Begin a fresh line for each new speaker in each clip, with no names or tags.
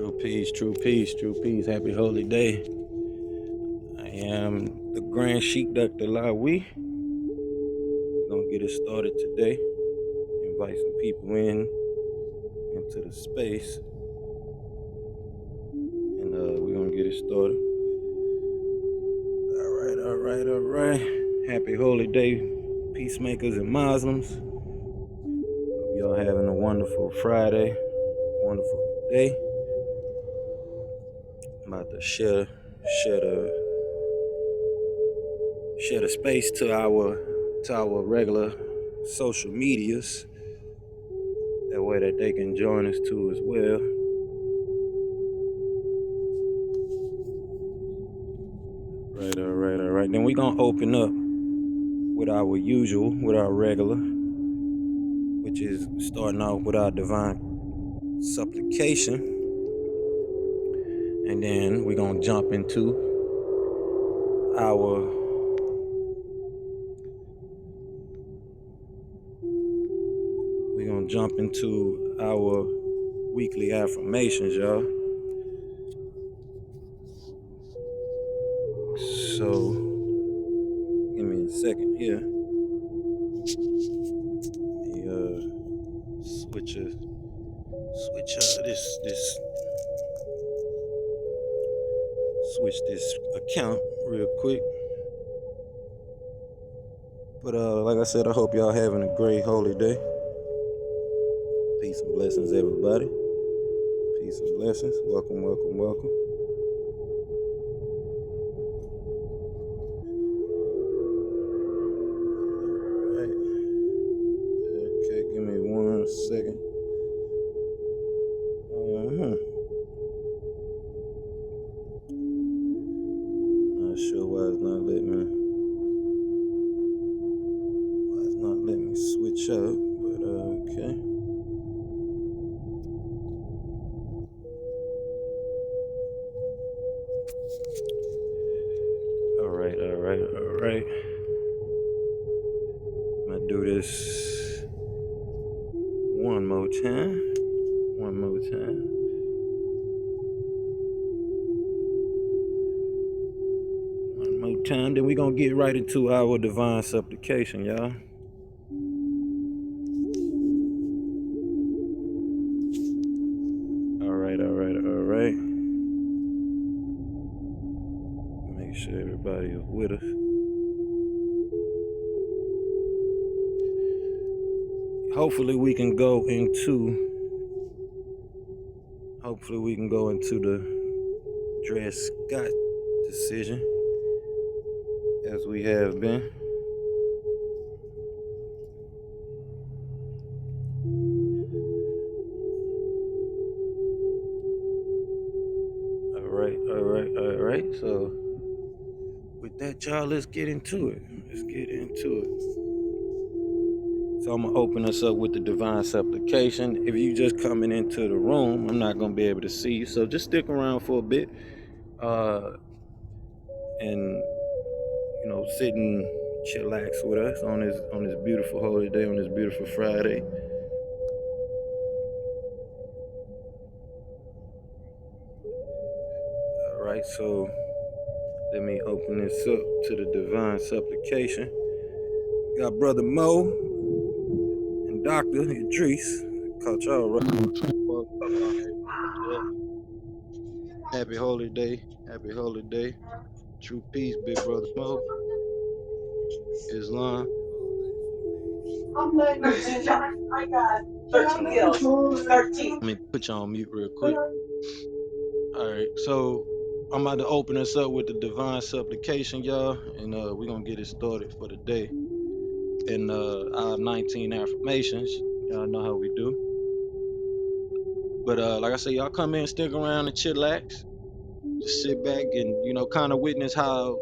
True peace, true peace, true peace. Happy holy day. I am the Grand Sheik, Dr. Lawiy. We're going to get it started today. Invite some people into the space. And we're going to get it started. All right. Happy holy day, peacemakers and Muslims. Hope y'all having a wonderful Friday, wonderful day. I'm about to share the space to our regular social medias. That way that they can join us too as well. All right. Then we're gonna open up with our regular, which is starting off with our divine supplication. And then we're gonna jump into our weekly affirmations, y'all. So give me a second here. Let me switch this account real quick. But like I said, I hope y'all having a great holy day. Peace and blessings, everybody. Peace and blessings. Welcome. Alright. Okay, give me 1 second. Not sure why it's not letting me switch up, but okay. All right. I'm gonna do this one more time. Then we're gonna get right into our divine supplication, y'all. All right. Make sure everybody is with us. Hopefully we can go into the Dred Scott decision, as we have been. All right. So with that, y'all, let's get into it. So I'm gonna open us up with the divine supplication. If you just coming into the room, I'm not gonna be able to see you, so just stick around for a bit, and sit and chillax with us on this beautiful holy day, on this beautiful Friday. All right, so let me open this up to the divine supplication. We got Brother Mo and Dr. Idris. Caught y'all right. Happy holy day. True peace, big brother Mo. Islam.
I got 13 kills. 13.
Let me put you on mute real quick. All right, so I'm about to open us up with the divine supplication, y'all, and we're gonna get it started for the day. And our 19 affirmations, y'all know how we do. But like I said, y'all come in, stick around and chillax. Just sit back and kind of witness how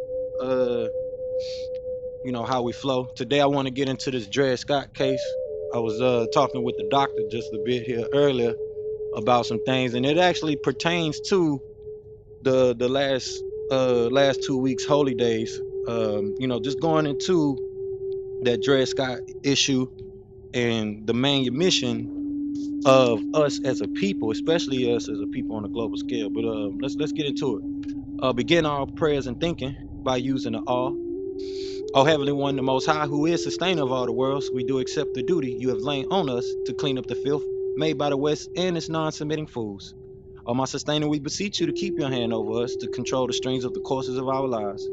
how we flow. Today I want to get into this Dred Scott case. I was talking with the doctor just a bit here earlier about some things, and it actually pertains to the last 2 weeks holy days. Just going into that Dred Scott issue and the manumission of us as a people, especially us as a people on a global scale. But let's get into it. Begin our prayers and thinking by using the all. O Heavenly One, the Most High, who is sustainer of all the worlds, we do accept the duty you have laid on us to clean up the filth made by the West and its non-submitting fools. O my sustainer, we beseech you to keep your hand over us to control the strings of the courses of our lives.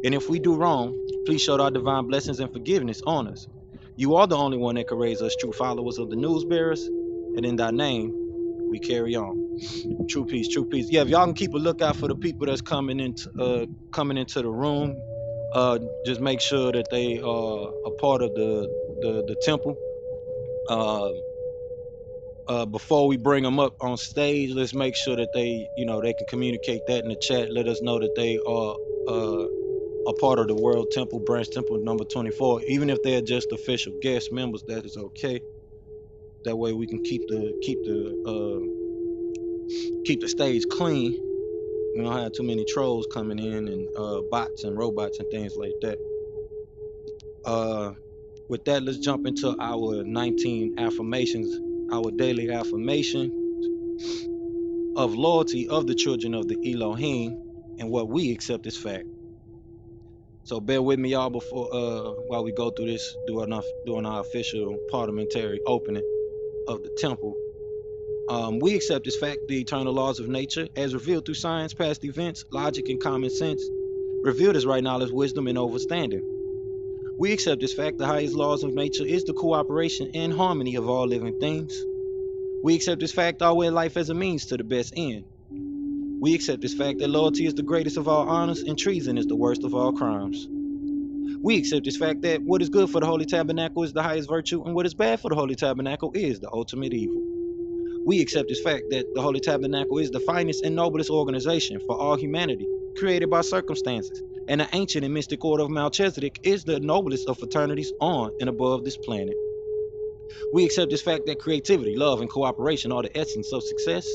And if we do wrong, please show our divine blessings and forgiveness on us. You are the only one that can raise us true followers of the news bearers, and in thy name we carry on. True peace, true peace. Yeah, if y'all can keep a lookout for the people that's coming into the room, just make sure that they are a part of the temple. Uh, Before we bring them up on stage, let's make sure that they can communicate that in the chat. Let us know that they are a part of the World Temple Branch Temple number 24. Even if they're just official guest members, that is okay. That way we can keep the stage clean. We don't have too many trolls coming in and bots and robots and things like that. With that, let's jump into our 19 affirmations, our daily affirmation of loyalty of the children of the Elohim and what we accept as fact. So bear with me, y'all, before while we go through this, doing our official parliamentary opening of the temple. We accept as fact the eternal laws of nature as revealed through science, past events, logic, and common sense, revealed as right knowledge, wisdom, and understanding. We accept as fact the highest laws of nature is the cooperation and harmony of all living things. We accept as fact our way of life as a means to the best end. We accept as fact that loyalty is the greatest of all honors and treason is the worst of all crimes. We accept as fact that what is good for the Holy Tabernacle is the highest virtue and what is bad for the Holy Tabernacle is the ultimate evil. We accept as fact that the Holy Tabernacle is the finest and noblest organization for all humanity, created by circumstances, and the ancient and mystic order of Melchizedek is the noblest of fraternities on and above this planet. We accept this fact that creativity, love, and cooperation are the essence of success.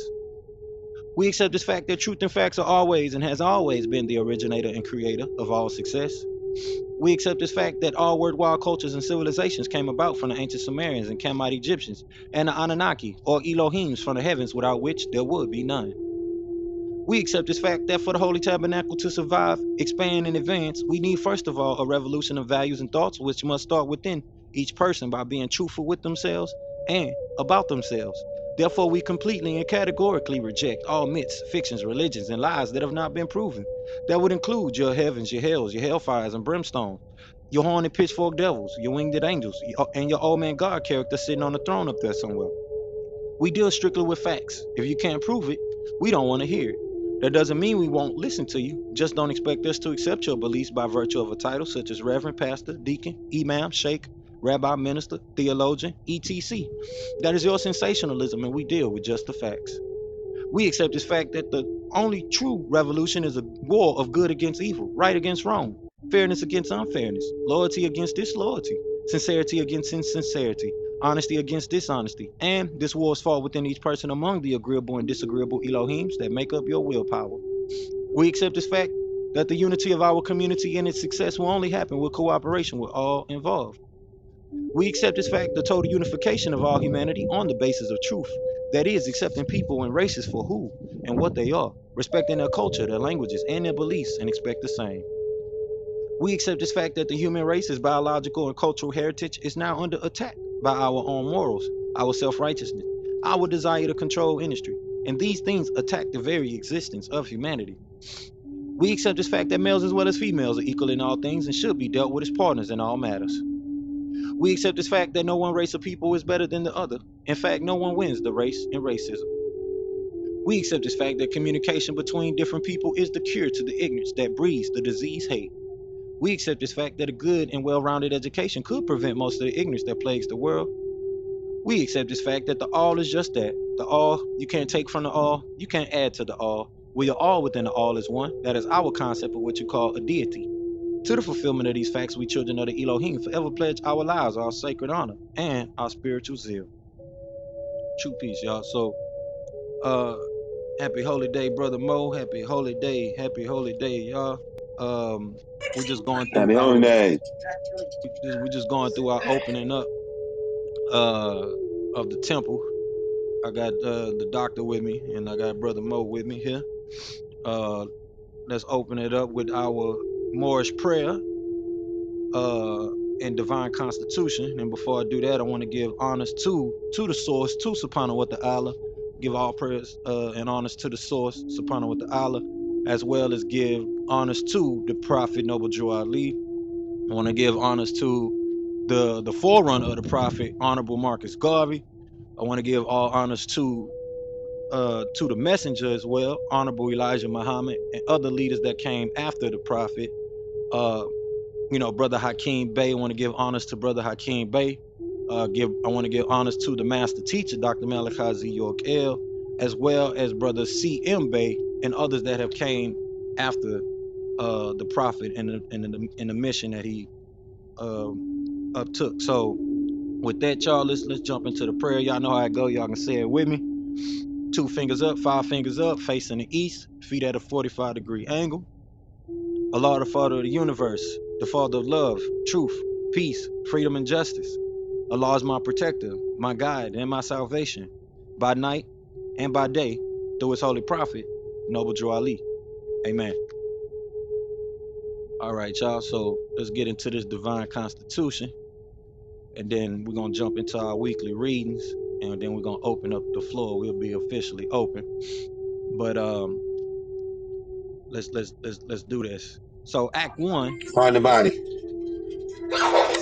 We accept this fact that truth and facts are always and has always been the originator and creator of all success. We accept this fact that all worldwide cultures and civilizations came about from the ancient Sumerians and Kamite Egyptians and the Anunnaki or Elohims from the heavens without which there would be none. We accept this fact that for the Holy Tabernacle to survive, expand, and advance, we need first of all a revolution of values and thoughts which must start within each person by being truthful with themselves and about themselves. Therefore, we completely and categorically reject all myths, fictions, religions, and lies that have not been proven. That would include your heavens, your hells, your hellfires, and brimstone, your horny pitchfork devils, your winged angels, and your old man God character sitting on the throne up there somewhere. We deal strictly with facts. If you can't prove it, we don't want to hear it. That doesn't mean we won't listen to you. Just don't expect us to accept your beliefs by virtue of a title such as Reverend, Pastor, Deacon, Imam, Sheik, Rabbi, Minister, Theologian, etc. That is your sensationalism, and we deal with just the facts. We accept this fact that the only true revolution is a war of good against evil, right against wrong, fairness against unfairness, loyalty against disloyalty, sincerity against insincerity, honesty against dishonesty, and this war is fought within each person among the agreeable and disagreeable Elohims that make up your willpower. We accept this fact that the unity of our community and its success will only happen with cooperation with all involved. We accept this fact the total unification of all humanity on the basis of truth, that is, accepting people and races for who and what they are, respecting their culture, their languages, and their beliefs, and expect the same. We accept this fact that the human race's biological and cultural heritage is now under attack by our own morals, our self-righteousness, our desire to control industry, and these things attack the very existence of humanity. We accept this fact that males as well as females are equal in all things and should be dealt with as partners in all matters. We accept this fact that no one race of people is better than the other. In fact, no one wins the race in racism. We accept this fact that communication between different people is the cure to the ignorance that breeds the disease hate. We accept this fact that a good and well-rounded education could prevent most of the ignorance that plagues the world. We accept this fact that the all is just that. The all, you can't take from the all, you can't add to the all. We are all within the all is one. That is our concept of what you call a deity. To the fulfillment of these facts, we children of the Elohim forever pledge our lives, our sacred honor, and our spiritual zeal. True peace, y'all. So, happy holy day, brother Mo. Happy holy day, y'all. We're just going through
Happy
our
holidays.
opening up of the temple. I got the doctor with me, and I got brother Mo with me here. Uh, let's open it up with our Moorish prayer uh, and divine constitution. And before I do that, I want to give honors to the source, to Subhanahu wa Ta'ala. Give all prayers and honors to the source, Subhanahu wa Ta'ala, as well as give honors to the Prophet Noble Drew Ali. I want to give honors to the forerunner of the Prophet, Honorable Marcus Garvey. I want to give all honors to the messenger as well, Honorable Elijah Muhammad, and other leaders that came after the Prophet. Uh, Brother Hakeem Bey. I want to give honors to Brother Hakeem Bey. I want to give honors to the master teacher, Dr. Malachi York L, as well as Brother C.M. Bey and others that have came after the prophet and the mission that he uptook. So with that, y'all, let's jump into the prayer. Y'all know how it go. Y'all can say it with me. 2 fingers up, 5 fingers up, facing the east, feet at a 45-degree angle. Allah, the Father of the universe, the Father of love, truth, peace, freedom, and justice. Allah is my protector, my guide, and my salvation, by night and by day, through his holy prophet, Noble Drew Ali. Amen. All right, y'all. So let's get into this divine constitution. And then we're gonna jump into our weekly readings, and then we're gonna open up the floor. We'll be officially open. But let's do this. So Act 1
Pardon the body.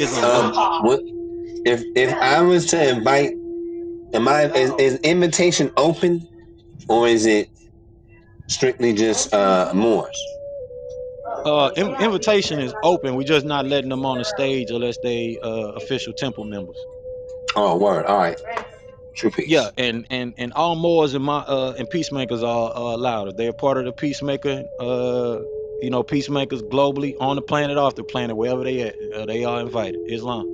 is on. Go ahead.
What if I was to invite? Is invitation open or is it strictly just Moors?
Invitation is open. We're just not letting them on the stage unless they official temple members.
Oh, word. All right. True
Yeah,
peace.
and all Moors and peacemakers are allowed. If they're part of the peacemaker, peacemakers globally on the planet, off the planet, wherever they at, they are invited. Islam.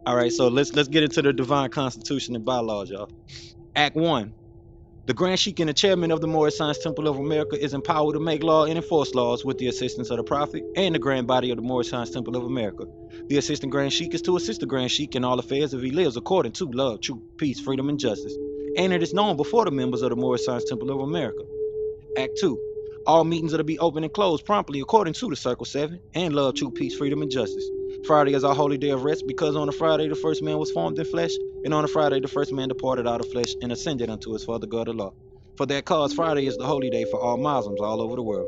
All right, so let's get into the divine constitution and bylaws, y'all. Act 1. The Grand Sheik and the chairman of the Moorish Science Temple of America is empowered to make law and enforce laws with the assistance of the Prophet and the Grand Body of the Moorish Science Temple of America. The Assistant Grand Sheik is to assist the Grand Sheik in all affairs if he lives according to love, truth, peace, freedom, and justice. And it is known before the members of the Moorish Science Temple of America. Act 2. All meetings are to be open and closed promptly according to the Circle 7 and love, truth, peace, freedom, and justice. Friday is our holy day of rest because on a Friday the first man was formed in flesh, and on a Friday the first man departed out of flesh and ascended unto his Father God Allah. For that cause, Friday is the holy day for all Muslims all over the world.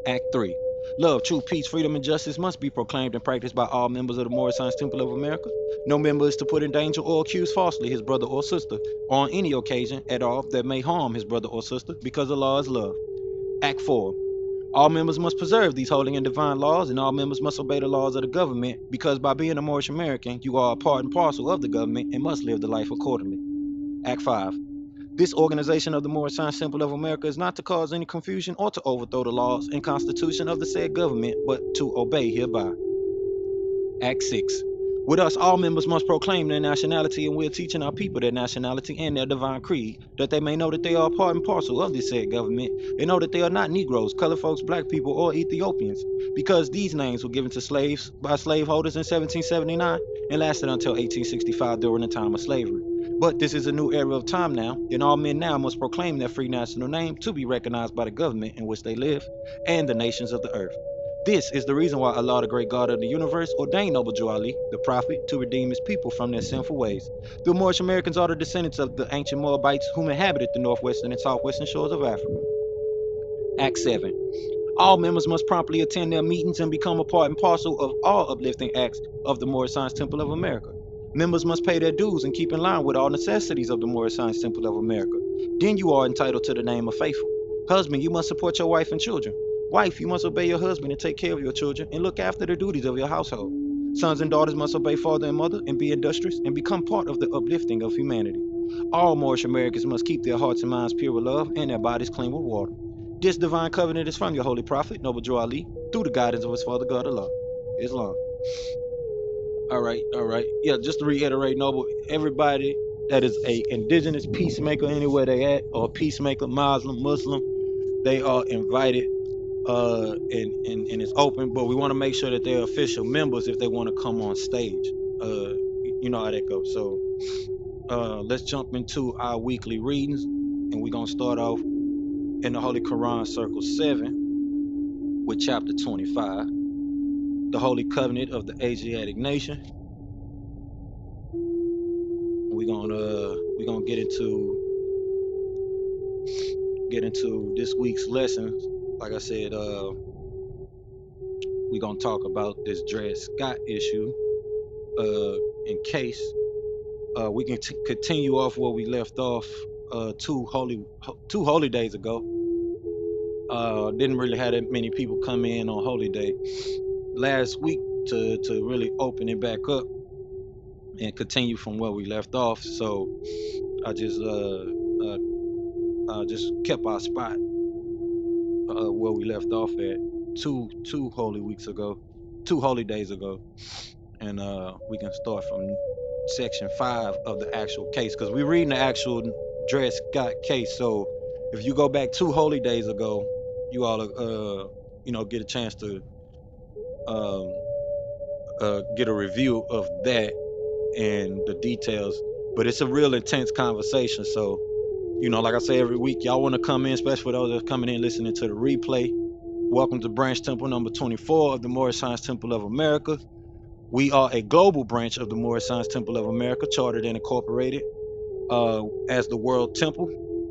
Act 3. Love, truth, peace, freedom, and justice must be proclaimed and practiced by all members of the Moorish Science Temple of America. No member is to put in danger or accuse falsely his brother or sister, or on any occasion at all that may harm his brother or sister, because Allah is love. Act 4. All members must preserve these holy and divine laws, and all members must obey the laws of the government, because by being a Moorish American, you are a part and parcel of the government and must live the life accordingly. Act 5. This organization of the Moorish Science Temple of America is not to cause any confusion or to overthrow the laws and constitution of the said government, but to obey hereby. Act 6. With us, all members must proclaim their nationality, and we're teaching our people their nationality and their divine creed, that they may know that they are part and parcel of this said government, and know that they are not Negroes, colored folks, black people, or Ethiopians, because these names were given to slaves by slaveholders in 1779 and lasted until 1865 during the time of slavery. But this is a new era of time now, and all men now must proclaim their free national name to be recognized by the government in which they live and the nations of the earth. This is the reason why Allah, the great God of the universe, ordained Noble Drew Ali, the prophet, to redeem his people from their sinful ways. The Moorish Americans are the descendants of the ancient Moabites whom inhabited the northwestern and southwestern shores of Africa. Act 7. All members must promptly attend their meetings and become a part and parcel of all uplifting acts of the Moorish Science Temple of America. Members must pay their dues and keep in line with all necessities of the Moorish Science Temple of America. Then you are entitled to the name of faithful. Husband, you must support your wife and children. Wife, you must obey your husband and take care of your children and look after the duties of your household. Sons and daughters must obey father and mother and be industrious and become part of the uplifting of humanity. All Moorish Americans must keep their hearts and minds pure with love and their bodies clean with water. This divine covenant is from your holy prophet, Noble Drew Ali, through the guidance of his Father God Allah. Islam. All right. Yeah, just to reiterate, Noble, everybody that is a indigenous peacemaker anywhere they at, or peacemaker, Muslim, they are invited and it's open, but we want to make sure that they're official members if they want to come on stage. you know how that goes. So let's jump into our weekly readings, and we're gonna start off in the Holy Quran, Circle 7, with chapter 25, the Holy Covenant of the Asiatic Nation. We're gonna get into this week's lessons. Like I said, we're gonna talk about this Dred Scott issue. In case we can continue off where we left off two holy days ago. Didn't really have that many people come in on Holy Day last week to really open it back up and continue from where we left off. So I just kept our spot where we left off at two holy days ago, and we can start from section 5 of the actual case, because we're reading the actual Dred Scott case. So if you go back 2 holy days ago, you all get a chance to get a review of that and the details. But it's a real intense conversation. So, like I say every week, y'all want to come in, especially for those that's coming in listening to the replay. Welcome to branch temple number 24 of the Moorish Science Temple of America. We are a global branch of the Moorish Science Temple of America, chartered and incorporated as the World Temple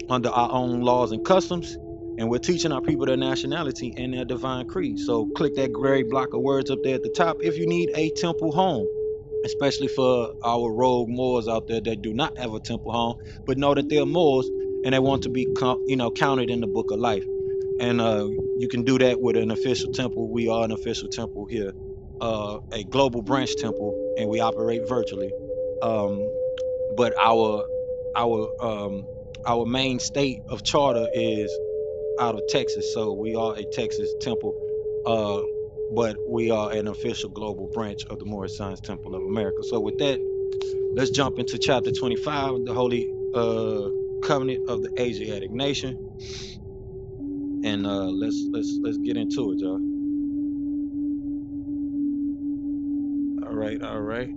under our own laws and customs. And we're teaching our people their nationality and their divine creed. So click that gray block of words up there at the top if you need a temple home, especially for our rogue Moors out there that do not have a temple home, but know that they're Moors and they want to be counted in the book of life. And you can do that with an official temple. We are an official temple here, a global branch temple, and we operate virtually. But our main state of charter is out of Texas, so we are a Texas temple, but we are an official global branch of the Moorish Science Temple of America. So with that, let's jump into chapter 25, the Holy Covenant of the Asiatic Nation, and let's get into it, y'all. All right.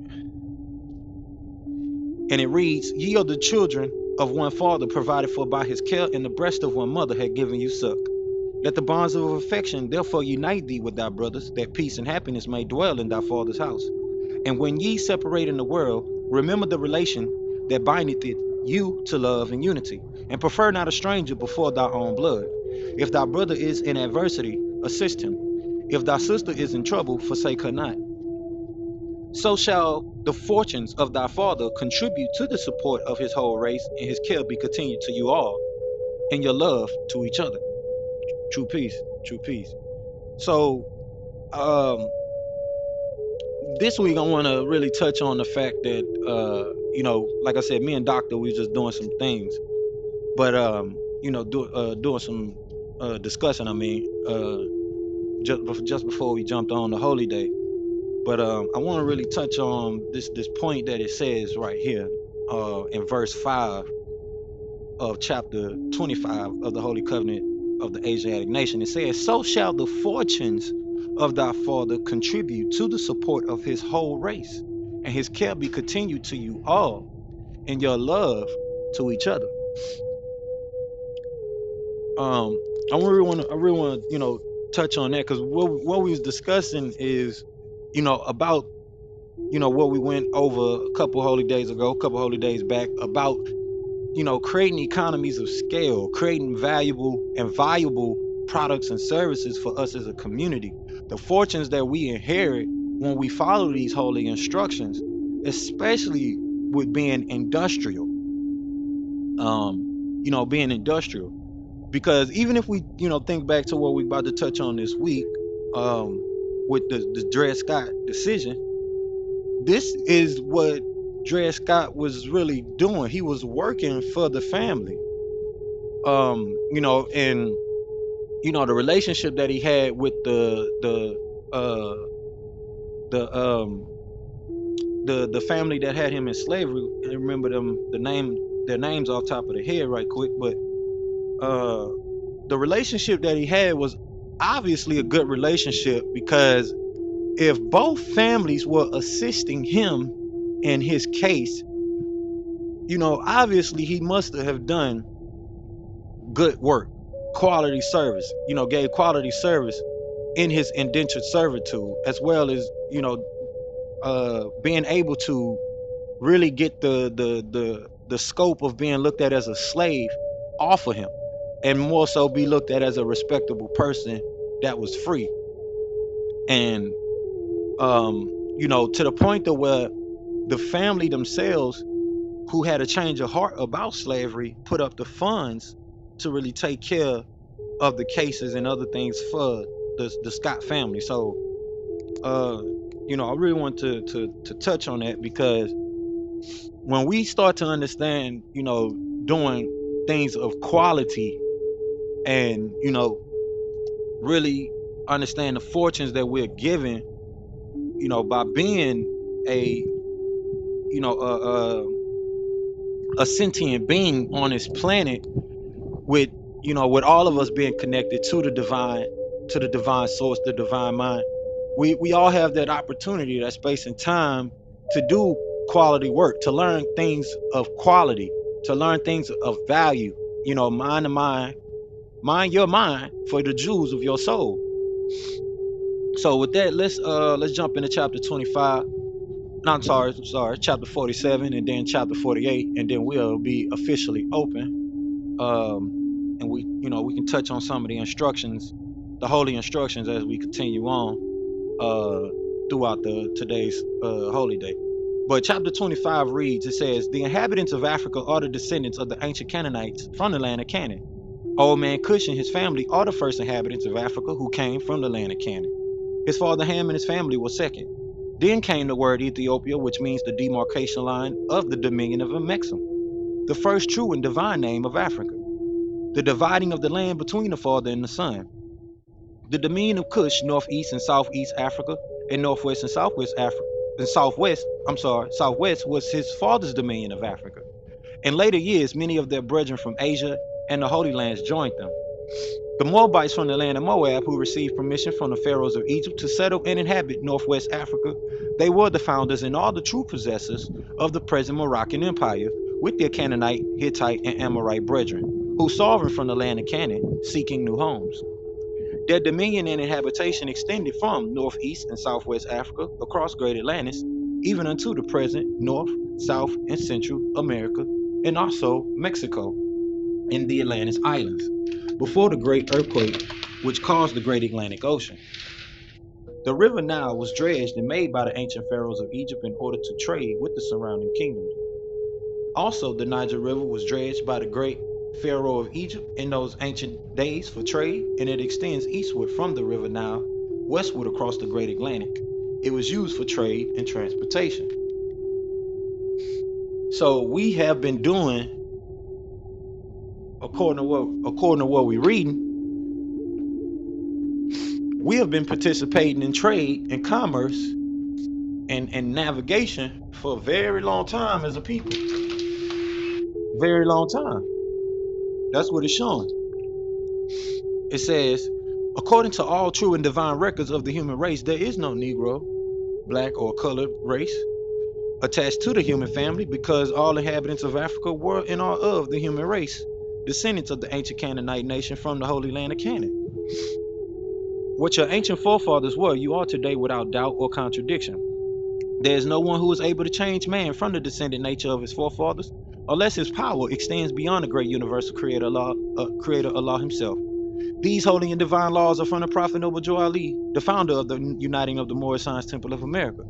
And it reads, "Ye are the children of one father, provided for by his care, and the breast of one mother had given you suck. Let the bonds of affection therefore unite thee with thy brothers, that peace and happiness may dwell in thy father's house. And when ye separate in the world, remember the relation that bindeth you to love and unity, and prefer not a stranger before thy own blood. If thy brother is in adversity, assist him. If thy sister is in trouble, forsake her not. So shall the fortunes of thy father contribute to the support of his whole race, and his care be continued to you all, and your love to each other." True peace, true peace. So, this week I want to really touch on the fact that, like I said, me and Doctor, we just doing some things, but doing some discussion. I mean, just before we jumped on the holy day. But I want to really touch on this point that it says right here in verse 5 of chapter 25 of the Holy Covenant of the Asiatic Nation. It says, "So shall the fortunes of thy father contribute to the support of his whole race, and his care be continued to you all, and your love to each other." I really want to touch on that, because what we was discussing is about what we went over a couple holy days back, about creating economies of scale, creating valuable and viable products and services for us as a community. The fortunes that we inherit when we follow these holy instructions, especially with being industrial, because even if we think back to what we're about to touch on this week, with the Dred Scott decision, this is what Dred Scott was really doing. He was working for the family, and the relationship that he had with the family that had him in slavery. I remember their names off top of the head right quick, but the relationship that he had was obviously a good relationship, because if both families were assisting him in his case, obviously he must have done good work, quality service, gave quality service in his indentured servitude, as well as, being able to really get the scope of being looked at as a slave off of him, and more so be looked at as a respectable person that was free. And to the point of where the family themselves, who had a change of heart about slavery, put up the funds to really take care of the cases and other things for the Scott family. So I really want to touch on that, because when we start to understand, doing things of quality, and really understand the fortunes that we're given, by being a you know a sentient being on this planet, with with all of us being connected to the divine source, the divine mind. We all have that opportunity, that space and time, to do quality work, to learn things of quality, to learn things of value. Mind to mind your mind for the jewels of your soul. So with that, let's jump into chapter 25. No, I'm sorry, chapter 47, and then chapter 48, and then we'll be officially open. um and we can touch on some of the instructions, the holy instructions, as we continue on uh throughout the today's holy day. But chapter 25 reads, it says, the inhabitants of Africa are the descendants of the ancient Canaanites from the land of Canaan. Old man Cush and his family are the first inhabitants of Africa who came from the land of Canaan. His father Ham and his family were second. Then came the word Ethiopia, which means the demarcation line of the dominion of Amexem, the first true and divine name of Africa, the dividing of the land between the father and the son. The dominion of Cush, northeast and southeast Africa, and northwest and southwest Africa, and southwest was his father's dominion of Africa. In later years, many of their brethren from Asia and the Holy Lands joined them. The Moabites from the land of Moab, who received permission from the pharaohs of Egypt to settle and inhabit northwest Africa, they were the founders and all the true possessors of the present Moroccan Empire, with their Canaanite, Hittite, and Amorite brethren, who sovereign from the land of Canaan, seeking new homes. Their dominion and inhabitation extended from northeast and southwest Africa across Great Atlantis, even unto the present North, South, and Central America, and also Mexico and the Atlantis Islands, before the great earthquake which caused the great Atlantic Ocean. The river Nile was dredged and made by the ancient pharaohs of Egypt in order to trade with the surrounding kingdoms. Also, the Niger River was dredged by the great pharaoh of Egypt in those ancient days for trade, and it extends eastward from the river Nile, westward across the great Atlantic. It was used for trade and transportation. So we have been doing, according to what we're reading, we have been participating in trade and commerce and navigation for a very long time as a people. Very long time. That's what it's showing. It says, according to all true and divine records of the human race, there is no Negro, black, or colored race attached to the human family, because all inhabitants of Africa were and are of the human race, descendants of the ancient Canaanite nation from the holy land of Canaan. What your ancient forefathers were, you are today without doubt or contradiction. There is no one who is able to change man from the descendant nature of his forefathers, unless his power extends beyond the great universal creator Allah himself. These holy and divine laws are from the Prophet Noble Joe Ali, the founder of the uniting of the Moorish Science Temple of America.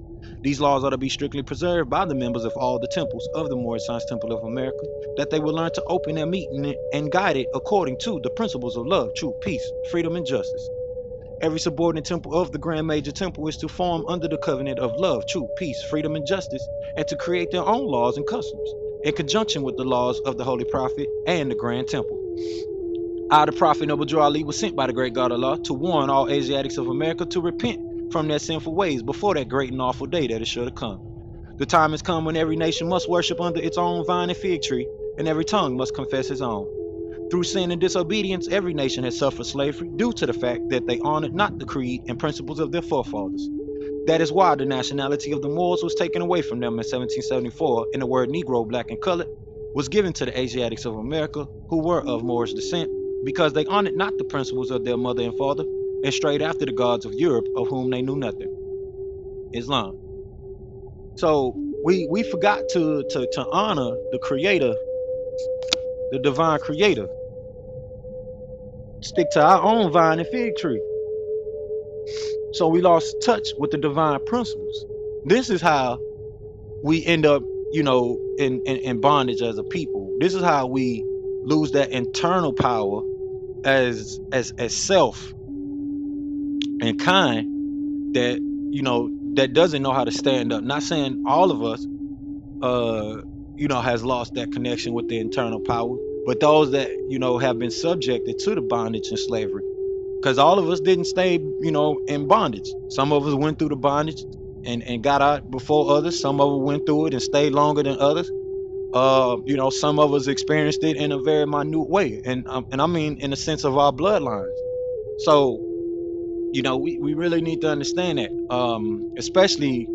These laws are to be strictly preserved by the members of all the temples of the Moorish Science Temple of America, that they will learn to open their meeting and guide it according to the principles of love, truth, peace, freedom, and justice. Every subordinate temple of the Grand Major Temple is to form under the covenant of love, truth, peace, freedom, and justice, and to create their own laws and customs, in conjunction with the laws of the Holy Prophet and the Grand Temple. I, the Prophet Noble Joe Ali, was sent by the great God Allah to warn all Asiatics of America to repent from their sinful ways before that great and awful day that is sure to come. The time has come when every nation must worship under its own vine and fig tree, and every tongue must confess its own. Through sin and disobedience, every nation has suffered slavery due to the fact that they honored not the creed and principles of their forefathers. That is why the nationality of the Moors was taken away from them in 1774, and the word Negro, black and colored, was given to the Asiatics of America who were of Moorish descent, because they honored not the principles of their mother and father, and strayed after the gods of Europe, of whom they knew nothing. Islam. So we forgot to honor the creator, the divine creator. Stick to our own vine and fig tree. So we lost touch with the divine principles. This is how we end up, in bondage as a people. This is how we lose that internal power as self and kind, that that doesn't know how to stand up. Not saying all of us has lost that connection with the internal power, but those that have been subjected to the bondage and slavery, because all of us didn't stay in bondage. Some of us went through the bondage and got out before others. Some of us went through it and stayed longer than others. Some of us experienced it in a very minute way, and I mean in the sense of our bloodlines. So we really need to understand that, especially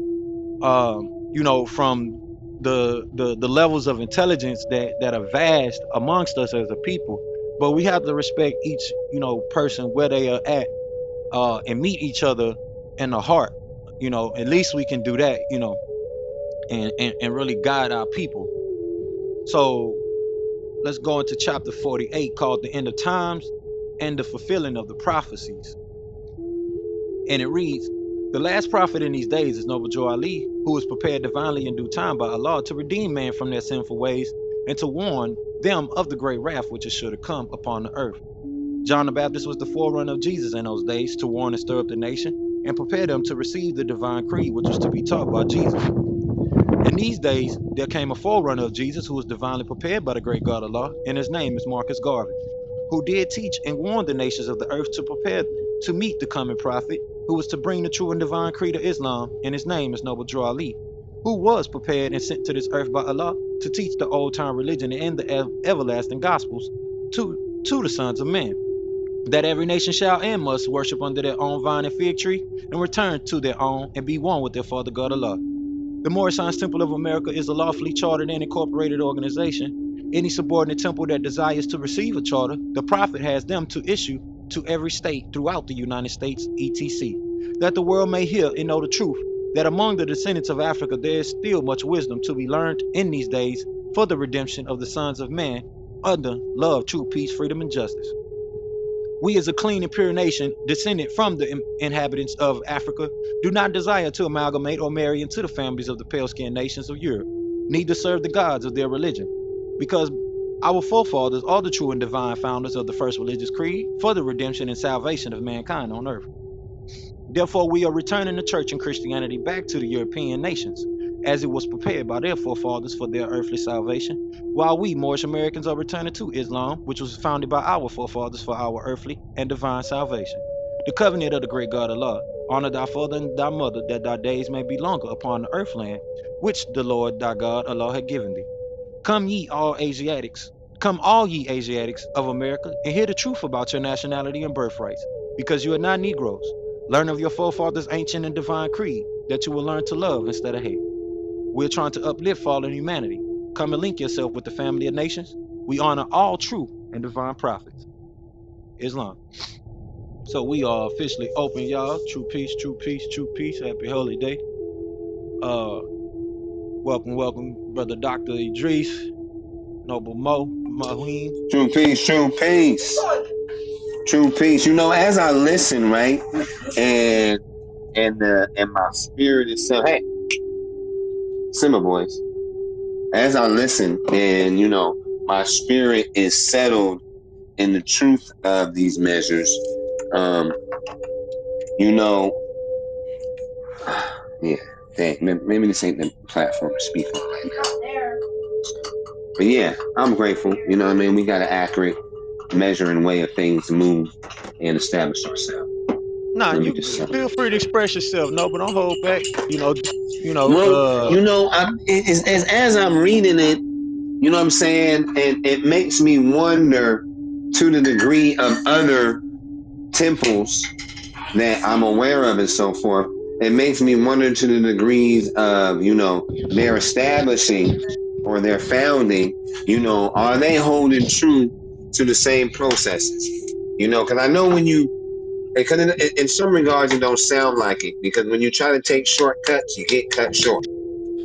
from the levels of intelligence that are vast amongst us as a people. But we have to respect each person where they are at, and meet each other in the heart. At least we can do that, and really guide our people. So let's go into chapter 48, called the end of times and the fulfilling of the prophecies. And it reads, the last prophet in these days is Noble Joe Ali, who was prepared divinely in due time by Allah to redeem man from their sinful ways and to warn them of the great wrath which is sure to come upon the earth. John the Baptist was the forerunner of Jesus in those days, to warn and stir up the nation and prepare them to receive the divine creed which was to be taught by Jesus. In these days there came a forerunner of Jesus who was divinely prepared by the great God Allah, and his name is Marcus Garvey, who did teach and warn the nations of the earth to prepare to meet the coming prophet, who was to bring the true and divine creed of Islam, and his name is Noble Joe Ali, who was prepared and sent to this earth by Allah to teach the old-time religion and the everlasting gospels to the sons of men, that every nation shall and must worship under their own vine and fig tree, and return to their own and be one with their Father God Allah. The Moorish Science Temple of America is a lawfully chartered and incorporated organization. Any subordinate temple that desires to receive a charter, the Prophet has them to issue to every state throughout the United States, etc., that the world may hear and know the truth, that among the descendants of Africa there is still much wisdom to be learned in these days for the redemption of the sons of man under love, truth, peace, freedom, and justice. We as a clean and pure nation, descended from the inhabitants of Africa, do not desire to amalgamate or marry into the families of the pale-skinned nations of Europe, need to serve the gods of their religion, because our forefathers are the true and divine founders of the first religious creed for the redemption and salvation of mankind on earth. Therefore, we are returning the church and Christianity back to the European nations, as it was prepared by their forefathers for their earthly salvation, while we, Moorish Americans, are returning to Islam, which was founded by our forefathers for our earthly and divine salvation. The covenant of the great God Allah, honor thy father and thy mother, that thy days may be longer upon the earthland, which the Lord thy God Allah had given thee. Come all ye Asiatics of America, and hear the truth about your nationality and birthrights, because you are not Negroes. Learn of your forefathers' ancient and divine creed, that you will learn to love instead of hate. We're trying to uplift fallen humanity. Come and link yourself with the family of nations. We honor all true and divine prophets. Islam. So we are officially open, y'all. True peace, true peace, true peace. Happy holy day. Welcome, brother Dr. Idris, Noble Maheen.
True peace, true peace, true peace. As I listen, right, and my spirit is saying, hey, Simba boys. As I listen, and my spirit is settled in the truth of these measures. Yeah, dang, maybe this ain't the platform to speak on right now. But yeah, I'm grateful. We got an accurate measure and way of things to move and establish ourselves.
Nah,
Let me
you
just settle.
feel free to express yourself. No, but don't hold back.
Well, as I'm reading it, you know what I'm saying? And it makes me wonder to the degree of other temples that I'm aware of and so forth. it makes me wonder to the degrees of, their establishing or their founding, are they holding true to the same processes? Because I know because in some regards it don't sound like it, because when you try to take shortcuts, you get cut short.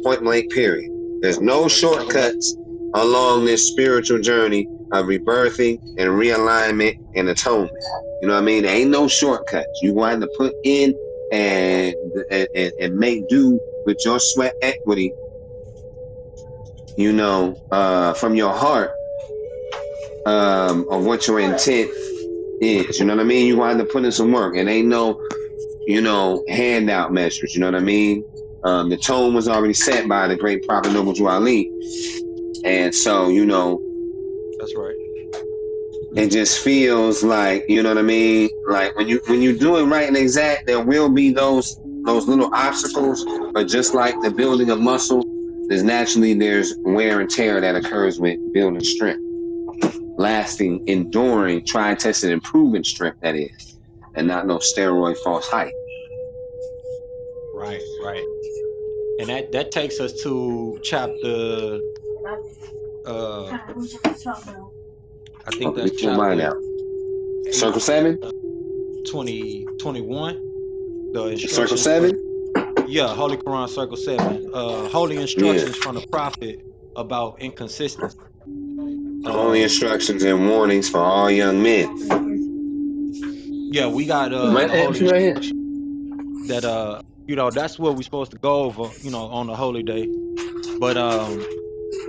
Point blank, period. There's no
That's right.
shortcuts along this spiritual journey of rebirthing and realignment and atonement. You know what I mean? There ain't no shortcuts. You want to put in and, and make do with your sweat equity, from your heart, of what your intent is. You know what I mean? You want to put in some work. It ain't no, handout measures. You know what I mean? The tone was already set by the great prophet Noble Drew Ali. And so,
That's right.
it just feels like, you know what I mean? Like when you do it right and exact, there will be those little obstacles, but just like the building of muscle, there's wear and tear that occurs with building strength. Lasting, enduring, tried, tested, and proven strength, that is, and not no steroid false hype.
Right, right. And that takes us to chapter uh I think
Okay,
that's
we pull mine
chapter
out. Circle 7?
21. The
Circle
instructions for
7?
Holy Quran Circle 7. Holy
Yeah.
instructions from the prophet about inconsistency.
Holy
Um
instructions and warnings for all young men.
we got
Right,
the holy
right here.
instructions that that's what we're supposed to go over, on the holy day. But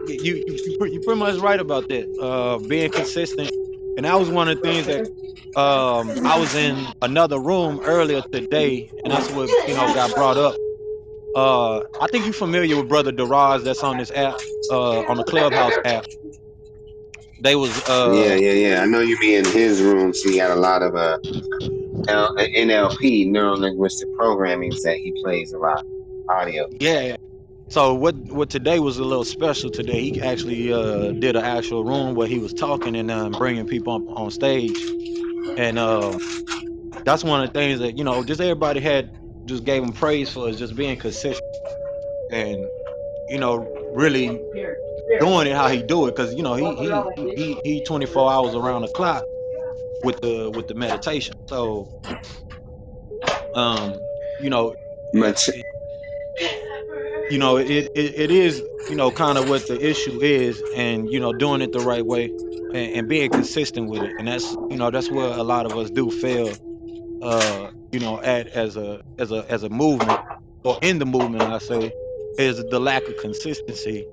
you pretty much right about that. Being consistent, and that was one of the things that I was in another room earlier today, and that's what got brought up. I think you're familiar with Brother Daraz that's on this app, on the Clubhouse app. They was
Yeah. I know you be in his room, so he got a lot of NLP, neuro linguistic programmings, that he plays a lot. Audio.
yeah. So what today was a little special today. He actually did an actual room where he was talking and bringing people up on stage, and that's one of the things that just everybody had just gave him praise for, is just being consistent and really doing it how he do it, because he 24 hours around the clock with the meditation. So um you know it,
But
it it is kind of what the issue is, and doing it the right way, and being consistent with it, and that's where a lot of us do fail, at as a movement, or in the movement, I say, is the lack of consistency,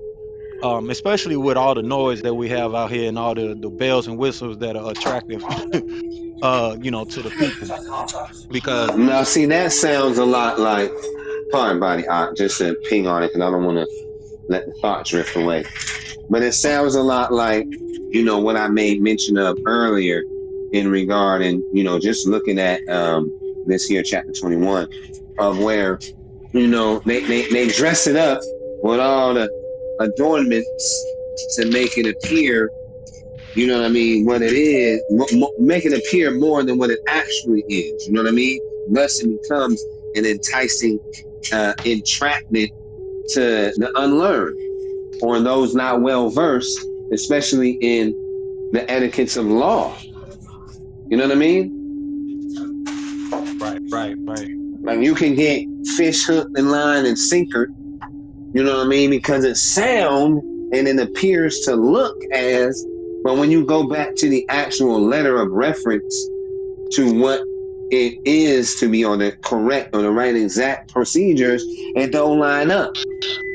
especially with all the noise that we have out here and all the bells and whistles that are attractive to the people, because
now, see, that sounds a lot like, pardon body, just to ping on it, because I don't want to let the thought drift away. But it sounds a lot like, what I made mention of earlier in regard, and, just looking at this here, chapter 21, of where, they dress it up with all the adornments to make it appear, you know what I mean, what it is, make it appear more than what it actually is, you know what I mean? Thus it becomes an enticing entrapment to the unlearned, or those not well versed, especially in the etiquettes of law. You know what I mean?
right, right, right,
Like, you can get fish hooked and line and sinker, you know what I mean? Because it's sound and it appears to look as, but when you go back to the actual letter of reference to what it is to be on the correct or the right exact procedures, it don't line up.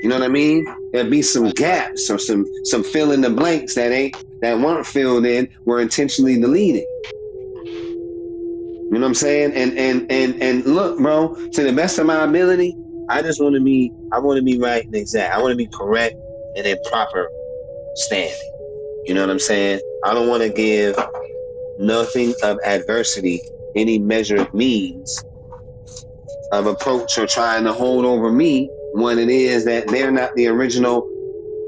You know what I mean? There'll be some
right, right,
gaps or some fill in the blanks that weren't filled in, were intentionally deleted. You know what I'm saying? And look, bro, to the best of my ability, I want to be right and exact. I want to be correct and in proper standing. You know what I'm saying? I don't want to give nothing of adversity any measure of means of approach, or trying to hold over me when it is that they're not the original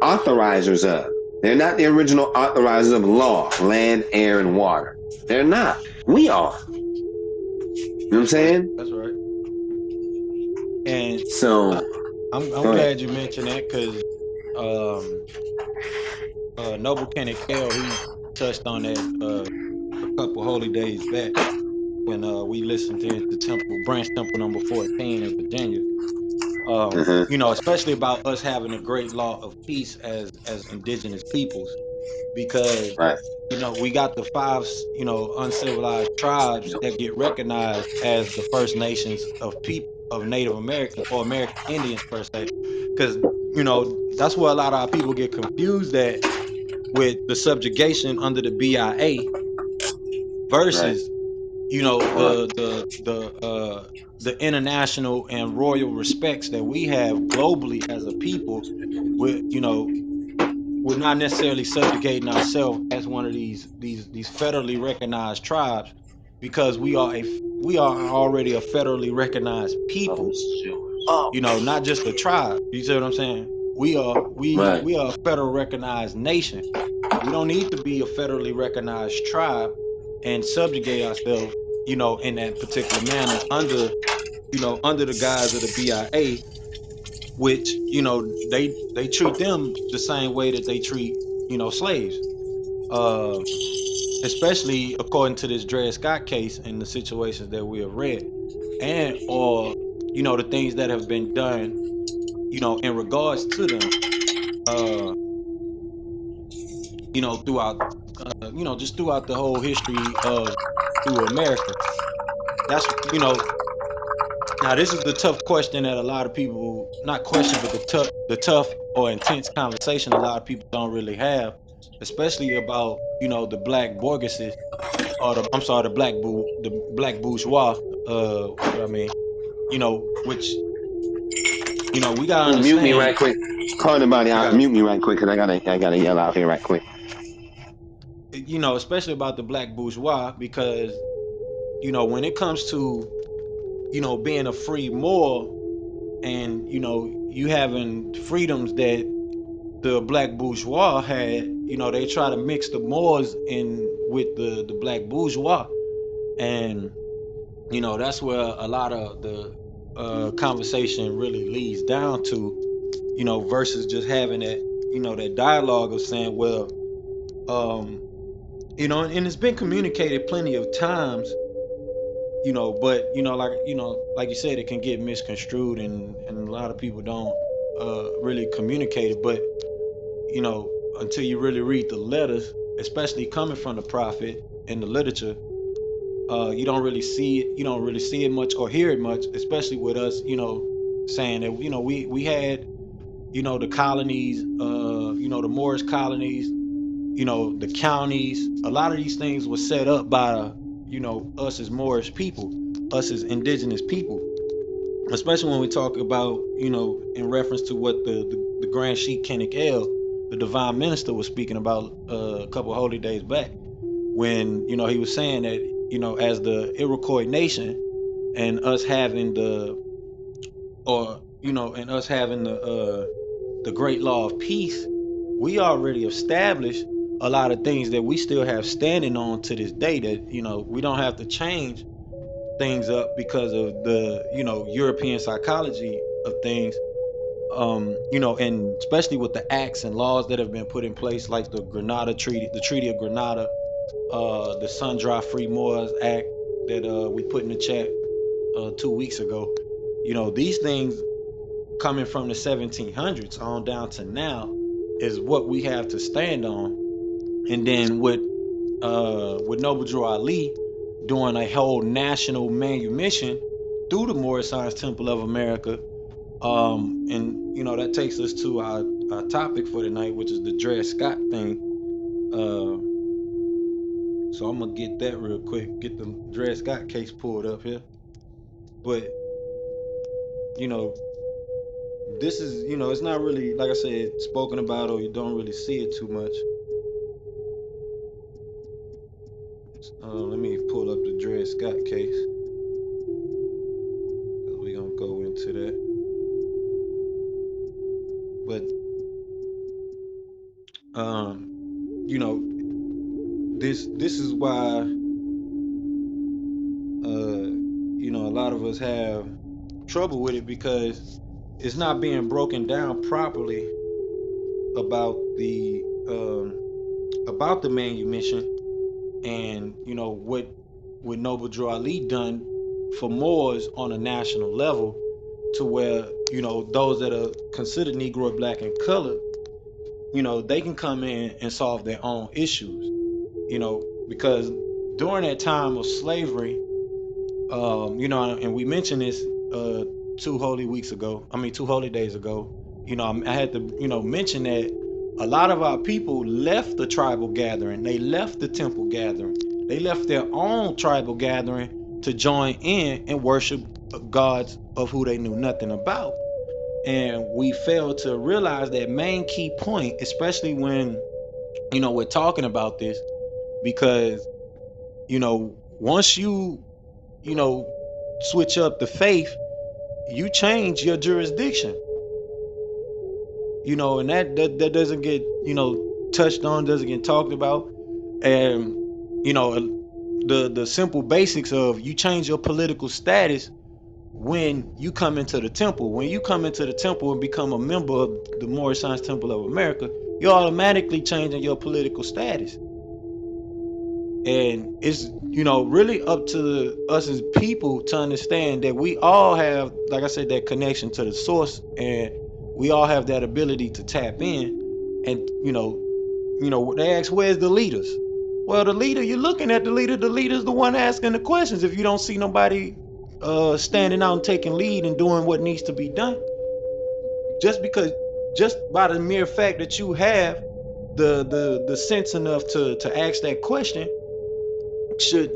authorizers of. They're not the original authorizers of law, land, air, and water. They're not. We are. You know what I'm saying?
that's right. And
So
I, I'm
go ahead.
glad you mentioned that because um, Noble Kenneth Kale, he touched on that a couple holy days back when we listened to the temple branch temple number 14 in Virginia.
Uh-huh.
Especially about us having a great law of peace as indigenous peoples, because
Right.
we got the five uncivilized tribes that get recognized as the First Nations of people of Native Americans or American Indians per se, because that's where a lot of our people get confused at with the subjugation under the BIA
Right.
versus
Right.
the international and royal respects that we have globally as a people. With we're not necessarily subjugating ourselves as one of these federally recognized tribes, because we are already a federally recognized people. Not just a tribe. You see what I'm saying? We are we
Right.
we are a federal recognized nation. We don't need to be a federally recognized tribe and subjugate ourselves, in that particular manner under the guise of the BIA, which they treat them the same way that they treat slaves. Uh, Especially according to this Dred Scott case and the situations that we have read, and or the things that have been done in regards to them. Uh, throughout just throughout the whole history of through America. That's now this is the tough question that a lot of people, not question, but the tough or intense conversation a lot of people don't really have, especially about the black bourgeoisie, or I'm sorry, the black bourgeois. What I mean, which we gotta
Well, mute me
understand.
right quick. Call the body
I
out.
got
Mute me right quick because I gotta yell out here right quick.
especially about the black bourgeois, because when it comes to being a free Moor, and you having freedoms that the black bourgeois had, they try to mix the Moors in with the black bourgeois. And that's where a lot of the conversation really leads down to, versus just having that that dialogue of saying, well, um and it's been communicated plenty of times, but like you said, it can get misconstrued, and a lot of people don't really communicate it. But until you really read the letters, especially coming from the prophet in the literature, you don't really see it. You don't really see it much or hear it much, especially with us, saying that we had the colonies, the Moorish colonies, the counties. A lot of these things were set up by us as Moorish people, us as indigenous people, especially when we talk about in reference to what the Grand Sheik Kenneth El, the divine minister, was speaking about a couple of holy days back, when he was saying that as the Iroquois nation, and us having the great law of peace, we already established a lot of things that we still have standing on to this day, that we don't have to change things up because of the European psychology of things. And especially with the acts and laws that have been put in place, like the Treaty of Grenada, the Sun Dry Free Moors Act that we put in the chat 2 weeks ago. These things coming from the 1700s on down to now is what we have to stand on. And then with Noble Drew Ali doing a whole national manumission through the Moorish Science Temple of America. And that takes us to our topic for tonight, which is the Dred Scott thing. Uh, so I'm gonna get that real quick. Get the Dred Scott case pulled up here. But you know, this is it's not really, like I said, spoken about, or you don't really see it too much. Let me pull up the Dred Scott case, because we're gonna go into that. But um, you know, this is why a lot of us have trouble with it because it's not being broken down properly about the manumission and what Noble Drew Ali done for Moors on a national level, to where those that are considered Negro, Black, and colored, they can come in and solve their own issues. Because during that time of slavery, and we mentioned this 2 holy days ago. I had to mention that a lot of our people left the tribal gathering, they left the temple gathering, they left their own tribal gathering to join in and worship gods of who they knew nothing about. And we failed to realize that main key point, especially when we're talking about this, because once you switch up the faith, you change your jurisdiction. And that doesn't get touched on, doesn't get talked about. And the simple basics of, you change your political status when you come into the temple. When you come into the temple and become a member of the Moorish Science Temple of America, you're automatically changing your political status. And it's really up to us as people to understand that we all have, like I said, that connection to the source, and we all have that ability to tap in. And they ask, where's the leaders? Well, the leader, you're looking at the leader's the one asking the questions. If you don't see nobody standing out and taking lead and doing what needs to be done, just by the mere fact that you have the sense enough to ask that question, should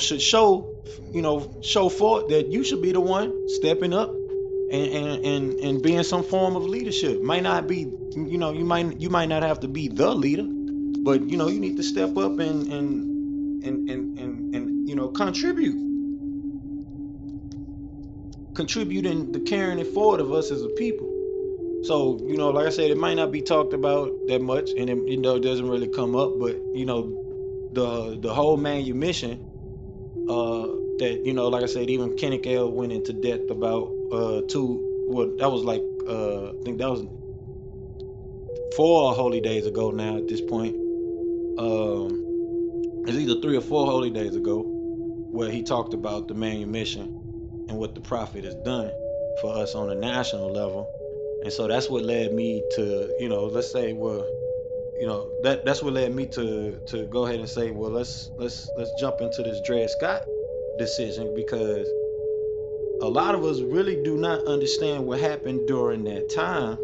should show forth that you should be the one stepping up and being some form of leadership. Might not be, you might not have to be the leader, but you need to step up and contributing the carrying it forward of us as a people. So like I said, it might not be talked about that much, and it doesn't really come up, but the whole manumission, that like I said, even Kenneth L went into depth about that was like I think that was 4 holy days ago now at this point. It's either 3 or 4 holy days ago, where he talked about the manumission and what the prophet has done for us on a national level. And so that's what led me to, let's say, well, that's what led me to go ahead and say, well, let's jump into this Dred Scott decision, because a lot of us really do not understand what happened during that time,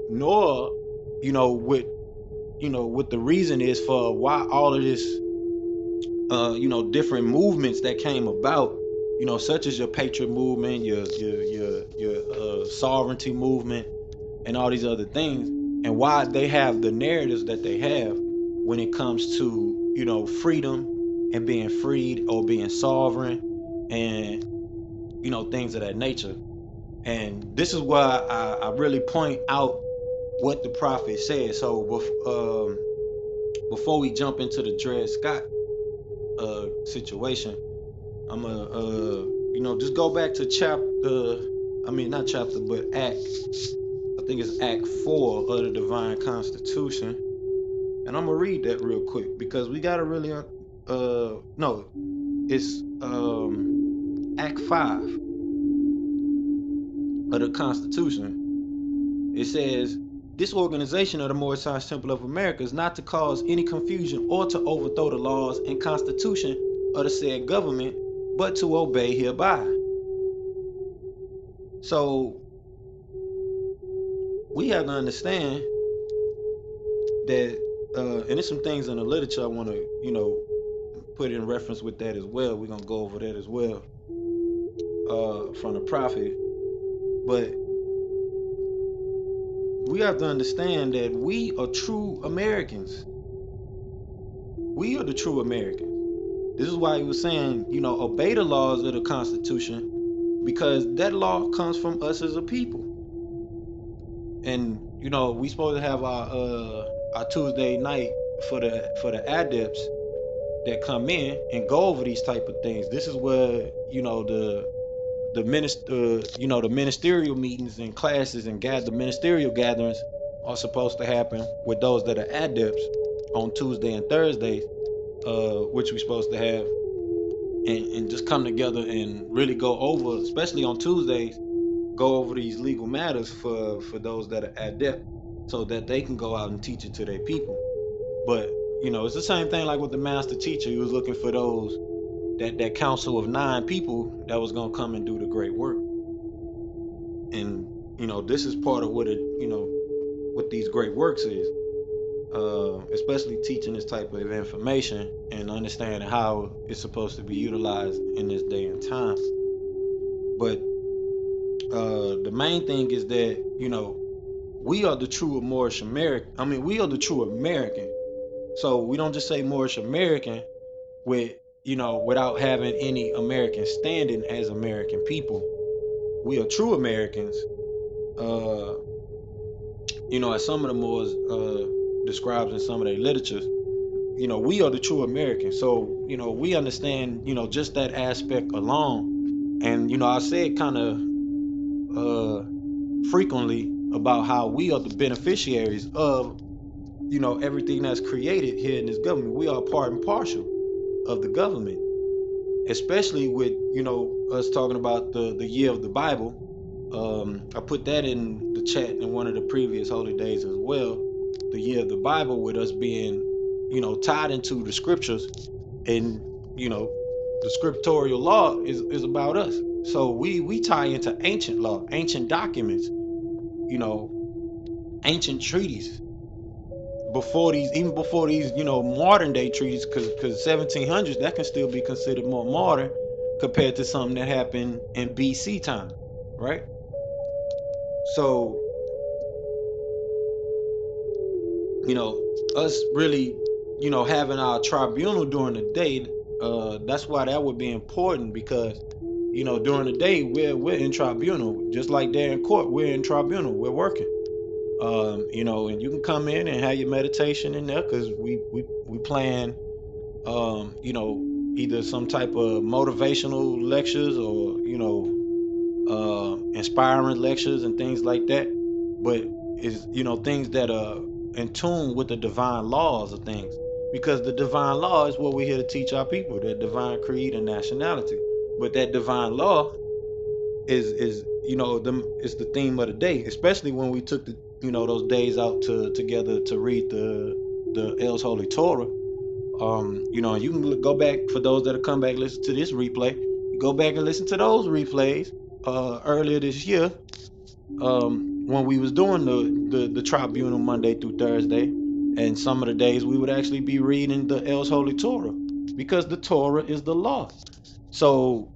nor what the reason is for why all of this different movements that came about, such as your patriot movement, your sovereignty movement, and all these other things, and why they have the narratives that they have when it comes to freedom and being freed, or being sovereign, and things of that nature. And this is why I really point out what the prophet said. So before we jump into the Dred Scott situation, I'm gonna just go back to not chapter, but Act. I think it's Act 4 of the Divine Constitution, and I'm gonna read that real quick, because we gotta really no, it's Act 5 of the Constitution. It says, this organization of the Moorish Science Temple of America is not to cause any confusion or to overthrow the laws and constitution of the said government, but to obey hereby. So we have to understand that, and there's some things in the literature I want to, put in reference with that as well. We're going to go over that as well from the prophet. But we have to understand that we are true Americans. We are the true Americans. This is why he was saying, obey the laws of the Constitution, because that law comes from us as a people. And we supposed to have our Tuesday night for the adepts that come in and go over these type of things. This is where the the ministerial meetings and classes and the ministerial gatherings are supposed to happen with those that are adepts on Tuesday and Thursdays, which we're supposed to have, and just come together and really go over, especially on Tuesdays, go over these legal matters for those that are adept, so that they can go out and teach it to their people. But it's the same thing like with the master teacher. He was looking for those that council of 9 people that was gonna come and do the great work. And this is part of what what these great works is. Especially teaching this type of information and understanding how it's supposed to be utilized in this day and time. But the main thing is that we are the true Moorish American. I mean, we are the true American. So we don't just say Moorish American with without having any American standing as American people. We are true Americans. As some of the Moors describes in some of their literatures, we are the true Americans. So we understand just that aspect alone. And I said kind of frequently about how we are the beneficiaries of everything that's created here in this government. We are part and parcel of the government, especially with us talking about the year of the Bible. I put that in the chat in one of the previous holy days as well. The year of the Bible, with us being tied into the scriptures, and the scriptorial law is about us. So we tie into ancient law, ancient documents, ancient treaties even before these modern day treaties, because 1700s, that can still be considered more modern compared to something that happened in BC time, right? So us really having our tribunal during the day, that's why that would be important, because during the day we're in tribunal, just like they're in court. We're in tribunal, we're working. And you can come in and have your meditation in there, because we plan either some type of motivational lectures or inspiring lectures and things like that. But is things that are in tune with the divine laws of things, because the divine law is what we're here to teach our people, that divine creed and nationality. But that divine law is it's the theme of the day, especially when we took the those days out together to read the El's Holy Torah. You can go back, for those that have come back listen to this replay, go back and listen to those replays earlier this year, when we was doing the tribunal Monday through Thursday, and some of the days we would actually be reading the El's Holy Torah, because the Torah is the law. So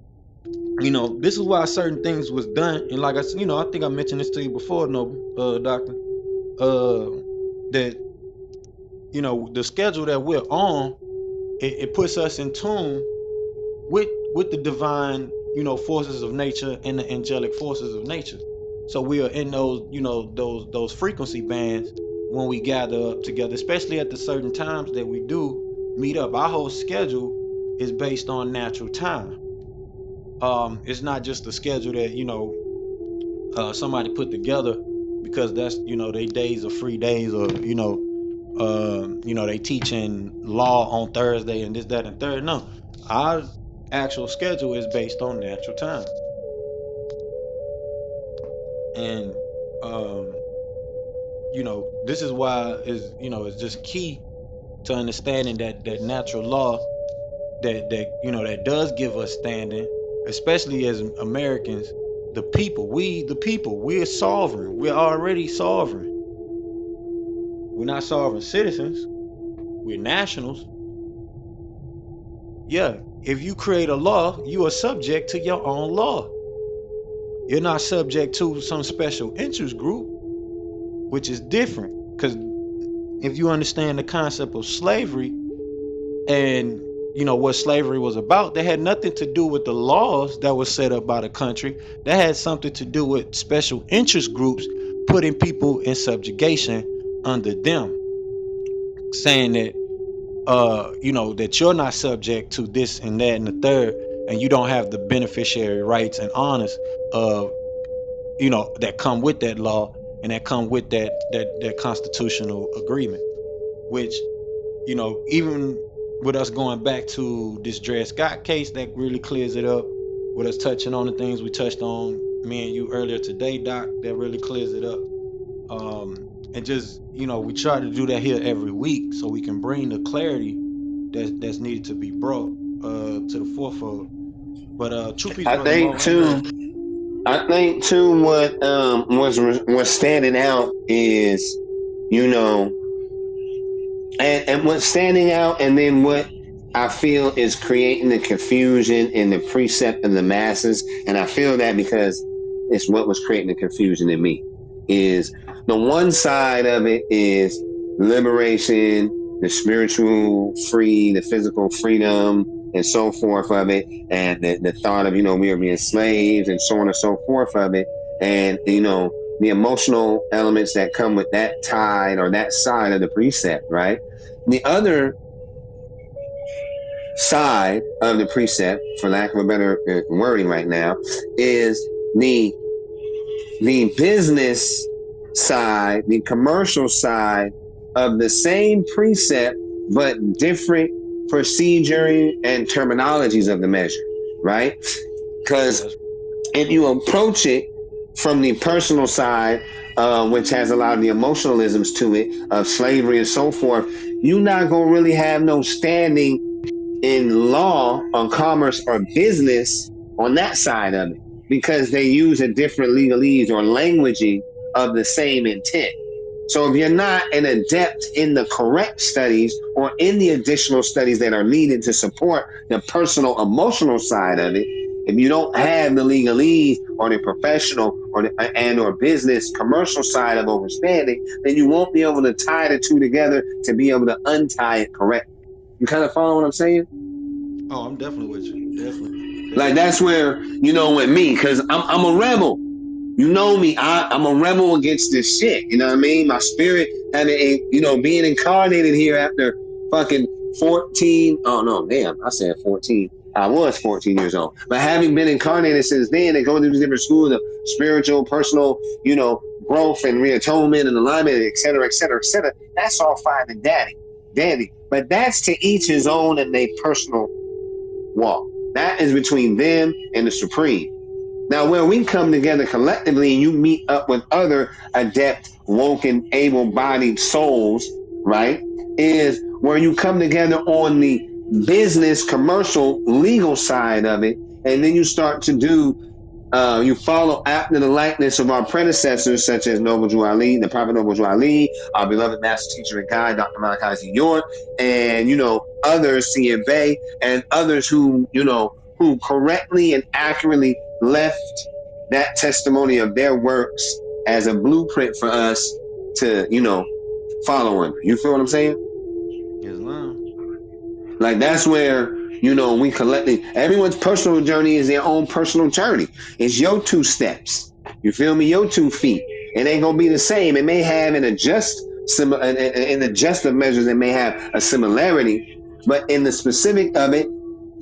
this is why certain things was done. And like I said, I think I mentioned this to you before, Doctor, that the schedule that we're on, it puts us in tune with the divine forces of nature and the angelic forces of nature. So we are in those those frequency bands when we gather up together, especially at the certain times that we do meet up. Our whole schedule is based on natural time. It's not just a schedule that somebody put together because that's they days are free days, or they teaching law on Thursday and this, that, and third. No, our actual schedule is based on natural time. And this is why it's just key to understanding that natural law that does give us standing, especially as Americans. The people, we're sovereign. We're already sovereign. We're not sovereign citizens. We're nationals. Yeah, if you create a law, you are subject to your own law. You're not subject to some special interest group, which is different. Because if you understand the concept of slavery and what slavery was about, that had nothing to do with the laws that were set up by the country. That had something to do with special interest groups putting people in subjugation under them, saying that that you're not subject to this and that and the third, and you don't have the beneficiary rights and honors of that come with that law and that come with that constitutional agreement, which even with us going back to this Dred Scott case, that really clears it up. With us touching on the things we touched on, me and you earlier today, Doc, that really clears it up. And just we try to do that here every week so we can bring the clarity that's needed to be brought to the forefront. But true peace,
I
brother Mo.
think
I'm glad.
too. I think too. What was standing out is, you know, and what's standing out, and then what I feel is creating the confusion in the precept of the masses, and I feel that because it's what was creating the confusion in me. Is the one side of it is liberation, the spiritual free, the physical freedom, and so forth of it, and the thought of we are being slaves and so on and so forth of it, and the emotional elements that come with that tide or that side of the precept, right? The other side of the precept, for lack of a better wording right now, is the business side, the commercial side of the same precept, but different procedure and terminologies of the measure, right? Because
That's
if you approach it from the personal side, which has a lot of the emotionalisms to it, of slavery and so forth, you're not going to really have no standing in law on commerce or business on that side of it, because they use a different legalese or languaging of the same intent. So if you're not an adept in the correct studies or in the additional studies that are needed to support the personal emotional side of it, if you don't have the legalese or the professional or business commercial side of understanding, then you won't be able to tie the two together to be able to untie it correctly. You kind of follow what I'm saying?
Oh, I'm definitely with you. Definitely,
Like
definitely.
that's where with me, because I'm a rebel. You know me, I'm a rebel against this shit. You know what I mean? My spirit having, being incarnated here after fucking 14. Oh, no, damn, I said 14. I was 14 years old. But having been incarnated since then and going through these different schools of spiritual, personal, growth and reatonement and alignment, et cetera, et cetera, et cetera, that's all fine and dandy. But that's to each his own and their personal walk. That is between them and the Supreme. Now, where we come together collectively and you meet up with other adept, woken, able-bodied souls, right, is where you come together on the business, commercial, legal side of it, and then you start to do you follow after the likeness of our predecessors, such as Noble Drew Ali, the Prophet Noble Drew Ali, our beloved master teacher and guide, Dr. Malachi Z. York, and, others, C.M. Bay, and others who correctly and accurately left that testimony of their works as a blueprint for us to, follow under. You feel what I'm saying?
Islam.
Like that's where, we collectively, everyone's personal journey is their own personal journey. It's your 2 steps. You feel me? Your 2 feet. It ain't gonna be the same. It may have an in adjustive measures, it may have a similarity, but in the specific of it,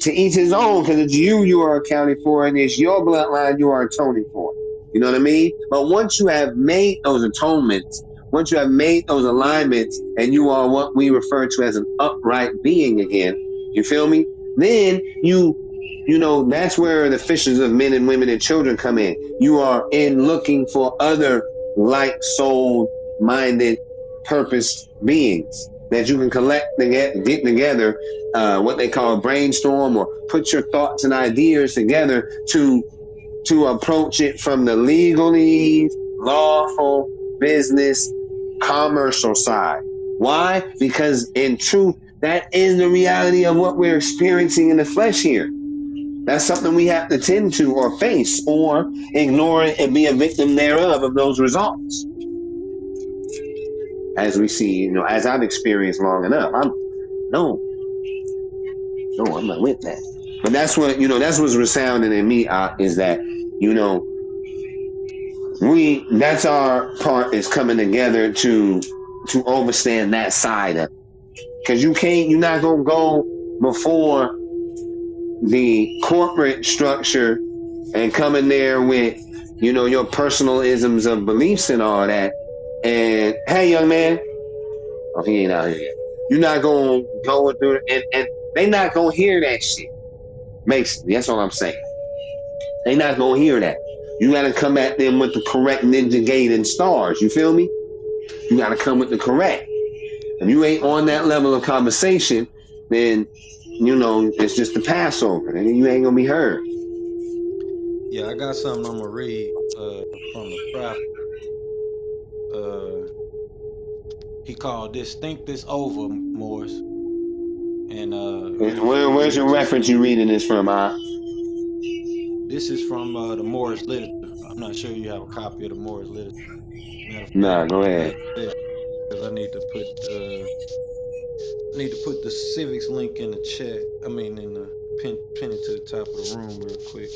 to each his own, because it's you are accounting for, and it's your bloodline you are atoning for. You know what I mean? But once you have made those atonements, once you have made those alignments, and you are what we refer to as an upright being again, you feel me? Then that's where the fishes of men and women and children come in. You are in looking for other like soul minded, purposed beings that you can collect and get together, what they call a brainstorm, or put your thoughts and ideas together to approach it from the legalese, lawful, business, commercial side. Why? Because in truth, that is the reality of what we're experiencing in the flesh here. That's something we have to tend to or face or ignore it and be a victim thereof of those results. As we see, as I've experienced long enough. No, I'm not with that. But that's that's what's resounding in me, is that, that's our part, is coming together to overstand that side of it. Because you're not gonna go before the corporate structure and come in there with, your personalisms of beliefs and all that. And hey, young man, oh, he ain't out here yet. You're not gonna go through and they not gonna hear that shit. Basically, that's all I'm saying. They not gonna hear that. You gotta come at them with the correct ninja gate and stars. You feel me? You gotta come with the correct. If you ain't on that level of conversation, then it's just the Passover, and you ain't gonna be heard.
Yeah, I got something I'm gonna read from the prophet. He called this "Think This Over, Morris," and
Where's
we
your
just
reference you reading this from?
this is from the Moorish literature. I'm not sure you have a copy of the Moorish literature. Matter of fact,
Nah, go
I'm
ahead.
glad you said because I need to put the civics link in the chat. I mean, in the pin it to the top of the room real quick.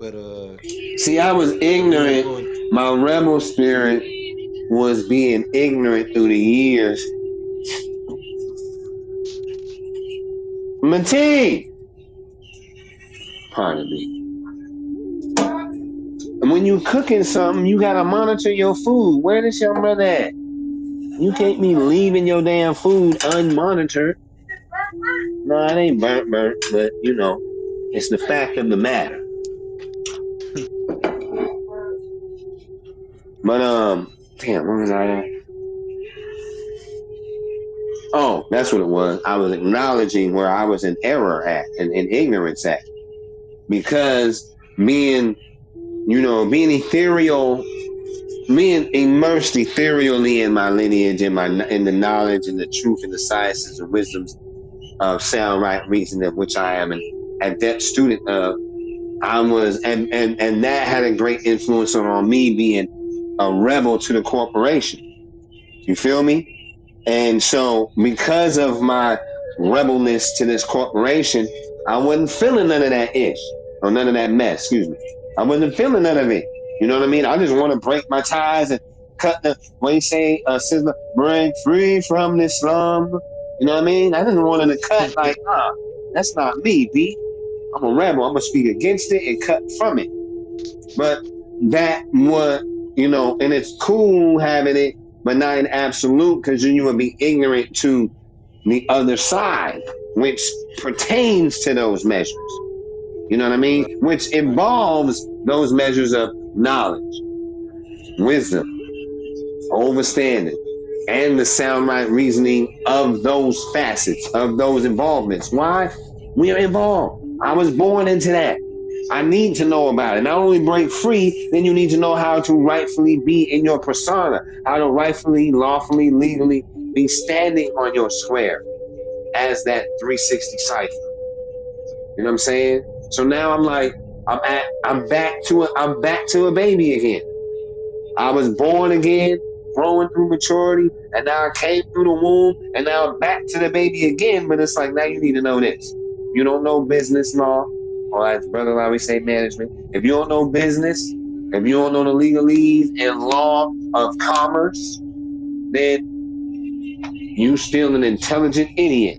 But
See, I was
yeah,
ignorant.
go ahead.
My rebel spirit was being ignorant through the years. Mateen! Pardon me. And when you cooking something, you gotta monitor your food. Where is your brother at? You can't be leaving your damn food unmonitored. No, it ain't burnt, but it's the fact of the matter. But damn, where was I at? Oh, that's what it was. I was acknowledging where I was in error at and in ignorance at. Because being, being ethereal, being immersed ethereally in my lineage, in the knowledge and the truth and the sciences and wisdoms of sound right reason, of which I am an adept student of, I was, and that had a great influence on me being a rebel to the corporation. You feel me? And so, because of my rebelness to this corporation, I wasn't feeling none of that ish or none of that mess. Excuse me. I wasn't feeling none of it. You know what I mean? I just want to break my ties and cut the, what you say, sizzler, break free from this slum. You know what I mean? I just wanted to cut like, that's not me, B. I'm a rebel. I'm going to speak against it and cut from it. But that would, and it's cool having it, but not in absolute, because then you would be ignorant to the other side, which pertains to those measures. You know what I mean?
Right,
Which
right.
involves those measures of knowledge, wisdom, overstanding, and the sound right reasoning of those facets, of those involvements. Why? We are involved. I was born into that. I need to know about it. Not only break free, then you need to know how to rightfully be in your persona, how to rightfully, lawfully, legally be standing on your square as that 360 cipher. You know what I'm saying? So now I'm like, I'm back to a baby again. I was born again, growing through maturity, and now I came through the womb, and now I'm back to the baby again. But it's like, now you need to know this. You don't know business law, or as Brother Lawiy say, management. If you don't know business, if you don't know the legalese and law of commerce, then you still an intelligent idiot.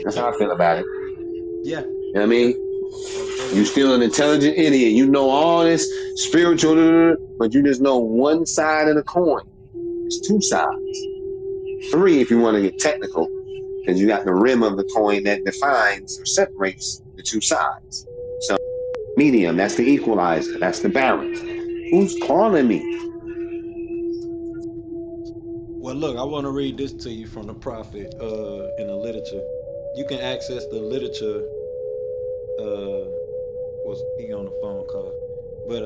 That's how I feel about it.
Yeah,
You know what I
yeah.
mean?
Most
You
definitely.
still an intelligent idiot. You know all this spiritual, but you just know one side of the coin. It's two sides. Three, if you want to get technical, because you got the rim of the coin that defines or separates the two sides. So, medium, that's the equalizer, that's the balance. Who's calling me?
Well, look, I want to read this to you from the prophet in the literature. You can access the literature. Was he on the phone call? But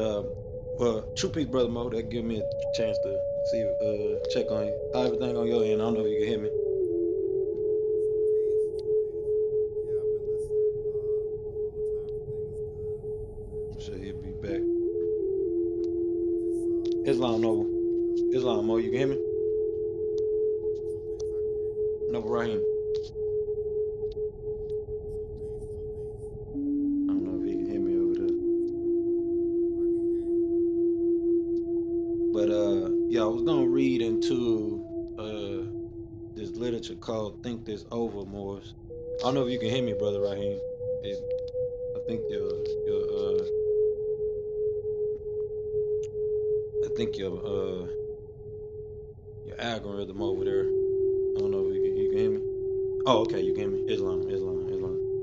well, true peace, brother Mo. That give me a chance to see, check on you. How everything on your end? I don't know if you can hear me.
True peace, true peace. Yeah, I've been listening the whole time. Everything is good,
I'm
and
sure he'll be back.
I'm just listening
Islam
to
Noble. Islam Mo, you can hear me?
true peace. I can hear you.
Noble Rahim.
True peace, true peace.
I don't know if he can hear me over there.
I can hear you.
But yeah, I was gonna read into. this literature called "Think This Over, Moors." I don't know if you can hear me, brother Raheem. I think I think your algorithm over there. I don't know if you can hear me. Oh, okay, you can hear me. Islam.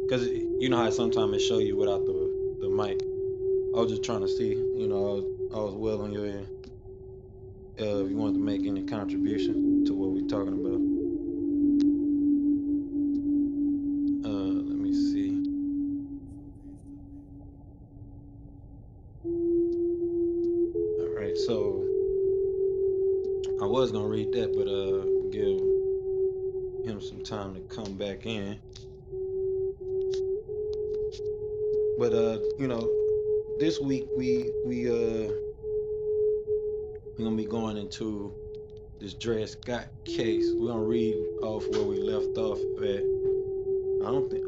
Because you know how sometimes it show you without the mic. I was just trying to see. You know, I was well on your end. If you wanted to make any contribution to what we're talking about. Let me see. All right, so I was gonna read that, but give him some time to come back in. But you know, this week we're gonna be going into this Dred Scott case. We're gonna read off where we left off at.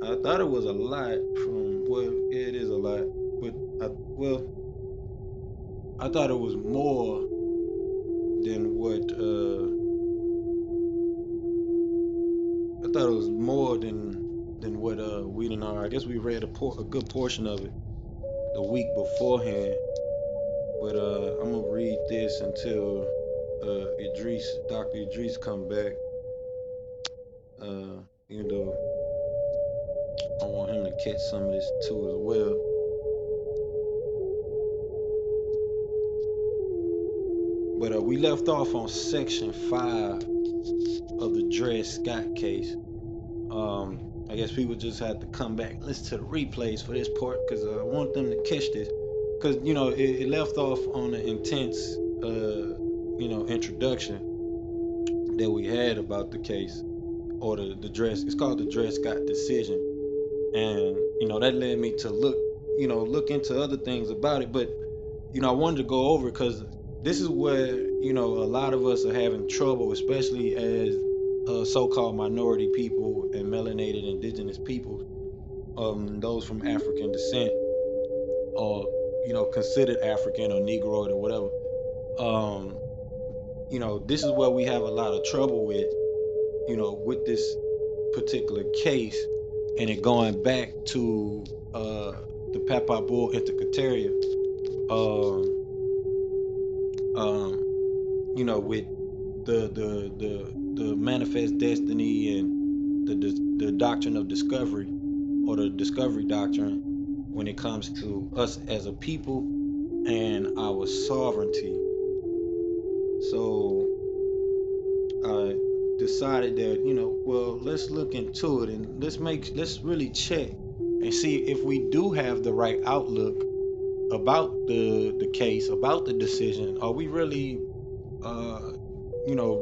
I thought it was a lot from well, it is a lot, but well, I thought it was more than what I thought it was more than what we didn't know. I guess we read a good portion of it the week beforehand, but I'm gonna read this until Dr. Idris come back. Even though I want him to catch some of this too as well. But we left off on section 5 of the Dred Scott case. I guess people just had to come back and listen to the replays for this part because I want them to catch this. Because, you know, it left off on an intense, introduction that we had about the case or the Dred. It's called the Dred Scott decision. And, you know, that led me to look into other things about it. But, you know, I wanted to go over because this is where, you know, a lot of us are having trouble, especially as so-called minority people and melanated indigenous peoples, those from African descent or, you know, considered African or Negroid or whatever. Um, you know, this is where we have a lot of trouble with, you know, with this particular case and it going back to the Papa Bull Intercateria. Um, um, you know, with the manifest destiny and the doctrine of discovery or the discovery doctrine when it comes to us as a people and our sovereignty. So I decided that, you know, well, let's look into it and let's really check and see if we do have the right outlook about the case, about the decision. Are we really uh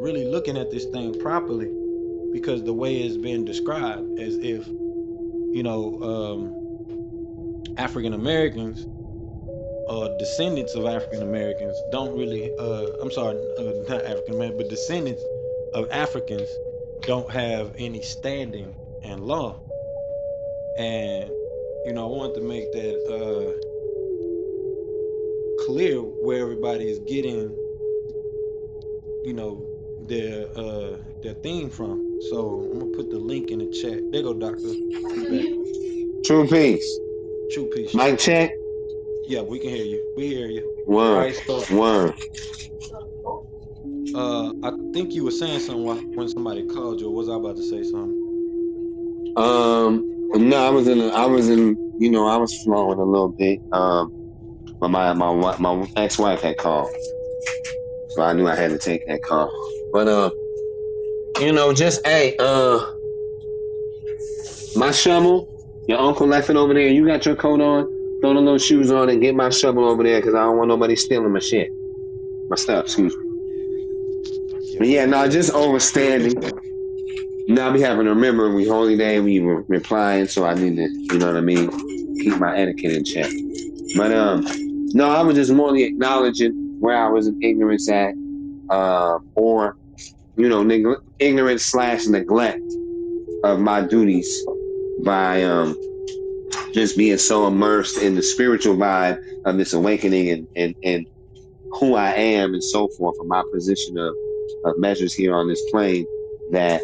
really looking at this thing properly? Because the way it's been described as if, you know, African Americans descendants of African Americans don't really I'm sorry, not African American, but descendants of Africans don't have any standing in law. And you know, I wanted to make that clear where everybody is getting, you know, their theme from. So I'm gonna put the link in the chat. There go, Doctor. You back.
True peace.
True peace,
Mic
true peace.
check.
Yeah, we can hear you. We hear you. All
Word.
right, so
Word.
I think you were saying something when somebody called you, or was I about to say something?
No, I was flowing a little bit. But my ex-wife had called, so I knew I had to take that call. But just hey, my shovel, your uncle left it over there. You got your coat on, throw the little shoes on, and get my shovel over there because I don't want nobody stealing my shit, my stuff. Excuse me.
Yeah,
But
we
yeah,
can
no,
check
just
that.
overstanding. Now we having to remember we holy day, we were replying, so I need to, you know what I mean, keep my etiquette in check. But no, I was just morally acknowledging where I was in ignorance at, or ignorance slash neglect of my duties by just being so immersed in the spiritual vibe of this awakening and who I am and so forth from my position of of measures here on this plane that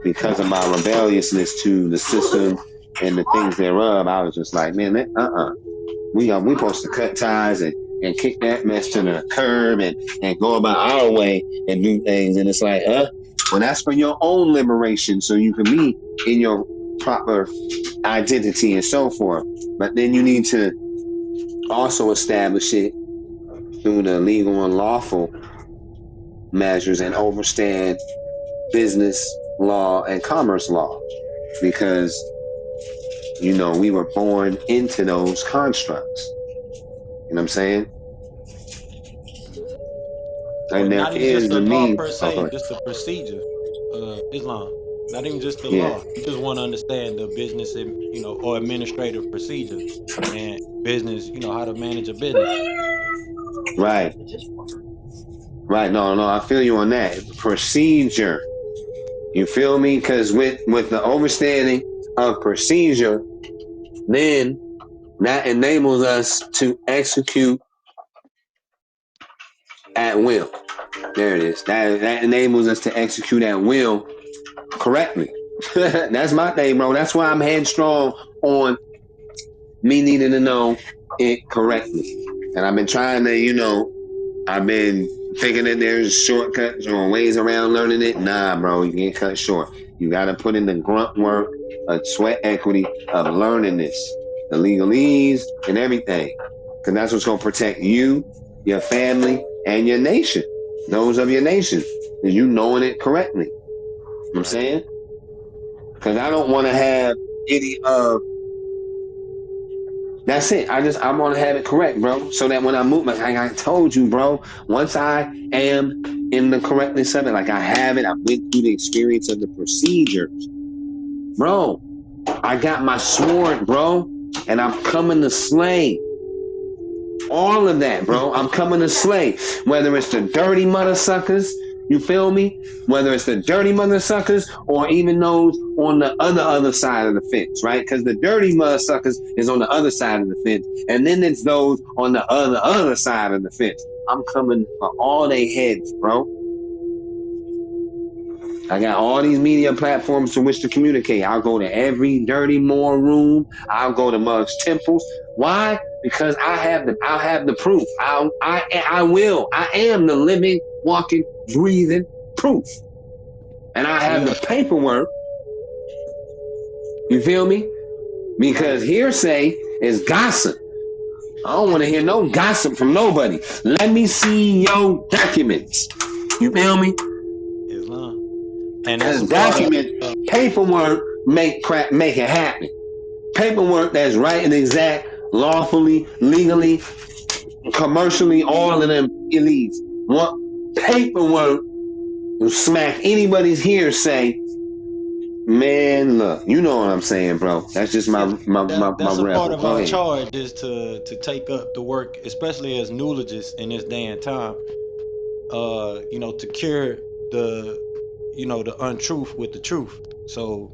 because of my rebelliousness to the system and the things thereof, I was just like, man, we supposed to cut ties and kick that mess to the curb and go about our way and do things. And it's like, well, that's for your own liberation, so you can be in your proper identity and so forth. But then you need to also establish it through the legal and lawful measures and understand business law and commerce law, because we were born into those constructs. You know what I'm saying?
Well,
And there
not even just
is
the
the
law
need.
per
Oh, go
se,
ahead.
just the procedure. Islam, not even just the
Yeah,
law. You just want to understand the business, or administrative procedure and business. How to manage a business.
right, right. No, I feel you on that procedure. You feel me? Because with the understanding of procedure, then that enables us to execute at will. There it is. That enables us to execute at will correctly. That's my thing, bro. That's why I'm headstrong on me needing to know it correctly. And I've been trying to, I've been thinking that there's shortcuts or ways around learning it. Nah, bro, you get cut short. You got to put in the grunt work, sweat equity of learning this, the legalese and everything. Because that's what's going to protect you, your family, and your nation. Those of your nation. Is you knowing it correctly. You know what I'm
Right.
saying? Because I don't want to have any of that's it. I want to have it correct, bro. So that when I move, like I told you, bro, once I am in the correctness of it, like I have it, I went through the experience of the procedures, bro. I got my sword, bro, and I'm coming to slay. All of that, bro. I'm coming to slay. Whether it's the dirty mother suckers, you feel me? Whether it's the dirty mother suckers or even those on the other side of the fence, right? Because the dirty mother suckers is on the other side of the fence. And then it's those on the other side of the fence. I'm coming for all they heads, bro. I got all these media platforms to which to communicate. I'll go to every dirty Moor room. I'll go to Mug's temples. Why? Because I'll have the proof. I will. I am the living, walking, breathing proof. And I
We
have the paperwork. You feel me?
right.
Because hearsay is gossip. I don't want to hear no gossip from nobody. Let me see your documents. You feel me?
Islam, and that's
Because
a part of.
document paperwork make it happen. Paperwork that's right and exact, lawfully, legally, commercially, all of them elites. What paperwork will smack anybody's hearsay? Man, look, you know what I'm saying, bro. That's just my
Yeah,
my
that's a part
rebel.
of
Go
our
ahead.
charge is to take up the work, especially as eulogists in this day and time. To cure the the untruth with the truth. So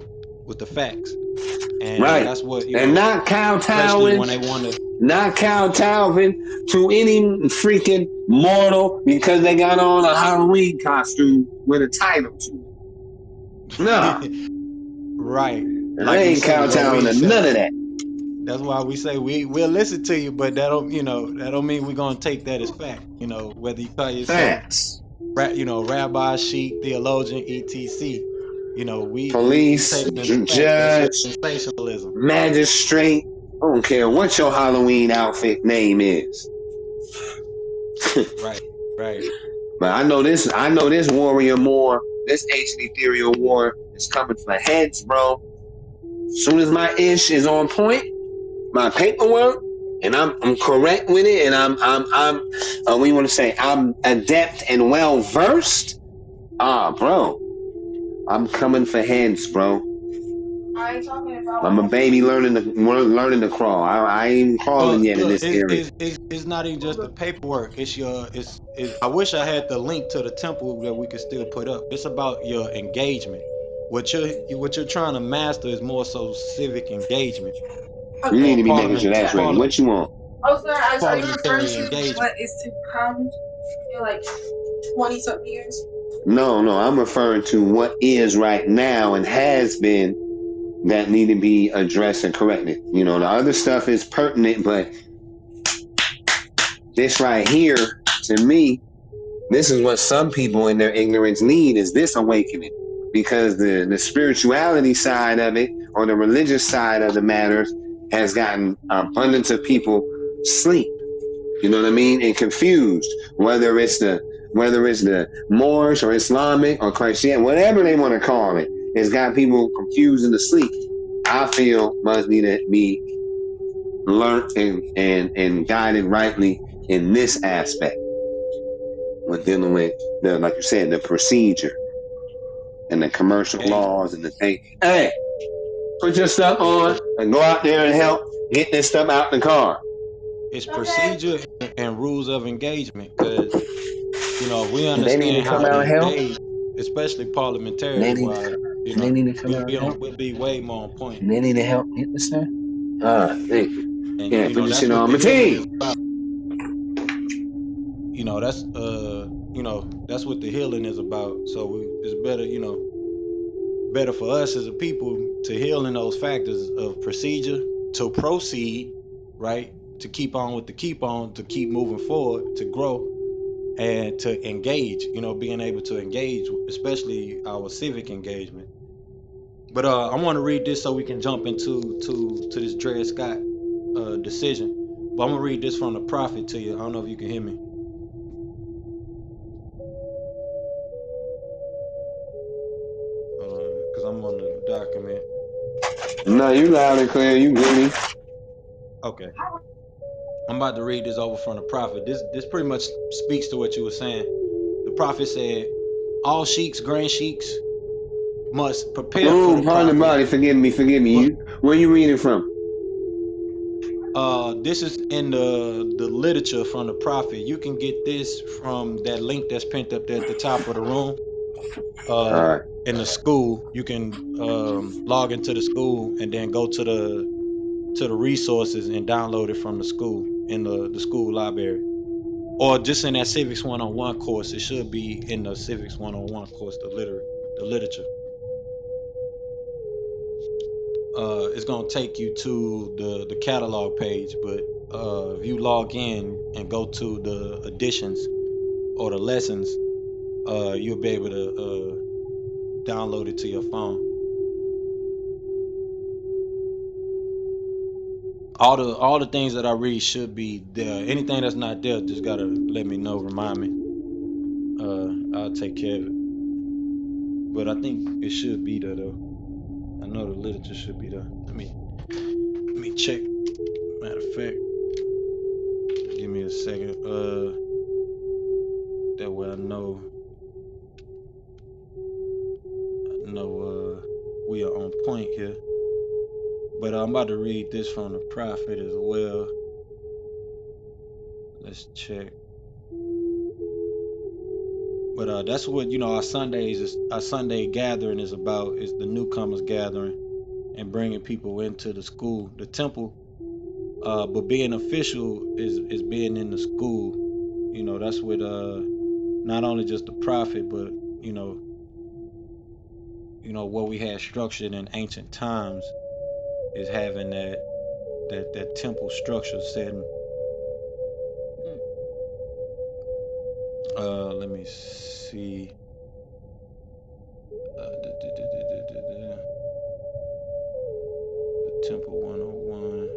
with the facts, and
Right.
that's what
And not
especially
kowtowing,
when they want to.
not kowtowing to any freaking mortal because they got on a Halloween costume with a title to it. No,
Right,
I
like we
ain't
say, well,
kowtowing
we
to
say
none of that.
that's why we say we'll listen to you, but that don't mean we're gonna take that as fact. Whether you call yourself
Facts.
rabbi, sheik, theologian, etc. We
Police,
taking it as fact. That's just
judge,
sensationalism.
magistrate. I don't care what your Halloween outfit name is.
Right, right.
But I know this. I know this warrior more. This ancient ethereal war is coming for heads, bro. As soon as my ish is on point, my paperwork, and I'm correct with it, and I'm we want to say I'm adept and well versed. Bro, I'm coming for heads, bro. I'm a baby learning to crawl. I ain't crawling
Well,
yet in
look,
this area.
it's not even just the paperwork. I wish I had the link to the temple that we could still put up. It's about your engagement. What you're trying to master is more so civic engagement
You need
or
to be making sure that's ready. What you want?
Oh, sir, are you referring
parliamentary
to
engagement.
what is to come in like 20 something years?
No, I'm referring to what is right now and has been that need to be addressed and corrected. You know, the other stuff is pertinent, but this right here, to me, this is what some people in their ignorance need is this awakening. Because the spirituality side of it or the religious side of the matters has gotten abundance of people sleep. You know what I mean? And confused, whether it's the Moorish or Islamic or Christian, whatever they want to call it, it's got people confused and asleep. I feel must need to be learned and guided rightly in this aspect when dealing with the, like you said, the procedure and the commercial
Engage.
laws and the thing. Hey, put your stuff on and go out there and help get this stuff out the car.
It's procedure and rules of engagement. Because if we
They need to
understand
come
how to
out and help.
engage, especially
And they
parliamentarily
need
wise,
and they need to come out and help.
we'll be way more on point.
And they need to help get this stuff. Thank you.
And
Yeah, put this
that's
shit
what
on
the
my
healing is
team.
about. That's that's what the healing is about. So it's better, better for us as a people to heal in those factors of procedure, to proceed, right? To keep on with the keep on, to keep moving forward, to grow, and to engage, being able to engage, especially our civic engagement. But I want to read this so we can jump into this Dred Scott decision. But I'm gonna read this from the prophet to you. I don't know if you can hear me, because I'm on the document.
No, you loud and clear. You good.
Okay, I'm about to read this over from the prophet. This pretty much speaks to what you were saying. The prophet said, "All sheiks, grand sheiks, must prepare for
Oh,
the
pardon the
prophet."
body. Forgive me. Forgive me.
But
Where you reading from?
this is in the literature from the prophet. You can get this from that link that's pinned up there at the top of the room.
All
Uh,
right.
in the school, you can log into the school and then go to the resources and download it from the school in the school library, or just in that civics 101 course. It should be in the civics 101 course, the literature. It's gonna take you to the catalog page, but if you log in and go to the editions or the lessons, you'll be able to download it to your phone. All the things that I read should be there. Anything that's not there, just gotta let me know, remind me. I'll take care of it. But I think it should be there though. I know the literature should be there. Let me check. Matter of fact, give me a second. That way I know we are on point here. But I'm about to read this from the prophet as well. Let's check. But that's what our Sunday gathering is about. Is the newcomers gathering and bringing people into the school, the temple. But being official is being in the school. That's what not only just the prophet, but you know what we had structured in ancient times is having that temple structure setting. Let me see. The temple 101.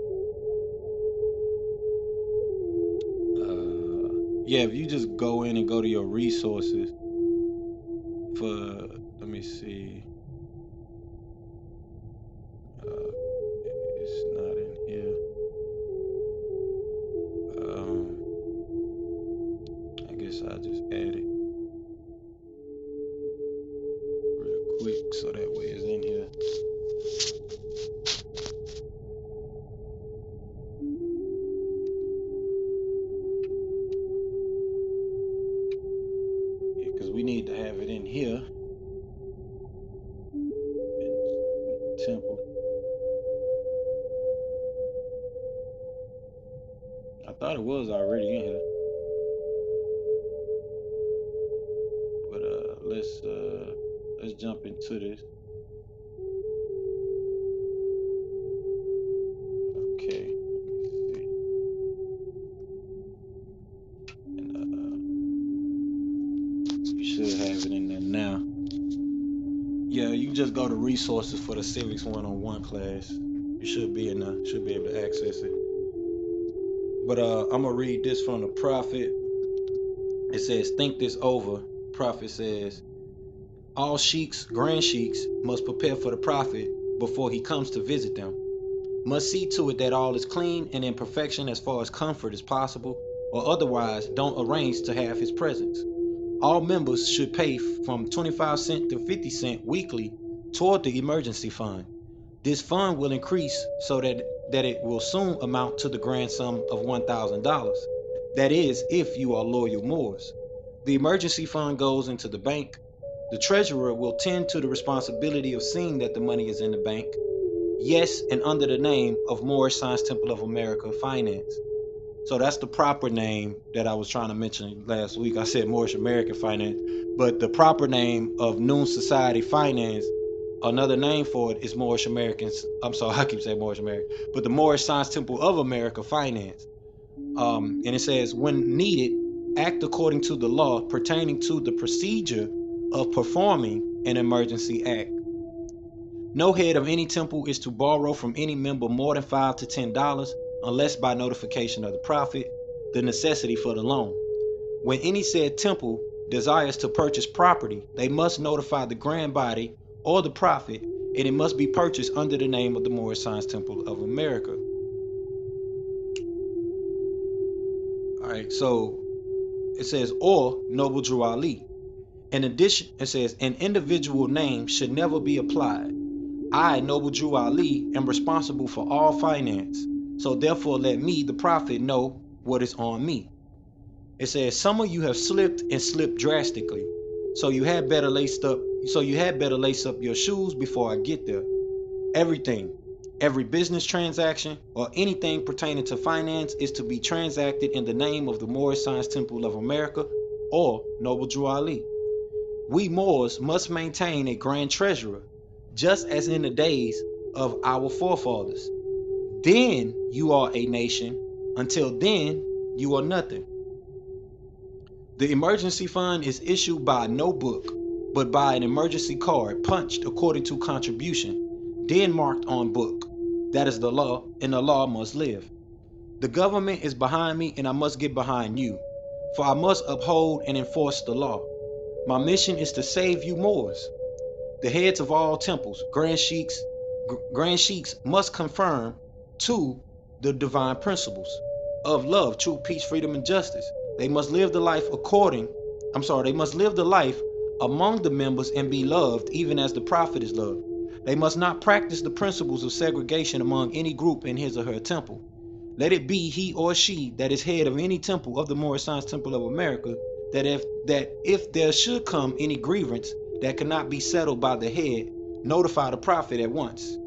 Yeah, if you just go in and go to your resources for, let me see. Uh, it's not in here. Um, I guess I'll just add it real quick so that way it's in here. Yeah, because we need to have it in here in the temple. I thought it was already in here, but let's let's jump into this. Okay, let me see. And you should have it in there now. Yeah, you just go to resources for the Civics 101 class. You should be in the should be able to access it. But I'm gonna read this from the prophet. It says, "Think this over." Prophet says, "All sheiks, grand sheiks, must prepare for the prophet before he comes to visit them. Must see to it that all is clean and in perfection as far as comfort is possible, or otherwise don't arrange to have his presence. All members should pay from 25 cents to 50 cents weekly toward the emergency fund. This fund will increase so that it will soon amount to the grand sum of $1,000. That is, if you are loyal Moors. The emergency fund goes into the bank. The treasurer will tend to the responsibility of seeing that the money is in the bank. Yes, and under the name of Moorish Science Temple of America Finance." So that's the proper name that I was trying to mention last week. I said Moorish American Finance, but the proper name of Noon Society Finance, another name for it is Moorish Americans. I'm sorry, I keep saying Moorish American, but the Moorish Science Temple of America Finance. And it says, when needed, act according to the law pertaining to the procedure of performing an emergency act. No head of any temple is to borrow from any member more than $5 to $10 unless by notification of the prophet, the necessity for the loan. When any said temple desires to purchase property, they must notify the grand body or the prophet, and it must be purchased under the name of the Moorish Science Temple of America. All right, so it says, or Noble Drew Ali. In addition, it says, an individual name should never be applied. I, Noble Drew Ali, am responsible for all finance, so therefore let me, the prophet, know what is on me. It says, some of you have slipped and slipped drastically, so you had better lace up your shoes before I get there. Everything, every business transaction or anything pertaining to finance is to be transacted in the name of the Moorish Science Temple of America or Noble Drew Ali. We Moors must maintain a grand treasurer, just as in the days of our forefathers. Then you are a nation. Until then, you are nothing. The emergency fund is issued by no book, but by an emergency card punched according to contribution, then marked on book. That is the law, and the law must live. The government is behind me, and I must get behind you, for I must uphold and enforce the law. My mission is to save you Moors. The heads of all temples, grand sheiks must conform to the divine principles of love, truth, peace, freedom, and justice. They must live the life they must live the life among the members and be loved even as the prophet is loved. They must not practice the principles of segregation among any group in his or her temple. Let it be he or she that is head of any temple of the Moorish Science Temple of America, that if there should come any grievance that cannot be settled by the head, notify the prophet at once.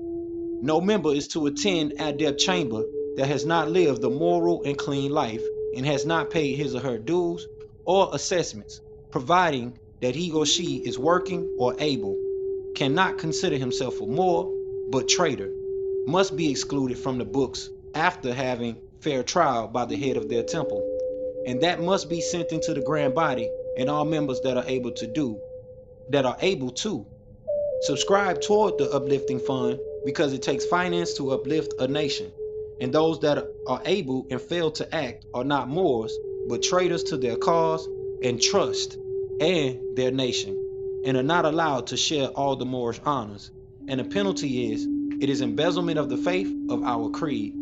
No member is to attend at their chamber that has not lived a moral and clean life and has not paid his or her dues or assessments, providing that he or she is working or able, cannot consider himself a Moor, but traitor, must be excluded from the books after having fair trial by the head of their temple, and that must be sent into the grand body and all members that are able to subscribe toward the uplifting fund, because it takes finance to uplift a nation, and those that are able and fail to act are not Moors, but traitors to their cause and trust and their nation, and are not allowed to share all the Moorish honors. And the penalty is, it is embezzlement of the faith of our creed.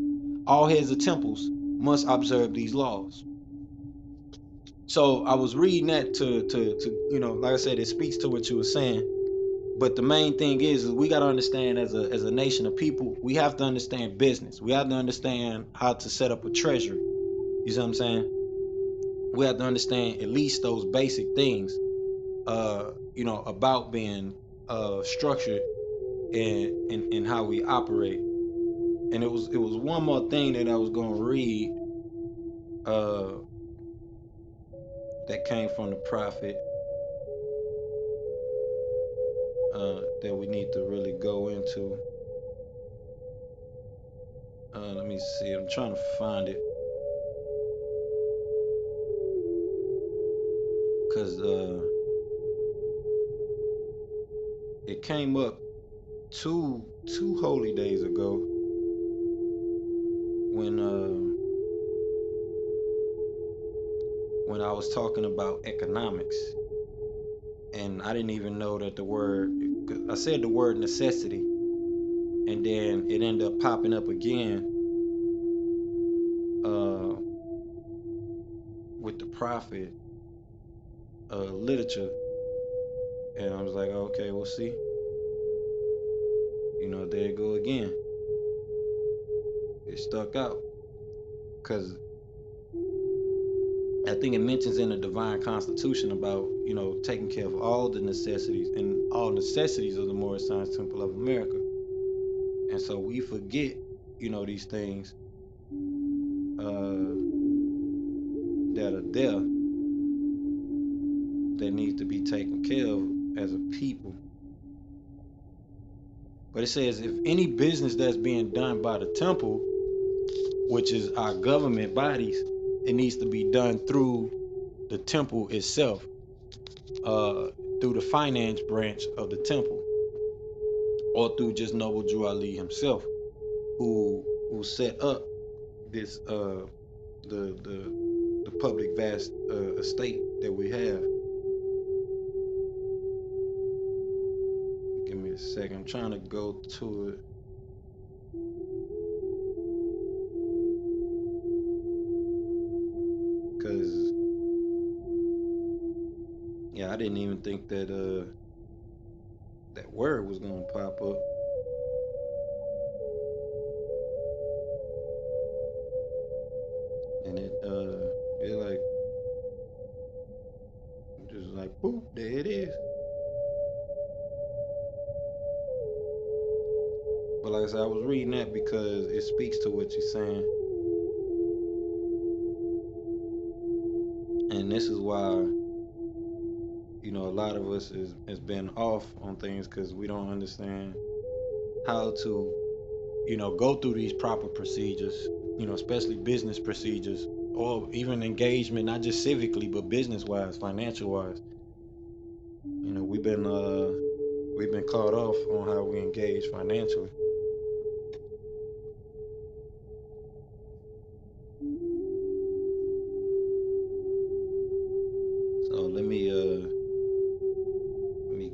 All heads of temples must observe these laws. So I was reading that to like I said, it speaks to what you were saying. But the main thing is we got to understand, as a nation of people, we have to understand business. We have to understand how to set up a treasury. You see what I'm saying? We have to understand at least those basic things, about being structured and how we operate. And it was one more thing that I was going to read that came from the prophet. that we need to really go into. Let me see. I'm trying to find it because it came up two holy days ago when I was talking about economics, and I didn't even know that the word. I said the word necessity, and then it ended up popping up again with the prophet literature, and I was like, okay, we'll see. There you go again. It stuck out because I think it mentions in the divine constitution about taking care of all the necessities and all necessities of the Moorish Science Temple of America, and so we forget these things that are there that need to be taken care of as a people. But it says if any business that's being done by the temple, which is our government bodies, it needs to be done through the temple itself, through the finance branch of the temple, or through just Noble Drew Ali himself, who set up this the public vast estate that we have. Give me a second. I'm trying to go to it. Cause I didn't even think that that word was gonna pop up. And it like just like boop, there it is. But like I said, I was reading that because it speaks to what you're saying. And this is why a lot of us has been off on things because we don't understand how to go through these proper procedures, especially business procedures, or even engagement, not just civically but business wise, financial wise. We've been caught off on how we engage financially. So let me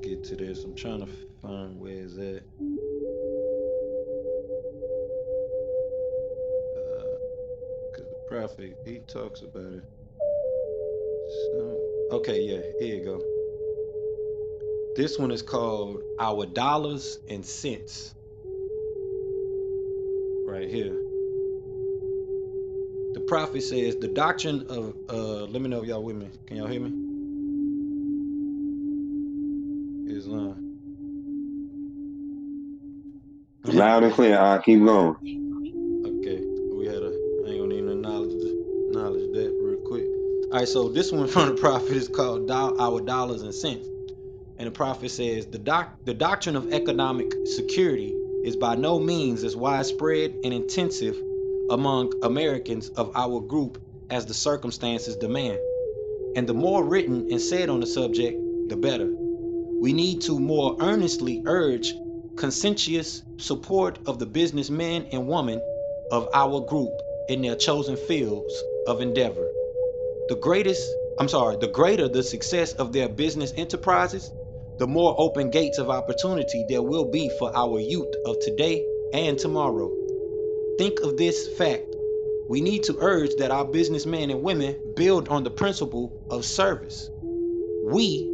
get to this. I'm trying to find where is that. Because the prophet, he talks about it. So, okay, yeah, here you go. This one is called Our Dollars and Cents. Right here. The prophet says the doctrine of let me know if y'all with me. Can y'all hear me? Islam.
Loud and clear. I'll keep going.
Okay. I ain't gonna even acknowledge that real quick. Alright, so this one from the prophet is called Our Dollars and Cents. And the prophet says the doctrine of economic security is by no means as widespread and intensive among Americans of our group as the circumstances demand. And the more written and said on the subject, the better. We need to more earnestly urge conscientious support of the businessmen and women of our group in their chosen fields of endeavor. The greater the success of their business enterprises, the more open gates of opportunity there will be for our youth of today and tomorrow. Think of this fact. We need to urge that our businessmen and women build on the principle of service. We,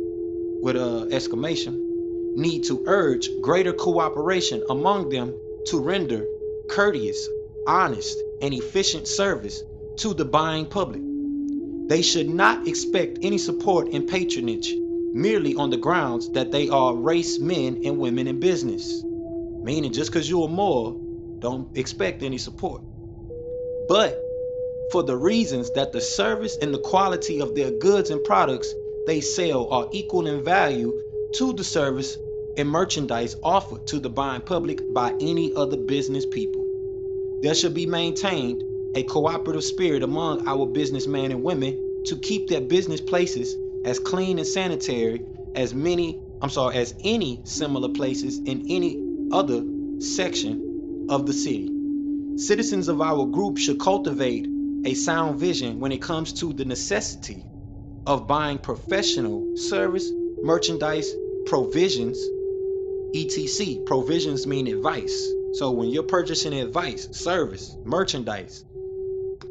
with an exclamation, need to urge greater cooperation among them to render courteous, honest, and efficient service to the buying public. They should not expect any support and patronage merely on the grounds that they are race men and women in business. Meaning just because you're a Moor, don't expect any support. But for the reasons that the service and the quality of their goods and products they sell are equal in value to the service and merchandise offered to the buying public by any other business people. There should be maintained a cooperative spirit among our businessmen and women to keep their business places as clean and sanitary as any similar places in any other section of the city. Citizens of our group should cultivate a sound vision when it comes to the necessity of buying professional service, merchandise, provisions, etc. Provisions mean advice. So when you're purchasing advice, service, merchandise,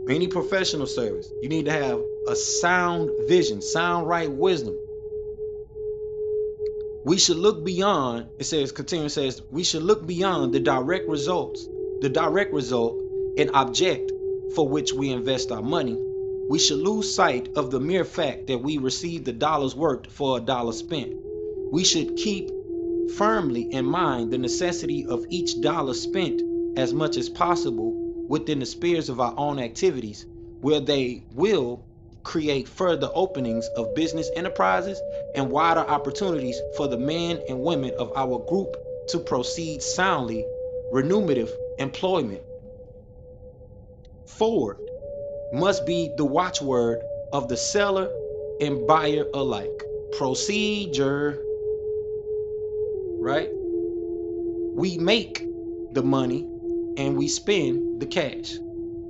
any professional service, you need to have a sound vision, sound right wisdom. We should look beyond, we should look beyond the direct result and object for which we invest our money. We should lose sight of the mere fact that we receive the dollars worked for a dollar spent. We should keep firmly in mind the necessity of each dollar spent as much as possible within the spheres of our own activities, where they will create further openings of business enterprises and wider opportunities for the men and women of our group to proceed soundly, remunerative employment. Forward must be the watchword of the seller and buyer alike. Procedure, right? We make the money and we spend the cash.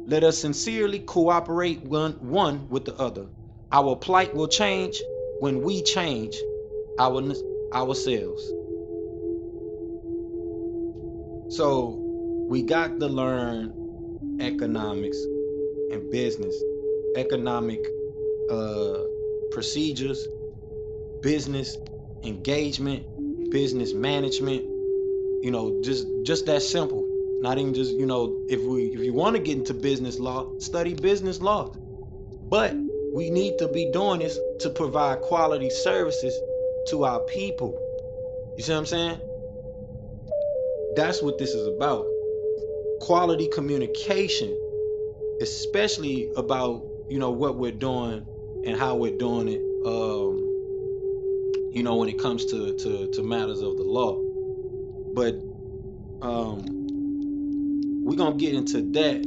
Let us sincerely cooperate one with the other. Our plight will change when we change ourselves. So we got to learn economics and business, economic procedures, business engagement, business management. Just that simple. Not even just, if you want to get into business law, study business law. But we need to be doing this to provide quality services to our people. You see what I'm saying? That's what this is about. Quality communication, especially about, what we're doing and how we're doing it, when it comes to matters of the law. But we're going to get into that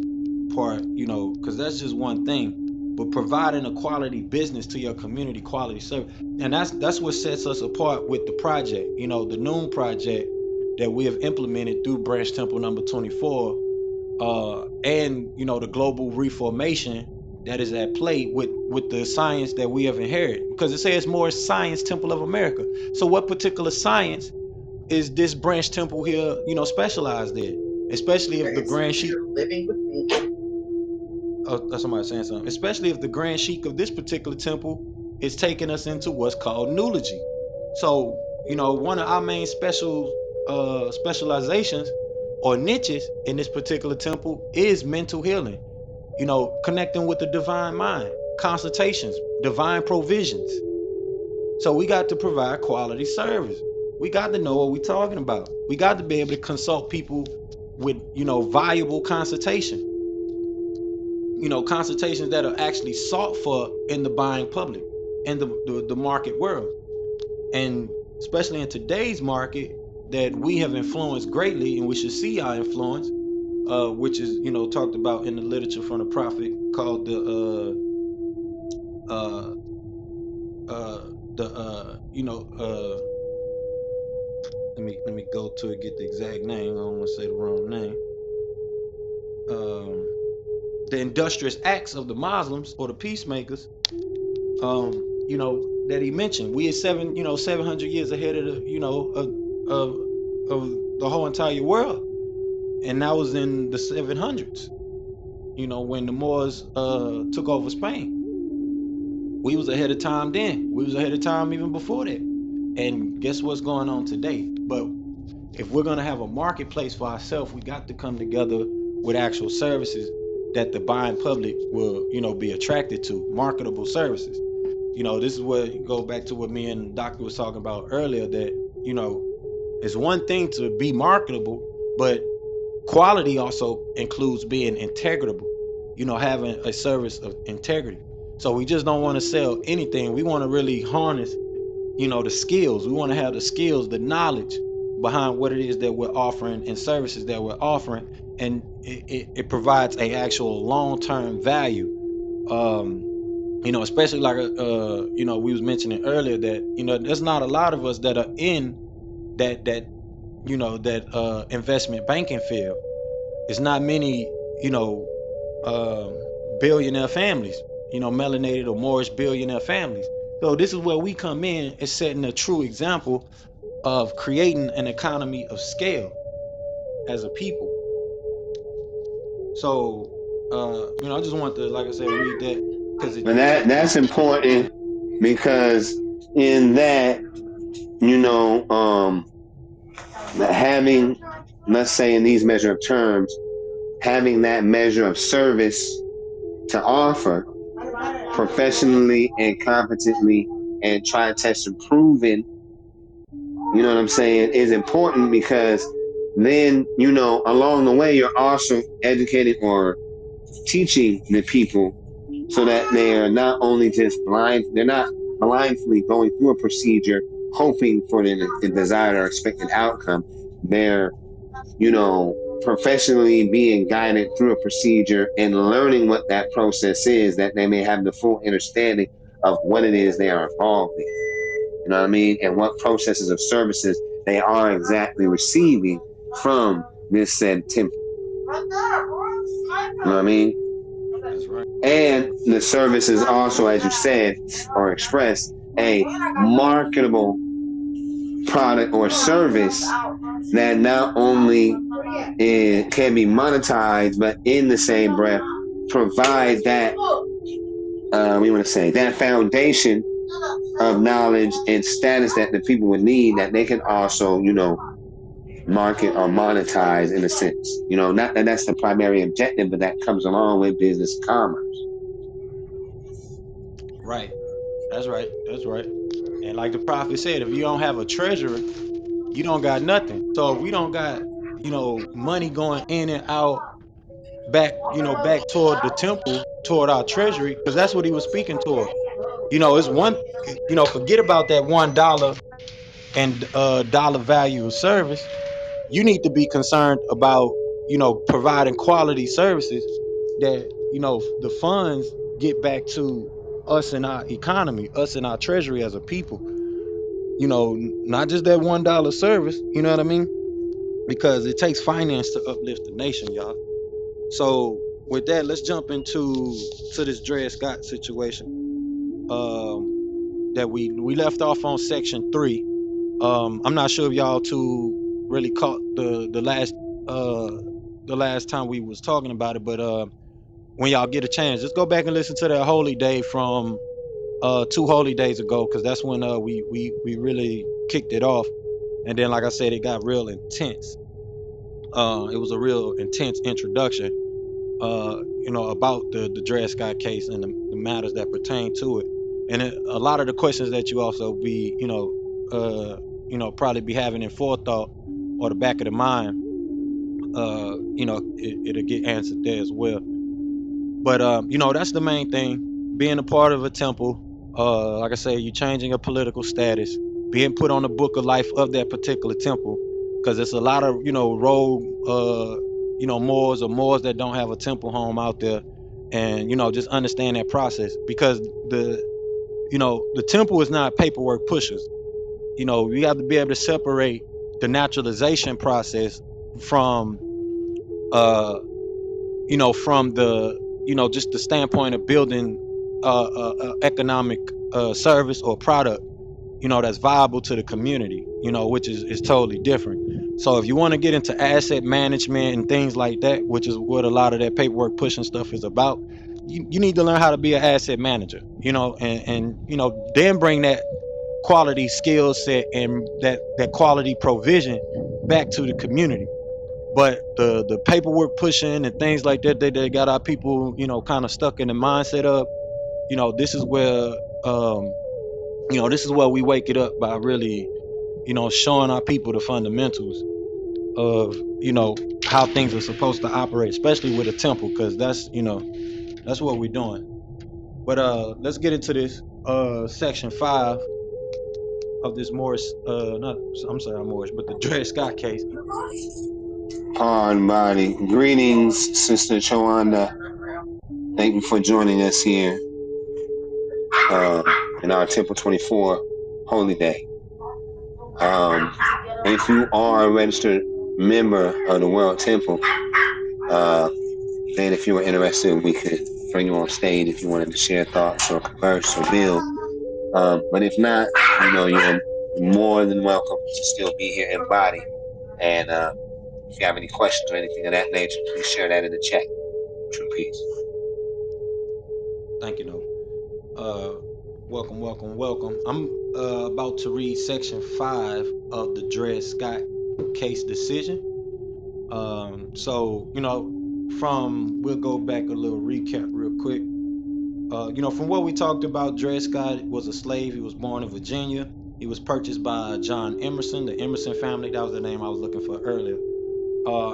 part, because that's just one thing. But providing a quality business to your community, quality service. And that's what sets us apart with the project, the Noon project that we have implemented through Branch Temple number 24, and, the global reformation that is at play with the science that we have inherited. Because it says Moorish Science Temple of America. So what particular science is this branch temple here, specialized in? Especially if the Grand Sheik, that's somebody saying something. Especially if the Grand Sheik of this particular temple is taking us into what's called Nulogy. So, one of our main specializations or niches in this particular temple is mental healing. Connecting with the divine mind, consultations, divine provisions. So we got to provide quality service. We got to know what we're talking about. We got to be able to consult people with, valuable consultation. Consultations that are actually sought for in the buying public, in the market world. And especially in today's market that we have influenced greatly, and we should see our influence, which is, talked about in the literature from the prophet, called let me go to it, get the exact name. I don't want to say the wrong name. The industrious acts of the Muslims or the peacemakers, that he mentioned. We are 700 years ahead of the whole entire world, and that was in the 700s. When the Moors took over Spain. We was ahead of time then. We was ahead of time even before that. And guess what's going on today? But if we're going to have a marketplace for ourselves, we got to come together with actual services that the buying public will, be attracted to, marketable services. This is where you go back to what me and the doctor was talking about earlier, that, it's one thing to be marketable, but quality also includes being integrable, having a service of integrity. So we just don't want to sell anything. We want to really harness, the skills. We want to have the skills, the knowledge behind what it is that we're offering and services that we're offering, and it provides a actual long-term value. Um, especially like we was mentioning earlier that there's not a lot of us that are in that investment banking field. It's not many billionaire families, melanated or Moorish billionaire families. So this is where we come in and setting a true example of creating an economy of scale as a people. So I just want to, like I said, read that because
But that's important because in that, you know, having, let's say in these measure of terms, having that measure of service to offer professionally and competently and try, test, and proven, you know what I'm saying, is important because then, along the way, you're also educating or teaching the people so that they are not only just they're not blindly going through a procedure hoping for the desired or expected outcome. They're, professionally being guided through a procedure and learning what that process is, that they may have the full understanding of what it is they are involved in. You know what I mean? And what processes of services they are exactly receiving from this said temple. You know what I mean?
that's right.
And the service is also, as you said or expressed, a marketable product or service that not only can be monetized, but in the same breath provide that we want to say that foundation of knowledge and status that the people would need, that they can also market or monetize in a sense. Not that that's the primary objective, but that comes along with business commerce.
Right. That's right. That's right. And like the prophet said, if you don't have a treasurer, you don't got nothing. So if we don't got, money going in and out back toward the temple, toward our treasury, because that's what he was speaking toward. It's one, forget about that $1 and dollar value of service. You need to be concerned about, providing quality services that, the funds get back to us and our economy, us and our treasury as a people. Not just that $1 service, you know what I mean? Because it takes finance to uplift the nation, y'all. So with that, let's jump to this Dred Scott situation. Um, that we left off on section 3. I'm not sure if y'all two really caught uh the last time we was talking about it, but when y'all get a chance, just go back and listen to that holy day from 2 holy days ago, because that's when we really kicked it off. And then, like I said, it got real intense. It was a real intense introduction, about the Dred Scott case and the matters that pertain to it, and a lot of the questions that you also be, probably be having in forethought or the back of the mind, it'll get answered there as well. But that's the main thing. Being a part of a temple, like I say, you changing a political status, being put on the book of life of that particular temple, because it's a lot of rogue, Moors or Moors that don't have a temple home out there, and just understand that process, because the temple is not paperwork pushers. You have to be able to separate the naturalization process from from the just the standpoint of building economic service or product that's viable to the community, which is totally different. So if you want to get into asset management and things like that, which is what a lot of that paperwork pushing stuff is about, you need to learn how to be an asset manager, and then bring that quality skill set and that quality provision back to the community. But the paperwork pushing and things like that, they got our people, kind of stuck in the mindset of, this is where this is where we wake it up by really, showing our people the fundamentals of, how things are supposed to operate, especially with a temple, because that's what we're doing. But let's get into this section 5. of this Moorish, not I'm sorry, Moorish, but the Dred Scott case.
Pardon body. Greetings, Sister Choanda. Thank you for joining us here in our Temple 24 Holy Day. If you are a registered member of the World Temple, then if you were interested, we could bring you on stage if you wanted to share thoughts or converse or build. But if not, you're more than welcome to still be here in body. And if you have any questions or anything of that nature, please share that in the chat. True peace.
Thank you, no. Welcome. I'm about to read section 5 of the Dred Scott case decision. So we'll go back a little recap real quick. From what we talked about, Dred Scott was a slave. He was born in Virginia. He was purchased by John Emerson, the Emerson family. That was the name I was looking for earlier.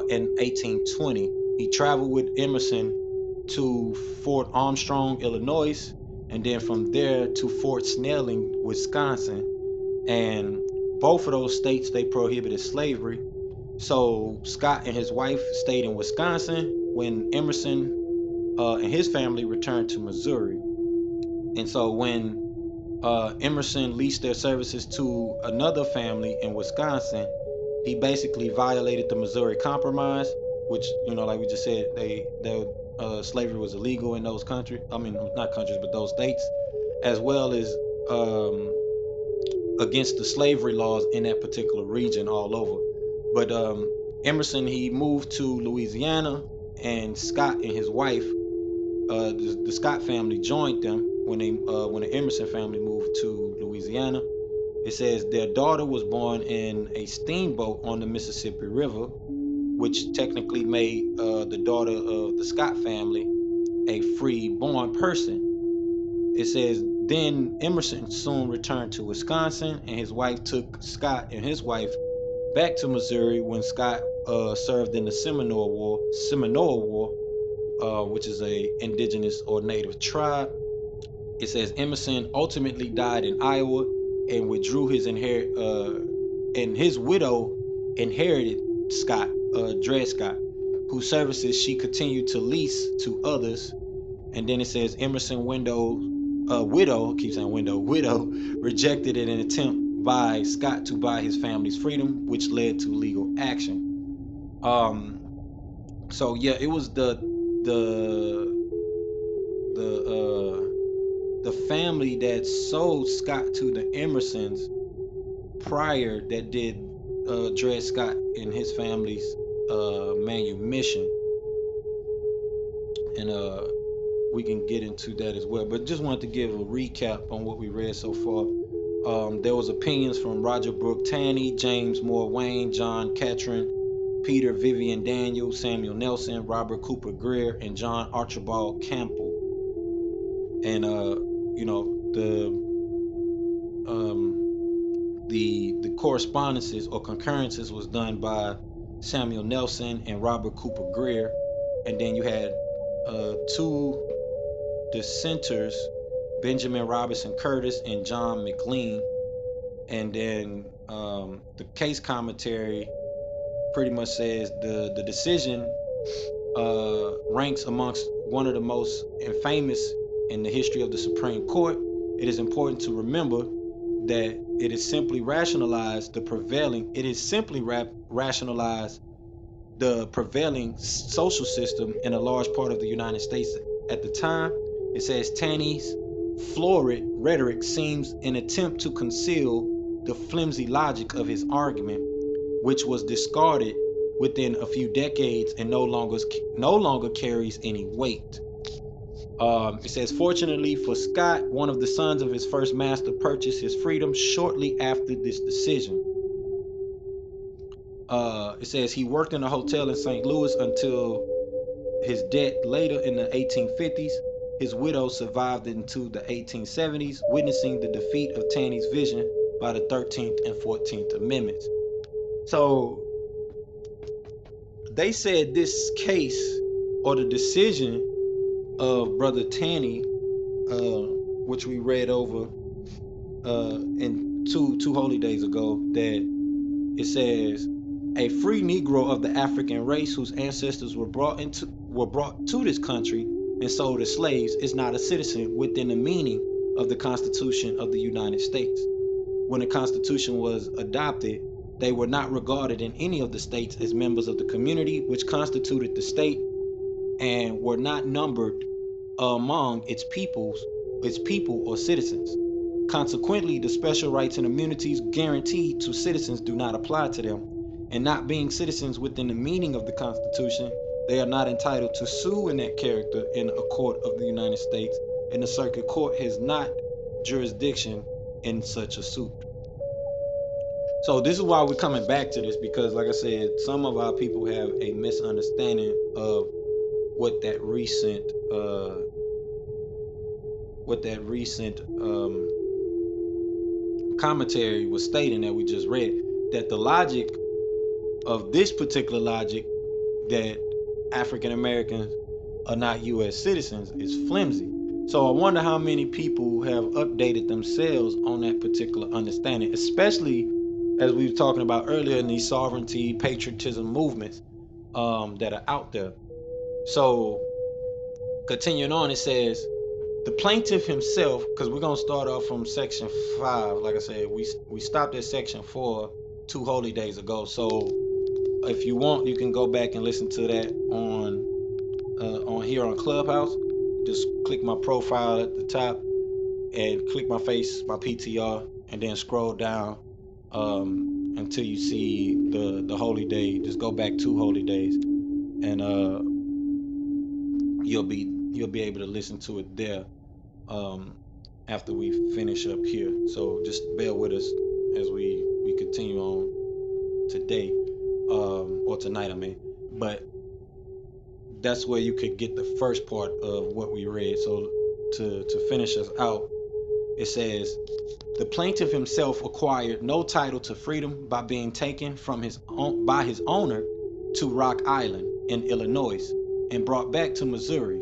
In 1820, he traveled with Emerson to Fort Armstrong, Illinois, and then from there to Fort Snelling, Wisconsin. And both of those states, they prohibited slavery. So Scott and his wife stayed in Wisconsin when Emerson and his family returned to Missouri. And so when Emerson leased their services to another family in Wisconsin, he basically violated the Missouri Compromise, which, like we just said, slavery was illegal in those countries. I mean, not countries, but those states, as well as against the slavery laws in that particular region all over. But Emerson, he moved to Louisiana, and Scott and his wife, the Scott family, joined them when the Emerson family moved to Louisiana. It says their daughter was born in a steamboat on the Mississippi River, which technically made the daughter of the Scott family a free-born person. It says then Emerson soon returned to Wisconsin, and his wife took Scott and his wife back to Missouri when Scott served in the Seminole War, which is a indigenous or native tribe. It says Emerson ultimately died in Iowa and withdrew his and his widow inherited Scott, Dred Scott, whose services she continued to lease to others. And then it says Emerson widow rejected an attempt by Scott to buy his family's freedom, which led to legal action. So yeah, it was the family that sold Scott to the Emersons prior that did Dred Scott and his family's manumission, and we can get into that as well. But just wanted to give a recap on what we read so far. There was opinions from Roger Brooke Taney, James Moore Wayne, John Catron, Peter Vivian Daniel, Samuel Nelson, Robert Cooper Greer, and John Archibald Campbell. And the correspondences or concurrences was done by Samuel Nelson and Robert Cooper Greer. And then you had two dissenters, Benjamin Robinson Curtis and John McLean. And then the case commentary pretty much says the decision ranks amongst one of the most infamous in the history of the Supreme Court. It is important to remember that it is simply rationalized the prevailing social system in a large part of the United States at the time. It says Taney's florid rhetoric seems an attempt to conceal the flimsy logic of his argument, which was discarded within a few decades and no longer carries any weight. It says, fortunately for Scott, one of the sons of his first master purchased his freedom shortly after this decision. It says he worked in a hotel in St. Louis until his death later in the 1850s. His widow survived into the 1870s, witnessing the defeat of Taney's vision by the 13th and 14th Amendments. So they said this case or the decision of Brother Taney, which we read over in two holy days ago that it says a free Negro of the African race whose ancestors were brought to this country and sold as slaves is not a citizen within the meaning of the Constitution of the United States. When the Constitution was adopted, they were not regarded in any of the states as members of the community which constituted the state and were not numbered among its people or citizens. Consequently, the special rights and immunities guaranteed to citizens do not apply to them, and not being citizens within the meaning of the Constitution, they are not entitled to sue in that character in a court of the United States, and the circuit court has not jurisdiction in such a suit. So this is why we're coming back to this, because like I said, some of our people have a misunderstanding of what that recent commentary was stating that we just read, that the logic of this particular logic that African Americans are not U.S. citizens is flimsy. So I wonder how many people have updated themselves on that particular understanding, especially as we were talking about earlier in these sovereignty, patriotism movements that are out there. So continuing on, it says, the plaintiff himself, because we're going to start off from section 5. Like I said, we stopped at section 4 2 holy days ago. So if you want, you can go back and listen to that on here on Clubhouse. Just click my profile at the top and click my face, my PTR, and then scroll down until you see the holy day. Just go back 2 holy days, and you'll be able to listen to it there after we finish up here. So just bear with us as we continue on today or tonight, I mean. But that's where you could get the first part of what we read. So to finish us out, it says, the plaintiff himself acquired no title to freedom by being taken from by his owner to Rock Island in Illinois and brought back to Missouri.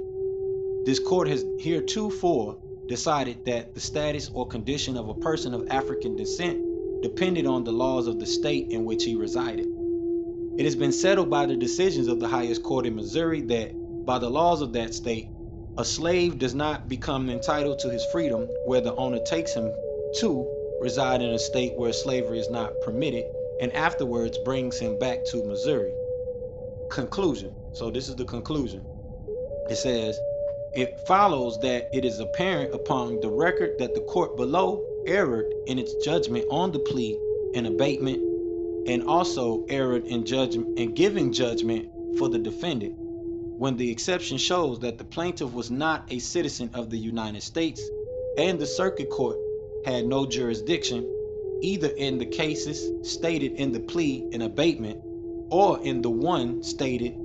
This court has heretofore decided that the status or condition of a person of African descent depended on the laws of the state in which he resided. It has been settled by the decisions of the highest court in Missouri that, by the laws of that state, a slave does not become entitled to his freedom where the owner takes him to reside in a state where slavery is not permitted and afterwards brings him back to Missouri. Conclusion. So this is the conclusion. It says, it follows that it is apparent upon the record that the court below erred in its judgment on the plea and abatement, and also erred in giving judgment for the defendant, when the exception shows that the plaintiff was not a citizen of the United States, and the circuit court had no jurisdiction either in the cases stated in the plea and abatement or in the one stated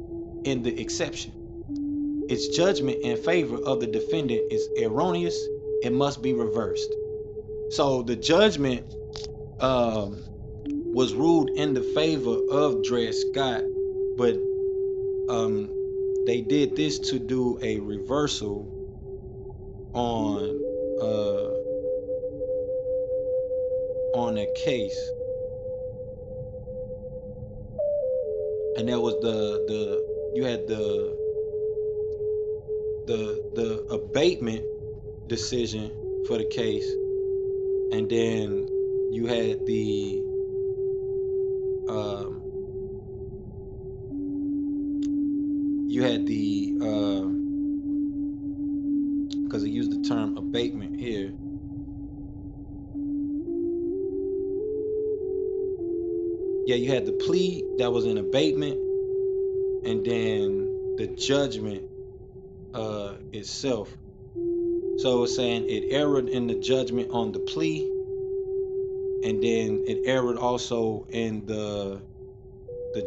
in the exception. Its judgment in favor of the defendant is erroneous and must be reversed. So the judgment was ruled in the favor of Dred Scott, but they did this to do a reversal on a case, and that was you had the abatement decision for the case, and then you had the because it used the term abatement here. Yeah, you had the plea that was in abatement, and then the judgment itself. So it's saying it erred in the judgment on the plea, and then it erred also in the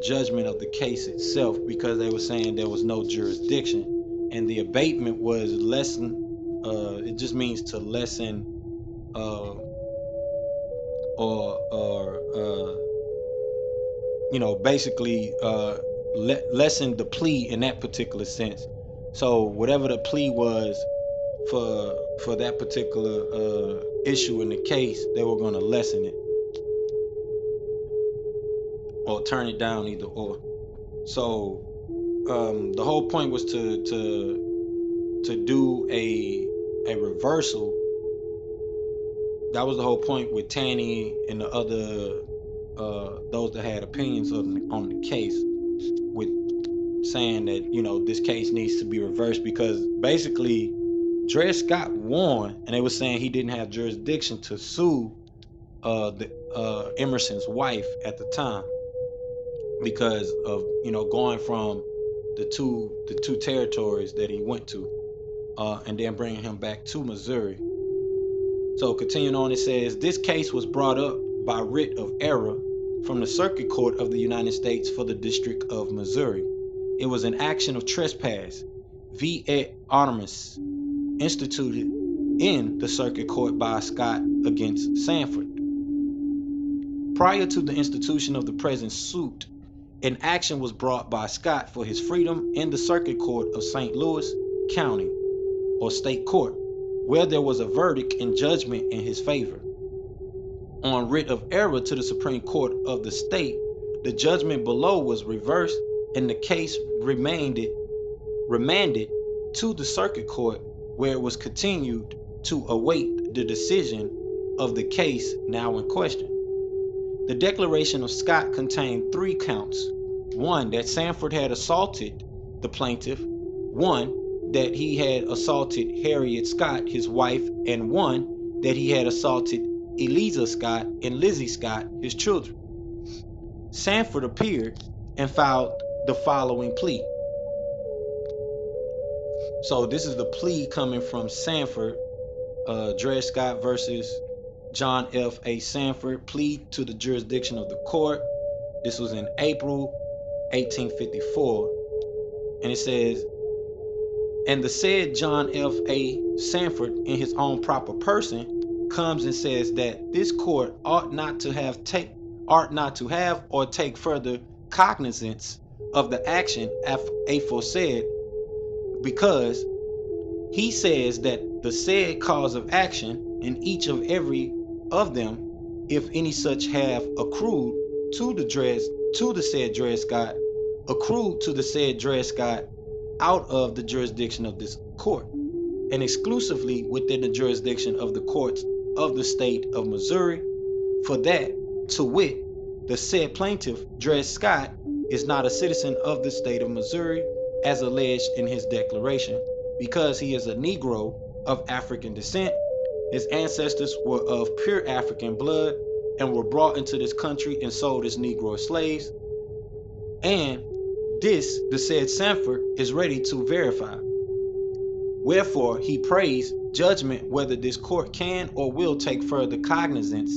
judgment of the case itself, because they were saying there was no jurisdiction, and the abatement was lessen. It just means to lessen basically lessen the plea in that particular sense. So whatever the plea was for that particular issue in the case, they were going to lessen it or turn it down, either or. So the whole point was to do a reversal. That was the whole point with Tanny and the other those that had opinions on the case, with saying that, you know, this case needs to be reversed because basically Dred Scott won, and they were saying he didn't have jurisdiction to sue Emerson's wife at the time because of, you know, going from the two territories that he went to, and then bringing him back to Missouri. So continuing on, it says this case was brought up by writ of error from the Circuit Court of the United States for the District of Missouri. It was an action of trespass, v. et armis, instituted in the Circuit Court by Scott against Sanford. Prior to the institution of the present suit, an action was brought by Scott for his freedom in the Circuit Court of St. Louis County, or State Court, where there was a verdict and judgment in his favor. On writ of error to the Supreme Court of the state, the judgment below was reversed and the case remanded to the Circuit Court, where it was continued to await the decision of the case now in question. The declaration of Scott contained 3 counts. 1, that Sanford had assaulted the plaintiff. 1, that he had assaulted Harriet Scott, his wife. And 1, that he had assaulted Eliza Scott and Lizzie Scott, his children. Sanford appeared and filed the following plea. So this is the plea coming from Sanford, Dred Scott versus John F. A. Sanford, plea to the jurisdiction of the court. This was in April 1854. And it says, and the said John F. A. Sanford, in his own proper person, comes and says that this court ought not to have or take further cognizance of the action aforesaid, because he says that the said cause of action in each of every of them, if any such have accrued to the said Dred Scott, accrued to the said Dred Scott out of the jurisdiction of this court, and exclusively within the jurisdiction of the courts of the state of Missouri, for that, to wit, the said plaintiff, Dred Scott, is not a citizen of the state of Missouri, as alleged in his declaration, because he is a Negro of African descent. His ancestors were of pure African blood and were brought into this country and sold as Negro slaves. And this, the said Sanford, is ready to verify. Wherefore, he prays judgment whether this court can or will take further cognizance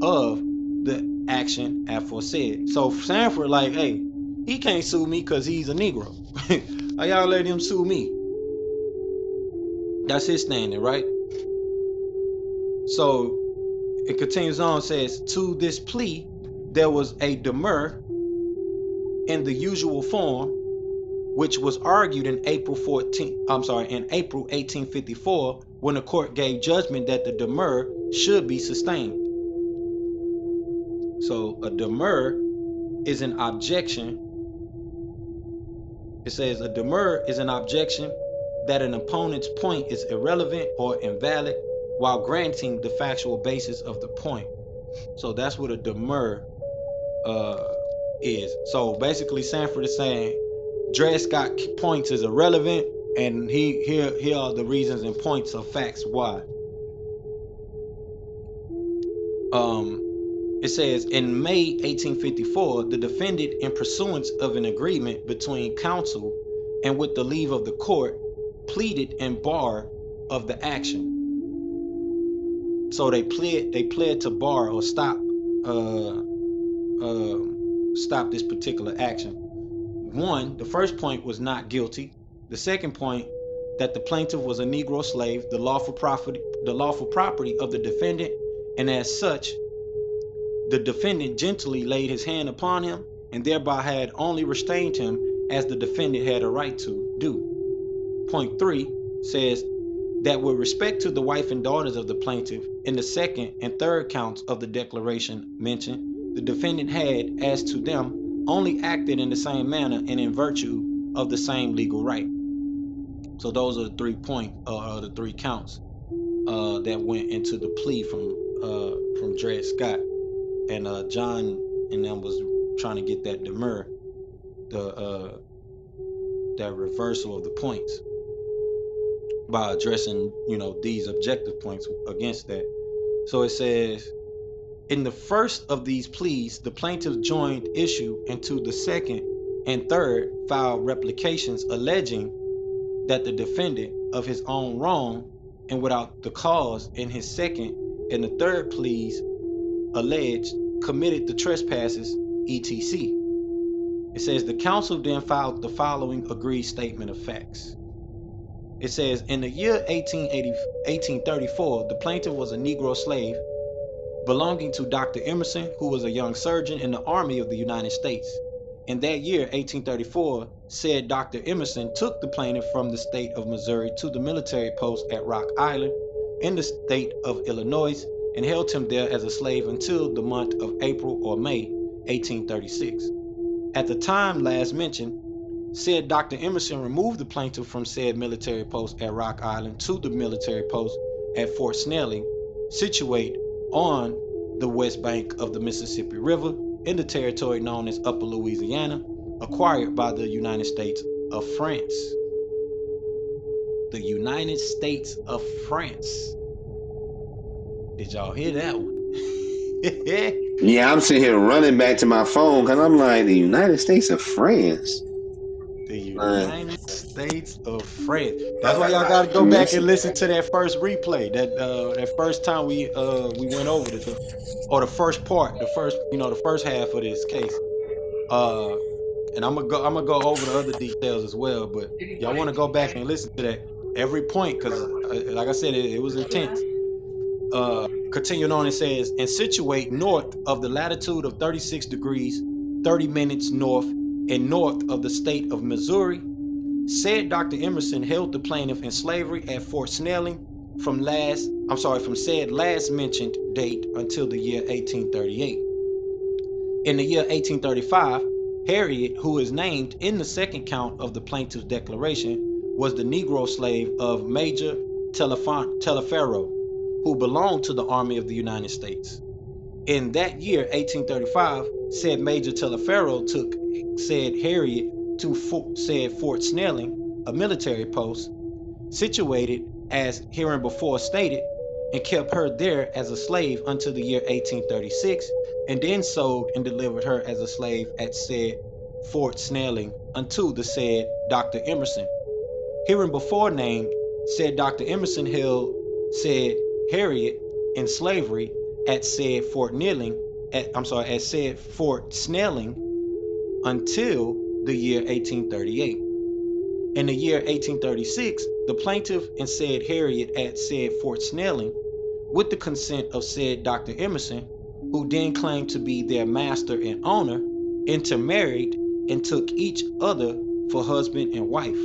of the action aforesaid. So Sanford like, hey, he can't sue me because he's a Negro. How y'all let him sue me? That's his standing, right? So it continues on, says, to this plea, there was a demur in the usual form, which was argued in April 1854, when the court gave judgment that the demur should be sustained. So a demur is an objection. It says a demur is an objection that an opponent's point is irrelevant or invalid while granting the factual basis of the point. So that's what a demur is. So basically Sanford is saying Dred Scott points is irrelevant, and here are the reasons and points of facts why. It says, in May 1854, the defendant, in pursuance of an agreement between counsel and with the leave of the court, pleaded in bar of the action. So they pled to bar or stop this particular action. 1, the first point was not guilty. The second point, that the plaintiff was a Negro slave, the lawful property of the defendant, and as such, the defendant gently laid his hand upon him and thereby had only restrained him as the defendant had a right to do. Point 3 says, that with respect to the wife and daughters of the plaintiff, in the second and third counts of the declaration mentioned, the defendant had, as to them, only acted in the same manner and in virtue of the same legal right. So those are the 3 points, the 3 counts that went into the plea from Dred Scott, and John and them was trying to get that demur, that reversal of the points by addressing, these objective points against that. So it says, in the first of these pleas, the plaintiffs joined issue into the second and third filed replications alleging that the defendant of his own wrong and without the cause in his second and the third pleas alleged committed the trespasses, etc. It says the counsel then filed the following agreed statement of facts. It says, in the year 1834, the plaintiff was a Negro slave belonging to Dr. Emerson, who was a young surgeon in the Army of the United States. In that year, 1834, said Dr. Emerson took the plaintiff from the state of Missouri to the military post at Rock Island in the state of Illinois and held him there as a slave until the month of April or May 1836. At the time last mentioned, said Dr. Emerson removed the plaintiff from said military post at Rock Island to the military post at Fort Snelling, situate on the west bank of the Mississippi River in the territory known as Upper Louisiana, acquired by the United States of France. The United States of France. Did y'all hear that one?
Yeah, I'm sitting here running back to my phone because I'm like, the United States of France.
The United States of France. That's why y'all
Like,
got to go back and listen to that first replay. That first time we went over this, or the first part, the first half of this case. And I'm gonna go over the other details as well. But y'all want to go back and listen to that every point because, like I said, it was intense. Continuing on, it says, and situate north of the latitude of 36 degrees, 30 minutes north and north of the state of Missouri, said Dr. Emerson held the plaintiff in slavery at Fort Snelling from said last mentioned date until the year 1838. In the year 1835, Harriet, who is named in the second count of the plaintiff's declaration, was the Negro slave of Major Teleferro, who belonged to the Army of the United States. In that year, 1835, said Major Teleferro took said Harriet to said Fort Snelling, a military post, situated as hereinbefore stated, and kept her there as a slave until the year 1836, and then sold and delivered her as a slave at said Fort Snelling unto the said Dr. Emerson. Hereinbefore named, said Dr. Emerson held said Harriet in slavery at said Fort Snelling until the year 1838. In the year 1836, the plaintiff and said Harriet at said Fort Snelling, with the consent of said Dr. Emerson, who then claimed to be their master and owner, intermarried and took each other for husband and wife.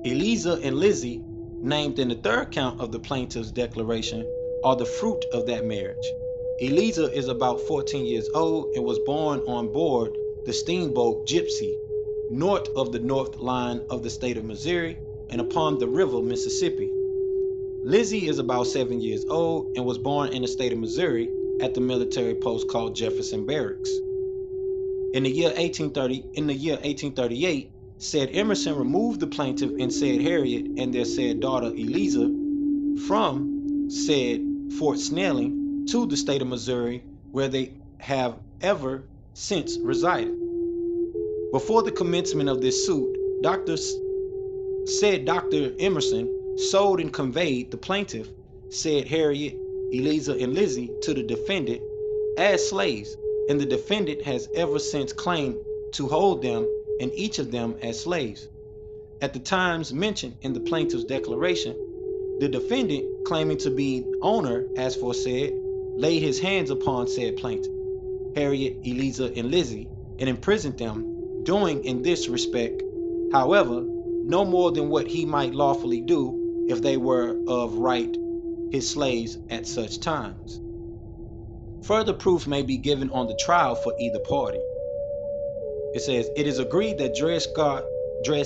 Eliza and Lizzie, named in the third count of the plaintiff's declaration, are the fruit of that marriage. Eliza is about 14 years old and was born on board the steamboat Gypsy, north of the north line of the state of Missouri and upon the river Mississippi. Lizzie is about 7 years old and was born in the state of Missouri at the military post called Jefferson Barracks. In the year 1838, said Emerson removed the plaintiff and said Harriet and their said daughter Eliza from said Fort Snelling to the state of Missouri, where they have ever since resided. Before the commencement of this suit, Dr. Emerson sold and conveyed the plaintiff, said Harriet, Eliza, and Lizzie to the defendant as slaves, and the defendant has ever since claimed to hold them and each of them as slaves. At the times mentioned in the plaintiff's declaration, the defendant, claiming to be owner as foresaid, laid his hands upon said plaintiff, Harriet, Eliza, and Lizzie, and imprisoned them, doing in this respect, however, no more than what he might lawfully do, if they were of right his slaves at such times. Further proof may be given on the trial for either party. It says, it is agreed that Dred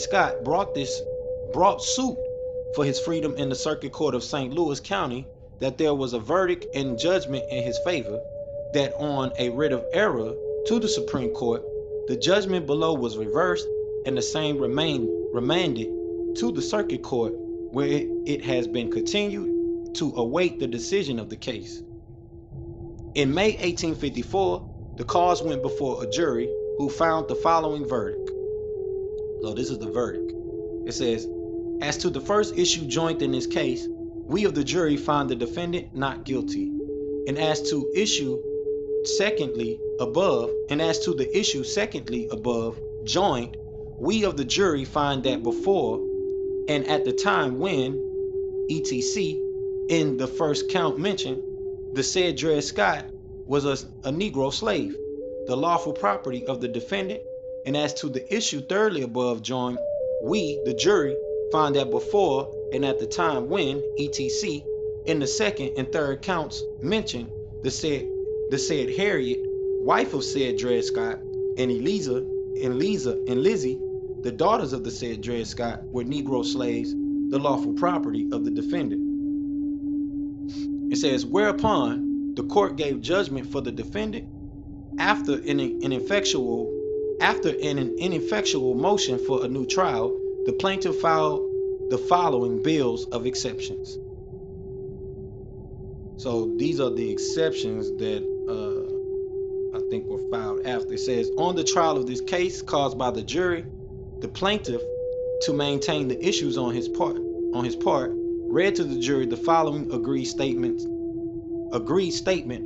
Scott brought suit for his freedom in the Circuit Court of St. Louis County, that there was a verdict and judgment in his favor, that on a writ of error to the Supreme Court, the judgment below was reversed, and the same remanded to the Circuit Court, where it has been continued to await the decision of the case. In May 1854, the cause went before a jury who found the following verdict. So this is the verdict. It says, as to the first issue joint in this case, we of the jury find the defendant not guilty. And as to the issue secondly above joined, we of the jury find that before and at the time when, etc., in the first count mentioned, the said Dred Scott was a Negro slave, the lawful property of the defendant. And as to the issue thirdly above joined, we, the jury, find that before and at the time when, etc., in the second and third counts mentioned, the said Harriet, wife of said Dred Scott, and Lizzie, the daughters of the said Dred Scott, were Negro slaves, the lawful property of the defendant. It says, whereupon the court gave judgment for the defendant after an ineffectual motion for a new trial. The plaintiff filed the following bills of exceptions. So these are the exceptions that I think were filed after. It says, on the trial of this case caused by the jury, the plaintiff, to maintain the issues on his part, read to the jury the following agreed statement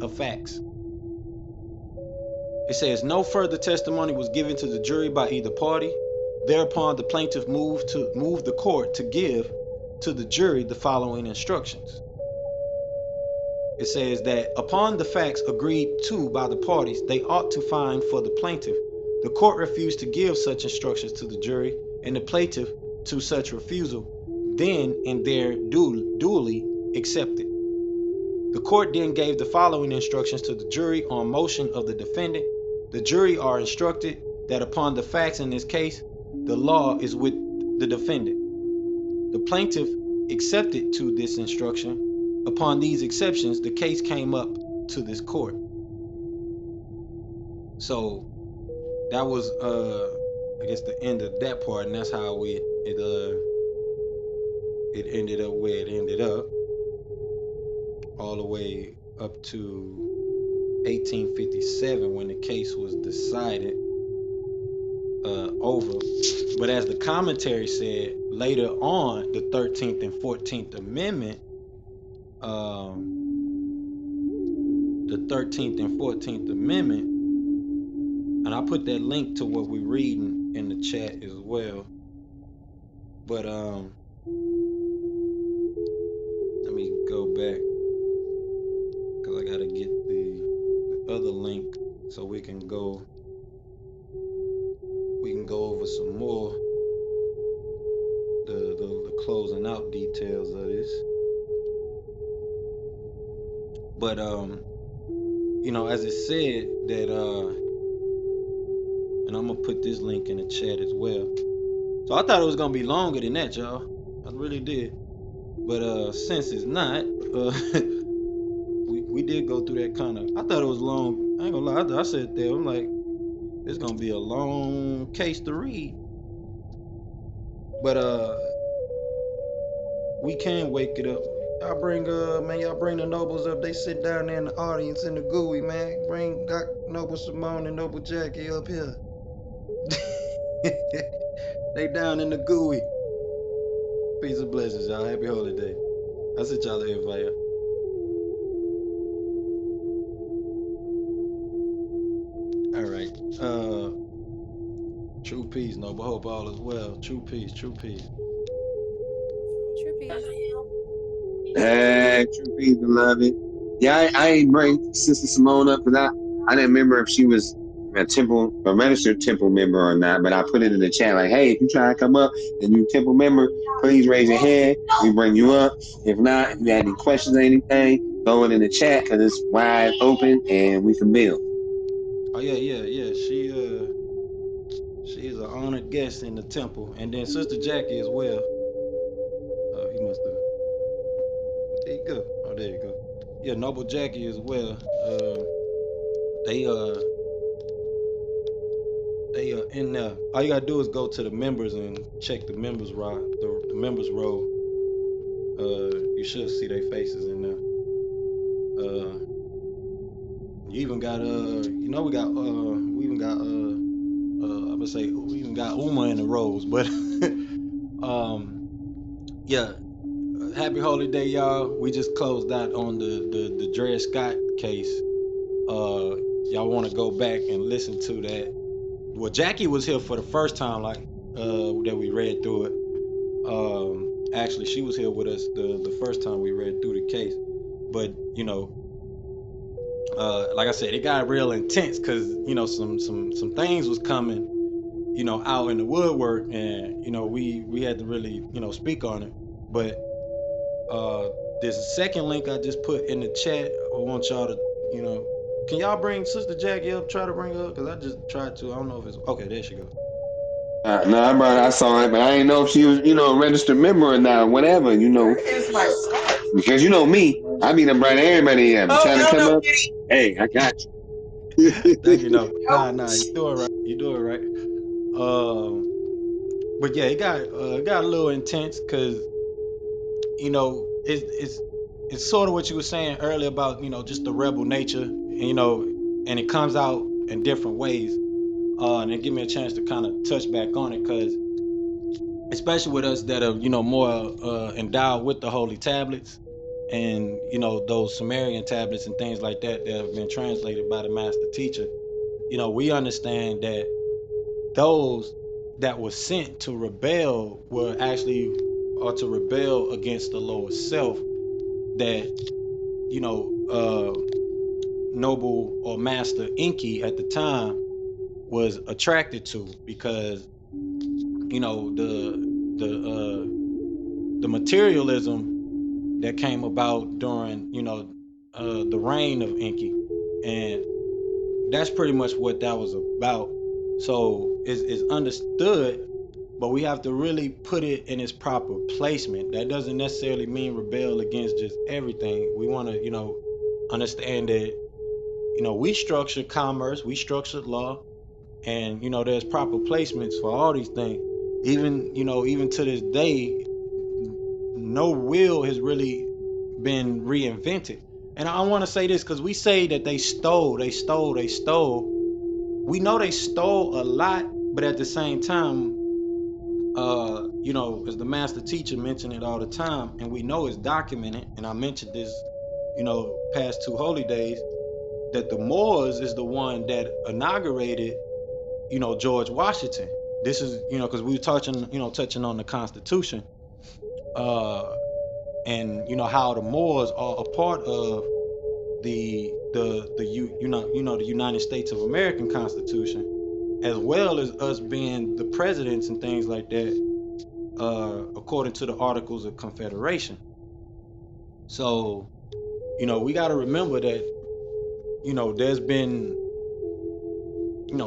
of facts. It says, no further testimony was given to the jury by either party. Thereupon the plaintiff moved the court to give to the jury the following instructions. It says that upon the facts agreed to by the parties, they ought to find for the plaintiff. The court refused to give such instructions to the jury, and the plaintiff, to such refusal, then and there duly accepted. The court then gave the following instructions to the jury on motion of the defendant. The jury are instructed that upon the facts in this case, the law is with the defendant. The plaintiff accepted to this instruction. Upon these exceptions, the case came up to this court. So that was I guess the end of that part, and that's how it ended up where it ended up, all the way up to 1857 when the case was decided over. But as the commentary said, later on, the 13th and 14th Amendment, the 13th and 14th Amendment, and I put that link to what we're reading in the chat as well. But let me go back, because I gotta get the other link so we can go over some more the closing out details of this. But you know, as it said that and I'm gonna put this link in the chat as well. So I thought it was gonna be longer than that, y'all. I really did. But since it's not, we did go through that kind of. I thought it was long. I ain't gonna lie. I said there, I'm like, it's gonna be a long case to read. But we can wake it up. Y'all bring the nobles up. They sit down there in the audience in the gooey, man. Got Noble Simone and Noble Jackie up here. They down in the gooey. Peace and blessings, y'all. Happy holiday. I sent y'all the invite. All right. True peace, Noble. Hope all is well. True peace. True peace.
True peace.
Hey, true people, love it. Yeah, I ain't bring Sister Simone up because I didn't remember if she was a registered temple member or not, but I put it in the chat like, hey, if you try to come up and you temple member, please raise your hand. We bring you up. If not, if you have any questions or anything, throw it in the chat because it's wide open and we can build.
Oh yeah. She is an honored guest in the temple, and then Sister Jackie as well. He must have. There you go. Oh, there you go. Yeah, Noble Jackie as well. They in there. All you gotta do is go to the members and check the members the members row. You should see their faces in there. Uh, you even got we even got I'm gonna say we even got Uma in the rows, but um yeah. Happy Holy Day, y'all. We just closed out on the Dred Scott case. Y'all want to go back and listen to that? Well, Jackie was here for the first time, like that we read through it. Actually, she was here with us the first time we read through the case. But like I said, it got real intense because some things was coming, out in the woodwork, and we had to really speak on it. But there's a second link I just put in the chat. I want y'all to, can y'all bring Sister Jackie up? Try to bring her up because I just tried to. I don't know if it's okay. There she goes.
No, I saw it, but I didn't know if she was, a registered member or not, whatever,
It's my scarf.
Because me, I be done bring everybody up. Trying to come up. Hey, I got you.
Thank you. No, nah, you do it right. You do it right. But yeah, it got a little intense because it's sort of what you were saying earlier about just the rebel nature, and it comes out in different ways. And it give me a chance to kind of touch back on it because especially with us that are more endowed with the holy tablets and those Sumerian tablets and things like that that have been translated by the master teacher. We understand that those that were sent to rebel were actually or to rebel against the lower self that noble or master Enki at the time was attracted to because the materialism that came about during the reign of Enki, and that's pretty much what that was about. So it's understood, but we have to really put it in its proper placement. That doesn't necessarily mean rebel against just everything. We want to understand that we structure commerce, we structure law, and there's proper placements for all these things. Even to this day, no will has really been reinvented. And I want to say this because we say that they stole. We know they stole a lot, but at the same time, as the master teacher mentioned it all the time, and we know it's documented, and I mentioned this, past two holy days, that the Moors is the one that inaugurated, George Washington. This is, because we were touching on the Constitution, and how the Moors are a part of the United States of American Constitution, as well as us being the presidents and things like that, according to the Articles of Confederation. So, we got to remember that, there's been,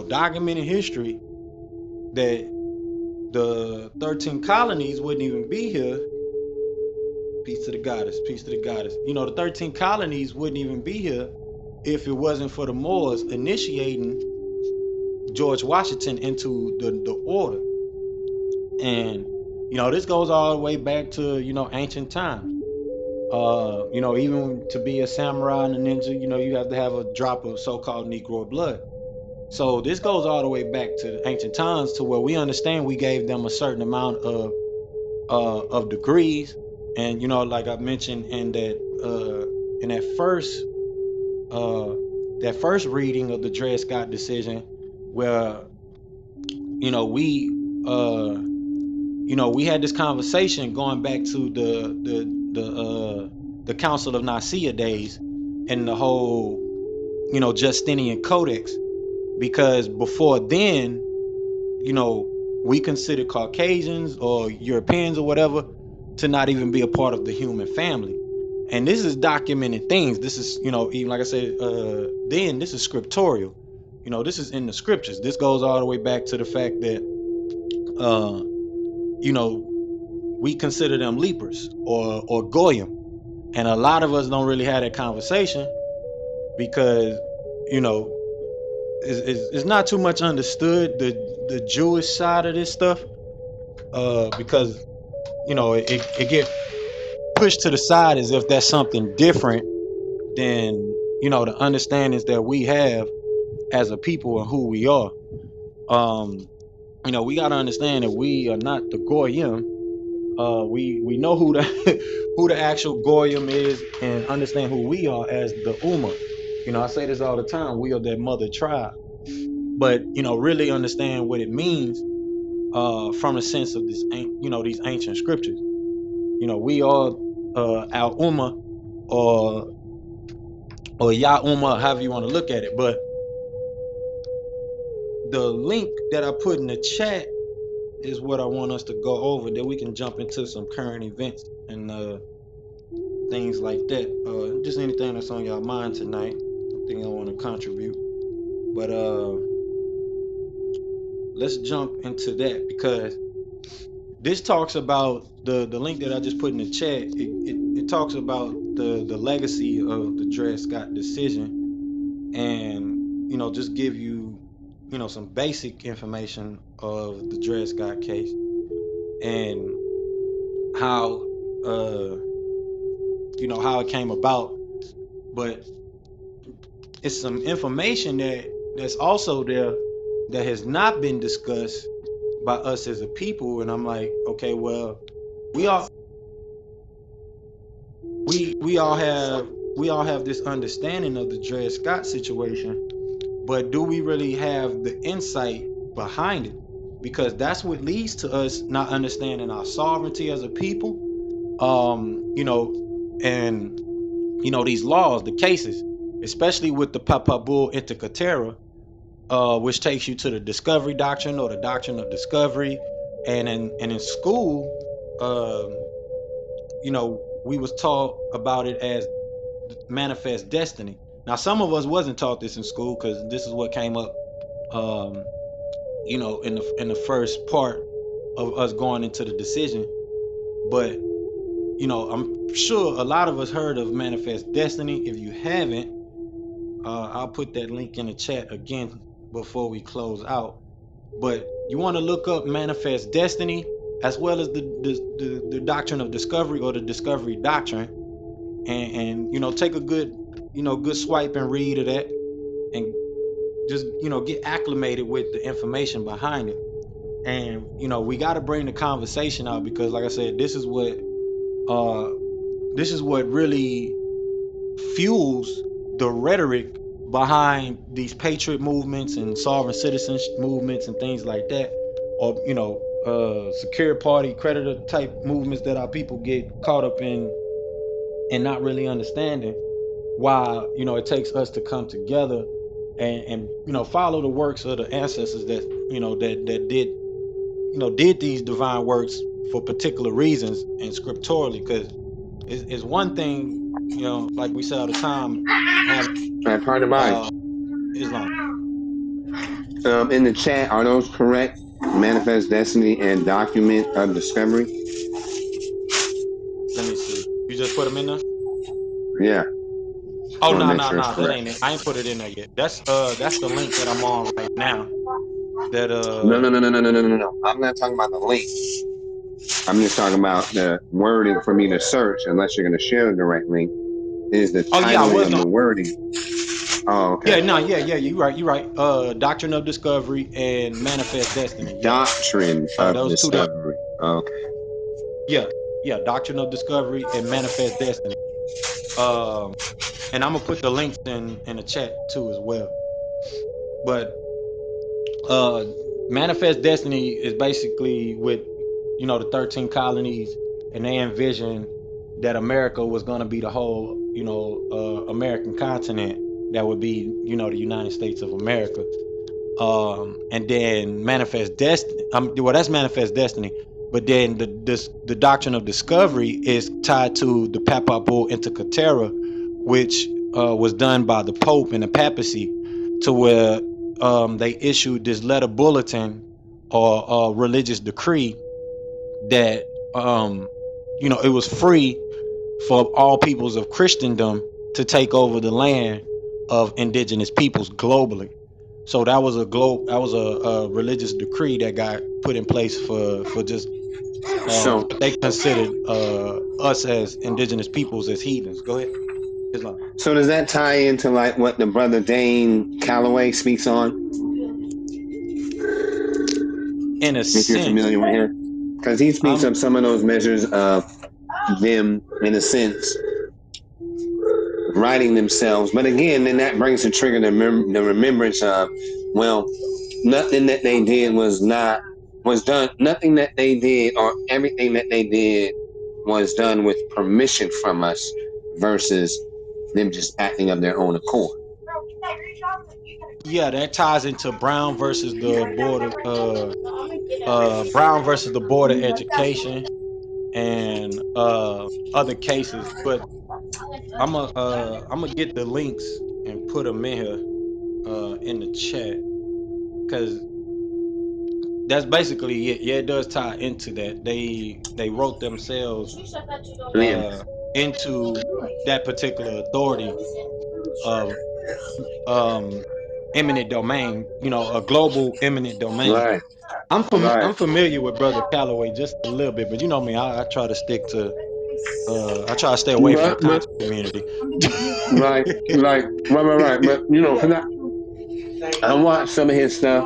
documented history that the 13 colonies wouldn't even be here. Peace to the goddess, peace to the goddess. The 13 colonies wouldn't even be here if it wasn't for the Moors initiating George Washington into the order. And this goes all the way back to ancient times. Even to be a samurai and a ninja, you have to have a drop of so-called Negro blood. So this goes all the way back to ancient times, to where we understand we gave them a certain amount of degrees. And like I mentioned in that first reading of the Dred Scott decision, where we had this conversation going back to the Council of Nicaea days and the whole Justinian Codex, because before then, you know, we consider Caucasians or Europeans or whatever to not even be a part of the human family. And this is documented things. This is, you know, even like I said, then this is scriptorial. You know, this is in the scriptures. This goes all the way back to the fact that, you know, we consider them lepers or goyim. And a lot of us don't really have that conversation because, you know, it's not too much understood the Jewish side of this stuff, because you know it get pushed to the side as if that's something different than, you know, the understandings that we have as a people and who we are. Um, you know, we got to understand that we are not the goyim. We know who the who the actual goyim is and understand who we are as the Ummah. You know, I say this all the time. We are that mother tribe, but you know, really understand what it means from the sense of this, you know, these ancient scriptures. You know, we are our Ummah or Ya Ummah, however you want to look at it. But the link that I put in the chat is what I want us to go over. Then we can jump into some current events and things like that. Just anything that's on y'all mind tonight. I think I want to contribute. But let's jump into that because this talks about the link that I just put in the chat. It talks about the legacy of the Dred Scott decision, and you know, just give you, you know, some basic information of the Dred Scott case and how you know, how it came about. But it's some information that's also there that has not been discussed by us as a people. And I'm like, okay, well, we all we all have this understanding of the Dred Scott situation, but do we really have the insight behind it? Because that's what leads to us not understanding our sovereignty as a people. You know, and you know, these laws, the cases, especially with the Papa Bull Intercatera, which takes you to the discovery doctrine or the doctrine of discovery. And in school, you know, we was taught about it as manifest destiny. Now, some of us wasn't taught this in school because this is what came up, you know, in the first part of us going into the decision. But you know, I'm sure a lot of us heard of manifest destiny. If you haven't, I'll put that link in the chat again before we close out. But you want to look up manifest destiny as well as the doctrine of discovery or the discovery doctrine, and you know, take a good, you know, good swipe and read of that, and just, you know, get acclimated with the information behind it. And you know, we got to bring the conversation out because, like I said, this is what really fuels the rhetoric behind these patriot movements and sovereign citizen movements and things like that, or you know, secure party creditor type movements that our people get caught up in and not really understanding why, you know, it takes us to come together and you know, follow the works of the ancestors that, you know, that did, you know, did these divine works for particular reasons and scripturally. Because it's one thing, you know, like we say all the time, having
Part of mine.
Islam.
In the chat, are those correct? Manifest Destiny and Document of Discovery?
Let me see. You just put them in there?
Yeah. Just
Oh,
want to
no,
make
no,
sure it's
no, that
correct.
ain't it. I ain't put it in there yet. That's the link that I'm on right now. That
No, no, no, no, no, no, no, no, no. I'm not talking about the link. I'm just talking about the wording for me to search, unless you're going to share the right link. Is the
oh yeah, I
titling
was
of
going.
the wording. Oh,
Yeah,
okay.
no, yeah, you right. Doctrine of Discovery and Manifest Destiny. Yeah.
Doctrine of
Those two there.
Discovery. Okay.
Yeah, yeah, Doctrine of Discovery and Manifest Destiny. Um, and I'm gonna put the links in the chat too as well. But uh Manifest Destiny is basically with, you know, the 13 colonies, and they envision that America was going to be the whole, American continent that would be, you know, the United States of America. and then manifest destiny. Well, that's manifest destiny. But then the doctrine of discovery is tied to the Papapo Intercatera, which was done by the Pope and the papacy, to where they issued this letter bulletin or religious decree that it was free for all peoples of Christendom to take over the land of indigenous peoples globally. So that was a religious decree that got put in place for just
So
what they considered us as indigenous peoples as heathens. Go ahead, Islam.
so does that tie into like what the brother Dane Calloway speaks on,
In a
if you're
sense,
familiar with him? Because he speaks
I'm
of some of those measures of them, in a sense, writing themselves. But again, then that brings to trigger the remembrance of, well, nothing that they did was done. Nothing that they did or everything that they did was done with permission from us, versus them just acting of their own accord.
yeah, that ties into Brown versus the border education and other cases. But I'm gonna get the links and put them in here in the chat because that's basically it. Yeah, it does tie into that. They wrote themselves
Yeah.
uh into that particular authority of um eminent domain, a global eminent domain.
Right.
I'm
Right.
familiar with Brother Calloway just a little bit, but you know me, I try to stick to I try to stay away from the
But
conscious community.
right, right. But cause I watched some of his stuff,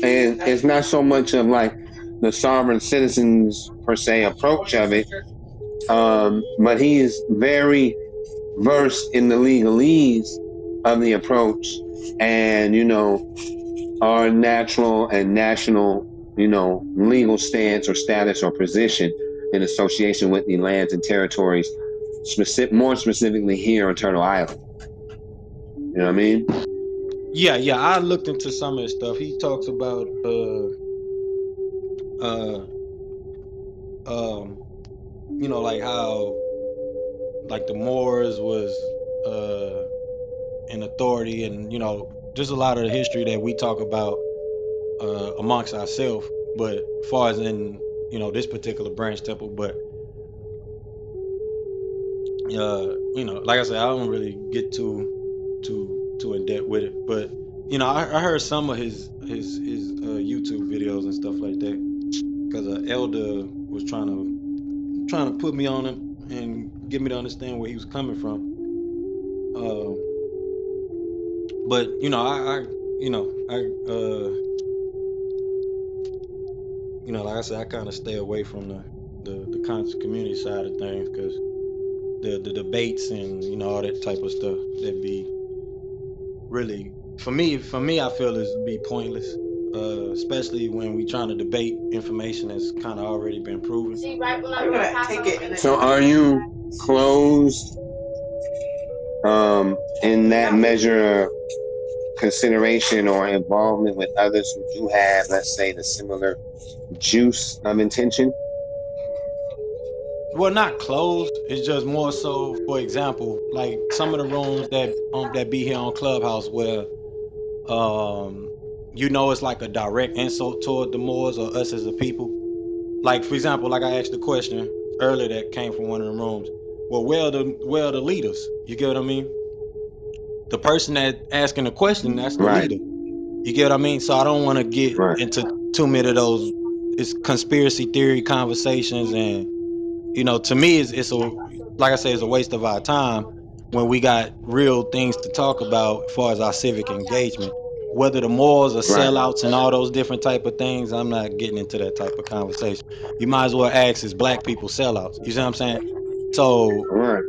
and it's not so much of like the sovereign citizens per se approach of it, but he is very versed in the legalese of the approach, and our natural and national, legal stance or status or position in association with the lands and territories, more specifically here on Turtle Island. You know what I mean?
Yeah, I looked into some of his stuff. He talks about uh um like how like the Moors was in authority, and just a lot of the history that we talk about amongst ourselves. But as far as in this particular branch temple, but like I said, I don't really get too in depth with it. But I heard some of his YouTube videos and stuff like that because Elder was trying to put me on him and get me to understand where he was coming from. Um, but I like I said, I kind of stay away from the conscious community side of things because the debates and all that type of stuff that be really for me I feel is be pointless, especially when we trying to debate information that's kind of already been proven.
So are you closed in that measure of consideration or involvement with others who do have, let's say, the similar juice of intention?
Well, not closed. It's just more so, for example, like some of the rooms that be here on Clubhouse where um it's like a direct insult toward the Moors or us as a people. Like for example, like I asked the question earlier that came from one of the rooms. Well, where are the leaders? You get what I mean? The person that asking the question, that's the
Right,
leader. You get what I mean? So I don't want to get
right,
into too many of those it's conspiracy theory conversations, and to me it's a like I say, it's a waste of our time when we got real things to talk about as far as our civic engagement. Whether the morals are
right,
sellouts and all those different type of things, I'm not getting into that type of conversation. You might as well ask, is black people sellouts? You see what I'm saying? So
right.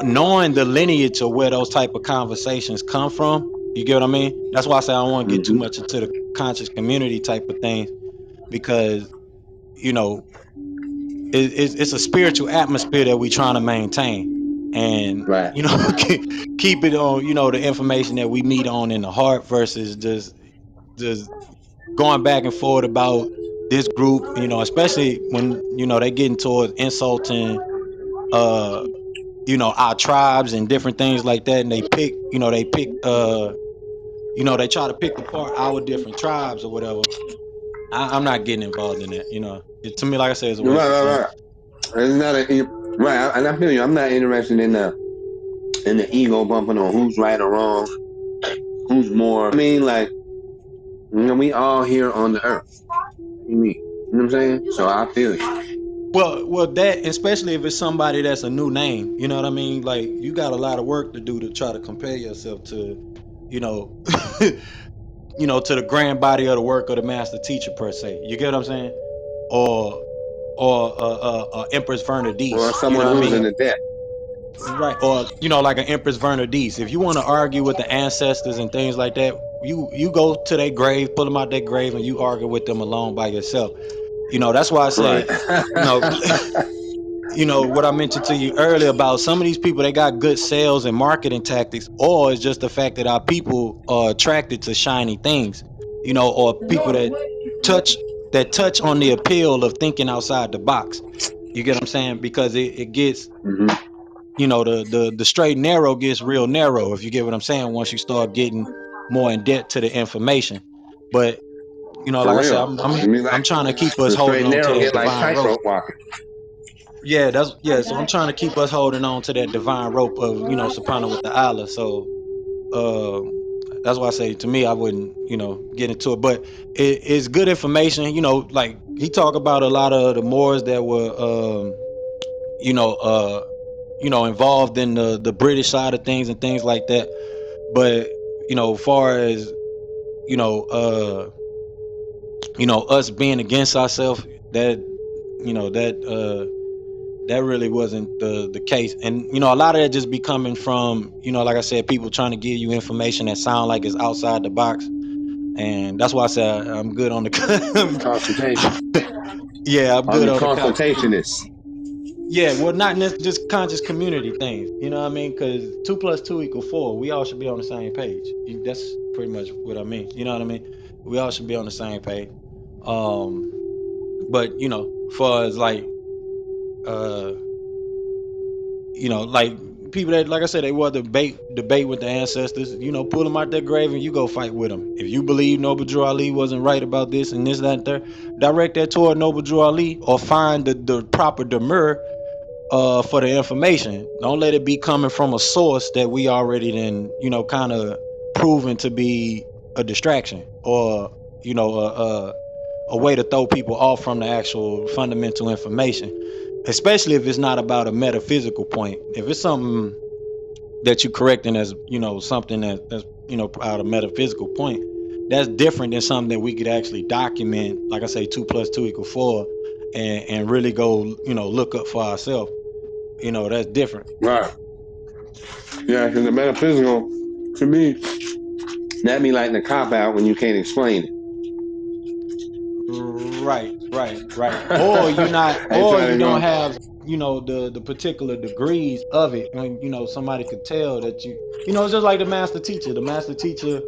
knowing the lineage of where those type of conversations come from, you get what I mean? That's why I say I don't want to get too
Hmm.
much into the conscious community type of things because you know it's a spiritual atmosphere that we're trying to maintain, and
Right.
keep it on the information that we meet on in the heart versus just just going back and forth about this group, especially when they getting towards insulting uh our tribes and different things like that, and they try to pick apart our different tribes or whatever. I'm not getting involved in that. To me, like I said, it's a
Right,
waste of
right,
time.
right. It's not right, and I feel you. I'm not interested in the ego bumping on who's right or wrong, who's more. I mean, like, we all here on the earth. What do you mean? You know what I'm saying? So I feel you.
Well, that especially if it's somebody that's a new name, you know what I mean. Like you got a lot of work to do to try to compare yourself to, you know, to the grand body of the work of the master teacher per se. You get what I'm saying? Or Empress
Or
Vernadise. You know
someone
what I
who's in
mean?
the debt.
Right. Or like an Empress Vernadise. If you want to argue with the ancestors and things like that, you go to their grave, pull them out their grave, and you argue with them alone by yourself. That's why I
Right.
say, you know, what I mentioned to you earlier about some of these people, they got good sales and marketing tactics, or it's just the fact that our people are attracted to shiny things, or people touch touch on the appeal of thinking outside the box. You get what I'm saying? Because it gets,
hmm
the straight and narrow gets real narrow, if you get what I'm saying, once you start getting more in depth to the information. But like
For
I said,
real. You mean
I'm
like
trying to keep us
the straight
holding
and
on to
narrow
that
get like
divine rope.
tightrope walking.
Yeah, so I'm trying to keep us holding on to that divine rope of, soprano with the Allah. So uh that's why I say, to me, I wouldn't, get into it. But it's good information, like he talked about a lot of the Moors that were you know, uh involved in the British side of things and things like that. But, far as, you know, uh us being against ourselves, that that really wasn't the case. And a lot of that just be coming from, like I said, people trying to give you information that sound like it's outside the box. And that's why I said I'm good on the
Consultation.
yeah, I'm
I'm
good
the
on the
consultationist.
yeah, well, not just conscious community things, you know what I mean? Because 2 + 2 = 4. We all should be on the same page. That's pretty much what I mean, you know what I mean? We all should be on the same page. um but far as like uh like people that, like I said, they want to debate with the ancestors. Pull them out their grave and you go fight with them. If you believe Noble Drew Ali wasn't right about this and this, that, and there, direct that toward Noble Drew Ali, or find the proper demur for the information. Don't let it be coming from a source that we already then, kind of proven to be a distraction, or a way to throw people off from the actual fundamental information, especially if it's not about a metaphysical point. If it's something that you're correcting as, something that's, out of metaphysical point, that's different than something that we could actually document, like I say, 2 + 2 = 4, and really go, look up for ourselves. That's different.
Right. Yeah, because the metaphysical, to me, that be like the cop out when you can't explain
Right. Or
it.
you're not,
I
or
try
you
to
don't
go.
have, the particular degrees of it. When, somebody could tell that it's just like the master teacher. The master teacher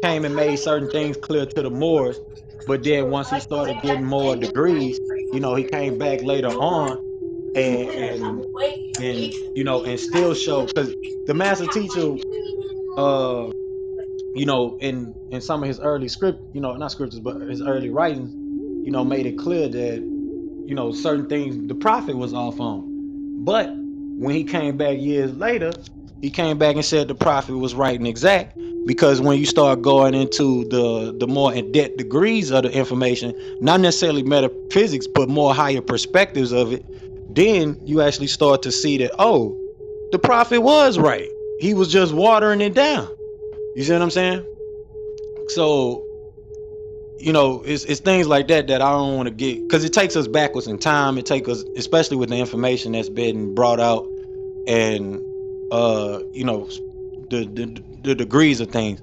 came and made certain things clear to the Moors, but then once he started getting more degrees, he came back later on and and still showed, because the master teacher, uh in some of his early script, not scriptures, but his early writings, made it clear that, certain things the prophet was off on. But when he came back years later, he came back and said the prophet was right and exact. Because when you start going into the more in-depth degrees of the information, not necessarily metaphysics, but more higher perspectives of it, then you actually start to see that, oh, the prophet was right. He was just watering it down. You see what I'm saying? So, it's things like that I don't want to get, because it takes us backwards in time. It takes us, especially with the information that's been brought out, and the degrees of things.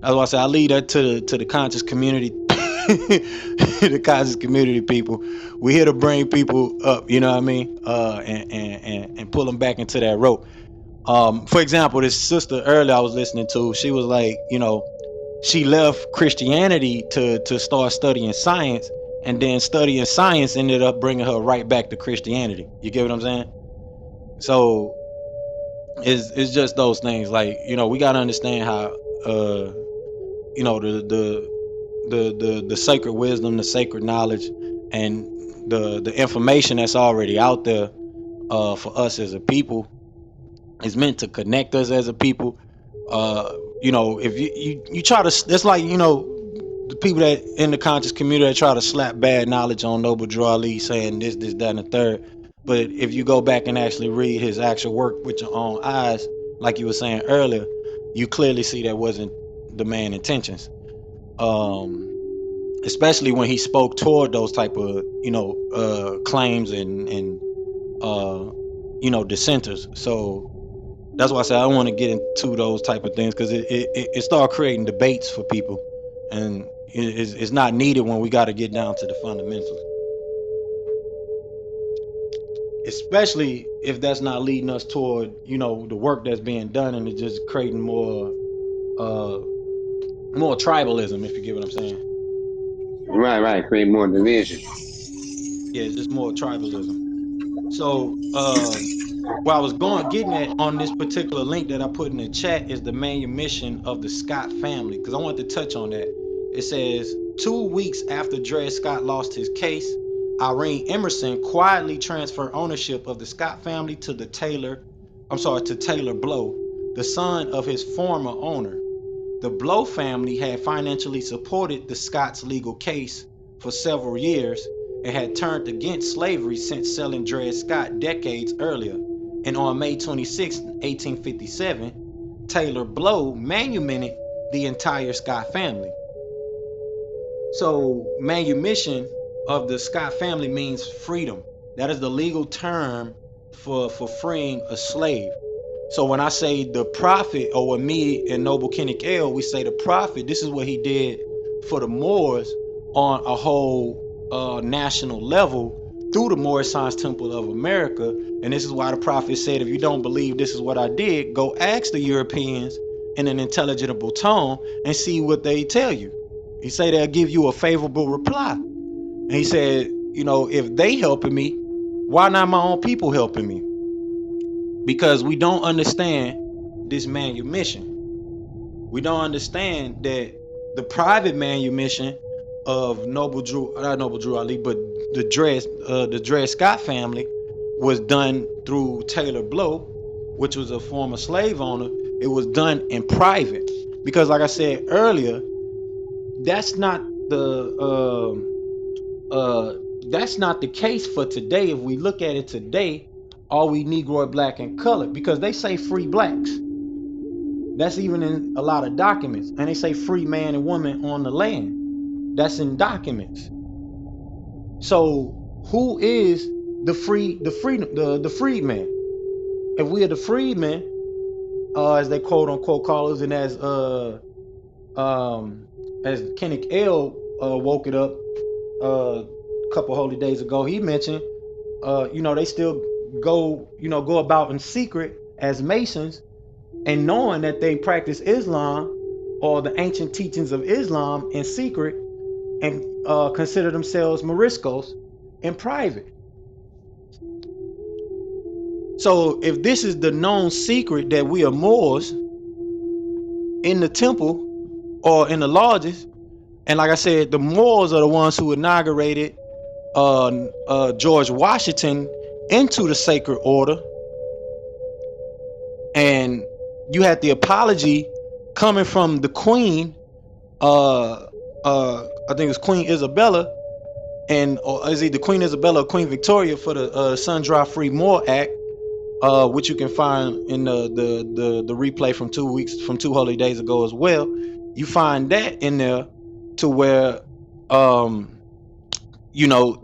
That's why I say I leave that to the conscious community, the conscious community people. We here to bring people up, you know what I mean, and pull them back into that rope. For example, this sister earlier I was listening to, she was like, she left Christianity to start studying science, and then studying science ended up bringing her right back to Christianity. You get what I'm saying? So it's just those things. Like, we got to understand how the sacred wisdom, the sacred knowledge, and the information that's already out there for us as a people is meant to connect us as a people. If you try to, it's like, the people that in the conscious community that try to slap bad knowledge on Noble Drew Ali, saying this, that, and the third. But if you go back and actually read his actual work with your own eyes, like you were saying earlier, you clearly see that wasn't the main intentions. Especially when he spoke toward those type of claims and dissenters. So that's why I said I don't want to get into those type of things, because it started creating debates for people, and it's not needed when we got to get down to the fundamentals, especially if that's not leading us toward the work that's being done, and it's just creating more tribalism, if you get what I'm saying.
Right. Create more division.
Yeah, it's just more tribalism. So what I was getting at on this particular link that I put in the chat is the manumission of the Scott family, because I want to touch on that. It says 2 weeks after Dred Scott lost his case, Irene Emerson quietly transferred ownership of the Scott family to Taylor Blow, the son of his former owner. The Blow family had financially supported the Scots' legal case for several years and had turned against slavery since selling Dred Scott decades earlier. And on May 26, 1857, Taylor Blow manumitted the entire Scott family. So manumission of the Scott family means freedom. That is the legal term for freeing a slave. So when I say the prophet, or when me and Noble Kennick L, we say the prophet, this is what he did for the Moors on a whole national level through the Moorish Science Temple of America. And this is why the prophet said, if you don't believe this is what I did, go ask the Europeans in an intelligible tone and see what they tell you. He said they'll give you a favorable reply. And he said, if they helping me, why not my own people helping me? Because we don't understand this manumission. We don't understand that the private manumission of not Noble Drew Ali, but the Dred Scott family was done through Taylor Blow, which was a former slave owner. It was done in private, because, like I said earlier, that's not the case for today. If we look at it today, are we Negroid, black, and colored? Because they say free blacks. That's even in a lot of documents. And they say free man and woman on the land. That's in documents. So who is the freedman? If we are the freedmen, as they quote unquote call us, and as Kennick L woke it up a couple holy days ago, he mentioned they still go about in secret as Masons, and knowing that they practice Islam or the ancient teachings of Islam in secret, and consider themselves Moriscos in private. So if this is the known secret that we are Moors in the temple or in the lodges, and like I said, the Moors are the ones who inaugurated George Washington into the sacred order, and you had the apology coming from the Queen, I think it was Queen Isabella, or is it the Queen Isabella or Queen Victoria, for the Sun Dry Free Moor Act, which you can find in the replay from 2 holy days ago as well. You find that in there, to where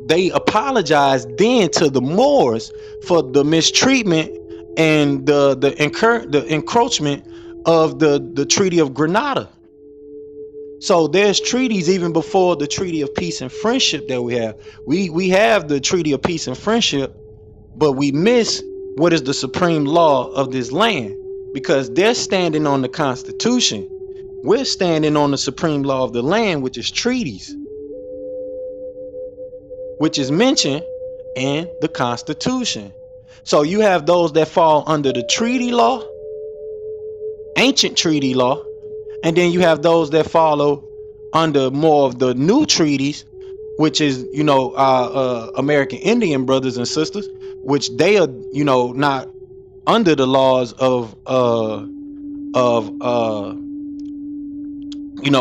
they apologized then to the Moors for the mistreatment and the encroachment of the Treaty of Granada. So there's treaties even before the Treaty of Peace and Friendship that we have. We have the Treaty of Peace and Friendship, but we miss what is the supreme law of this land, because they're standing on the Constitution. We're standing on the supreme law of the land, which is treaties, which is mentioned in the Constitution. So you have those that fall under the treaty law, ancient treaty law, and then you have those that follow under more of the new treaties, which is, American Indian brothers and sisters, which they are, not under the laws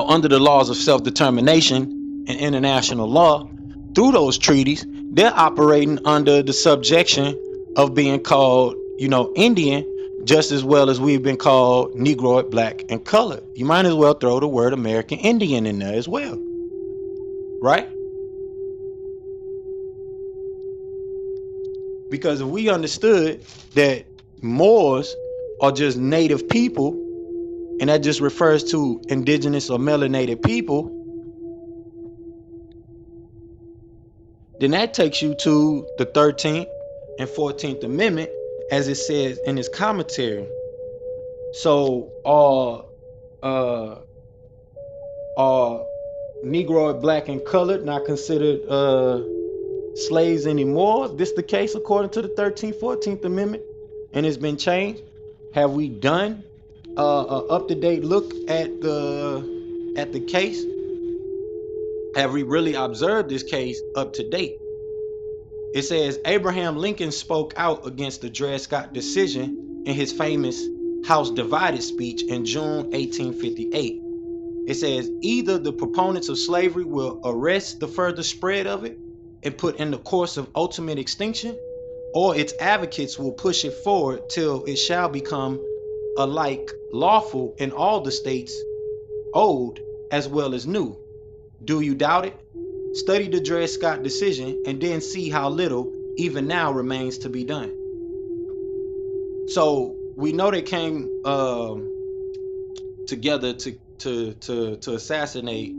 under the laws of self-determination and international law. Through those treaties, they're operating under the subjection of being called, Indian, just as well as we've been called Negroid, black, and colored. You might as well throw the word American Indian in there as well, right? Because if we understood that Moors are just native people, and that just refers to indigenous or melanated people, then that takes you to the 13th and 14th Amendment, as it says in its commentary. So are Negroid, black, and colored not considered slaves anymore? This the case according to the 13th, 14th Amendment, and it's been changed. Have we done a up-to-date look at the case? Have we really observed this case up to date? It says Abraham Lincoln spoke out against the Dred Scott decision in his famous House Divided speech in June 1858. It says either the proponents of slavery will arrest the further spread of it and put in the course of ultimate extinction, or its advocates will push it forward till it shall become alike lawful in all the states, old as well as new. Do you doubt it? Study the Dred Scott decision and then see how little even now remains to be done. So we know they came together to assassinate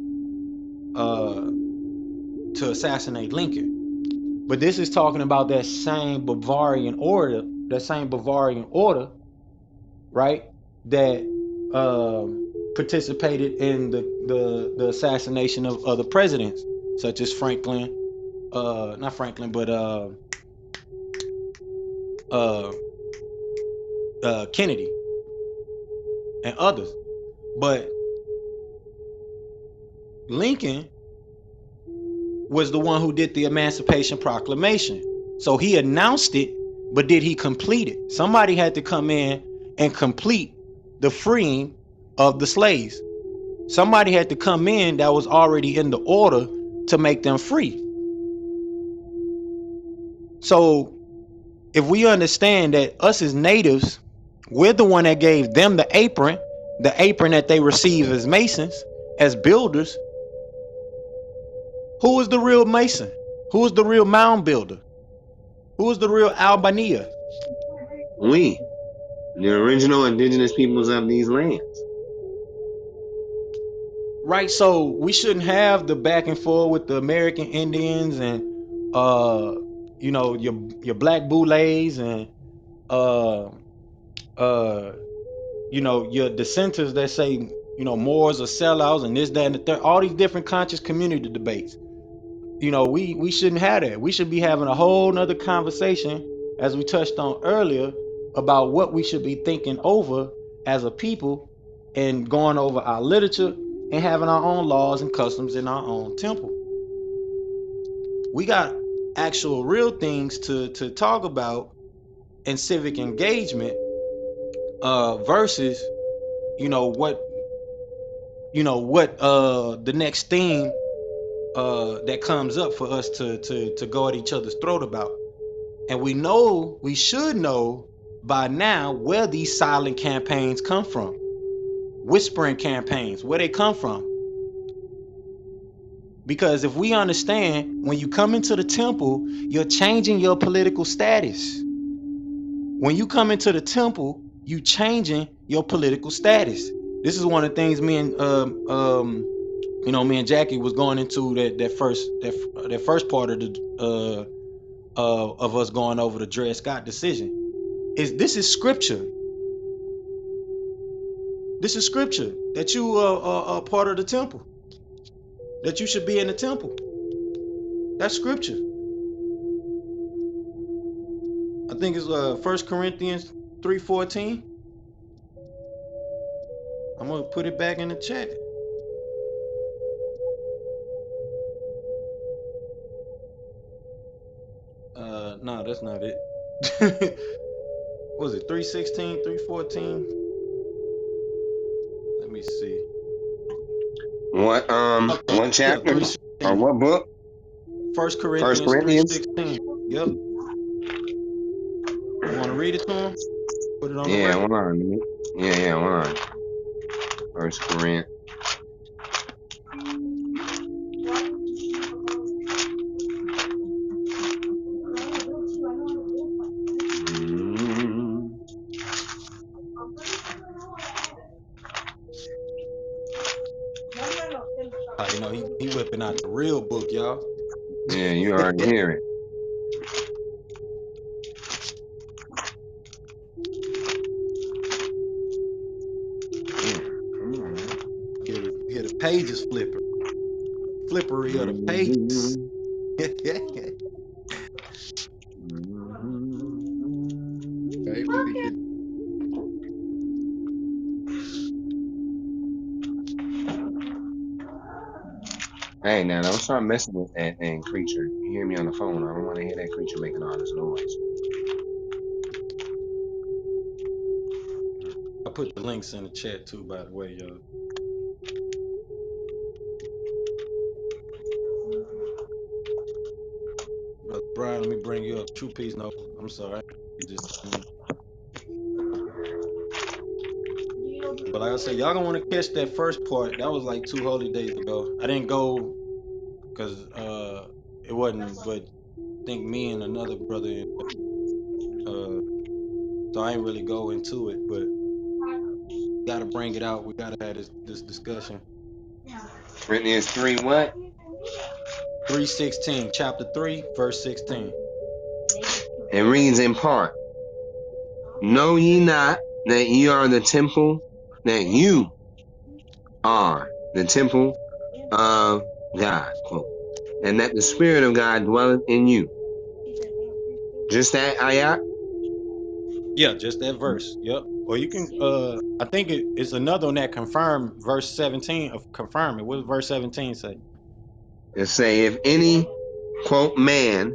Lincoln. But this is talking about that same Bavarian order, right? That participated in the assassination of other presidents, such as Kennedy, and others. But Lincoln was the one who did the Emancipation Proclamation. So he announced it, but did he complete it? Somebody had to come in and complete the freeing of the slaves. Somebody had to come in that was already in the order to make them free. So if we understand that us as natives, we're the one that gave them the apron that they receive as masons, as builders. Who is the real mason? Who is the real mound builder? Who is the real Albania?
We, the original indigenous peoples of these lands.
Right, so we shouldn't have the back and forth with the American Indians and your black boulets and your dissenters that say Moors are sellouts and this, that, and the third. All these different conscious community debates. We shouldn't have that. We should be having a whole nother conversation, as we touched on earlier, about what we should be thinking over as a people and going over our literature and having our own laws and customs in our own temple. We got actual real things to talk about in civic engagement versus what the next theme that comes up for us to go at each other's throat about. And we should know by now where these silent campaigns come from. Whispering campaigns, where they come from. Because if we understand, when you come into the temple, you're changing your political status. When you come into the temple, you changing your political status. This is one of the things me and Jackie was going into that first part of us going over the Dred Scott decision. This is scripture. This is scripture that you are part of the temple. That you should be in the temple. That's scripture. I think it's 1 Corinthians 3:14. I'm gonna put it back in the chat. No, that's not it. What was it 3:16, 3:14? Let me see.
What what
Yeah,
chapter or
3:16.
what book?
1
First
Corinthians
Corinthians.
3:16. Yep. You want to read it to him? Put it on the
Yeah,
record.
hold on. Yeah, hold on. First Corinthians.
You know he whipping out the real book, y'all.
Yeah, you already hear it.
Hear the pages flippery of the pages. Okay, let me get.
Hey, now don't start messing with that thing, creature. You hear me on the phone? I don't want to hear that creature making all this noise.
I put the links in the chat too, by the way, y'all. Brother Brian, let me bring you up. True peace, no, I'm sorry. You just, but like I said, y'all gonna want to catch that first part. That was like 2 holy days ago. I didn't go because it wasn't, but I think me and another brother, so I ain't really go into it. But gotta bring it out. We gotta have this discussion.
Corinthians 3 what?
3:16, chapter 3, verse 16.
It reads in part, know ye not that ye are the temple, that you are the temple of God, quote, and that the Spirit of God dwelleth in you. Just that ayat?
Yeah, just that verse. Yep. Or you can I think it's another one that confirmed verse 17 of confirm it. What does verse 17 say?
It say, if any, quote, man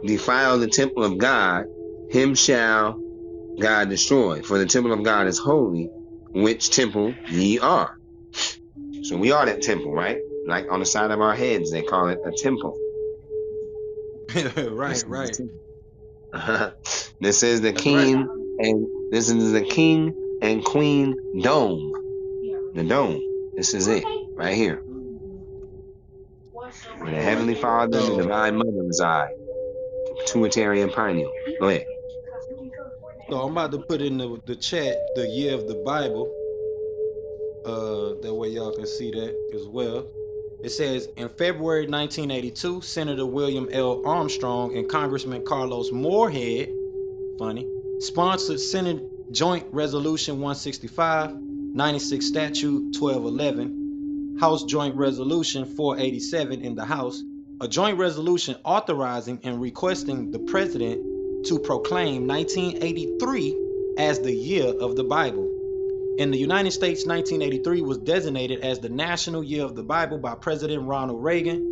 defile the temple of God, him shall God destroy. For the temple of God is holy, which temple ye are. So we are that temple, right? Like on the side of our heads, they call it a temple. This
Right,
is the
right.
temple. This is the
That's right.
king, and this is the king and queen dome. The dome. This is it, right here. Where the Heavenly Father and the
So
Divine Mother reside. Pituitary and pineal. Go ahead.
I'm about to put in the chat the year of the Bible. That way y'all can see that as well. It says in February 1982, Senator William L. Armstrong and Congressman Carlos Moorhead, funny, sponsored Senate Joint Resolution 165, 96 Statute 1211, House Joint Resolution 487 in the House, a joint resolution authorizing and requesting the president to proclaim 1983 as the year of the Bible. In the United States, 1983 was designated as the National Year of the Bible by President Ronald Reagan.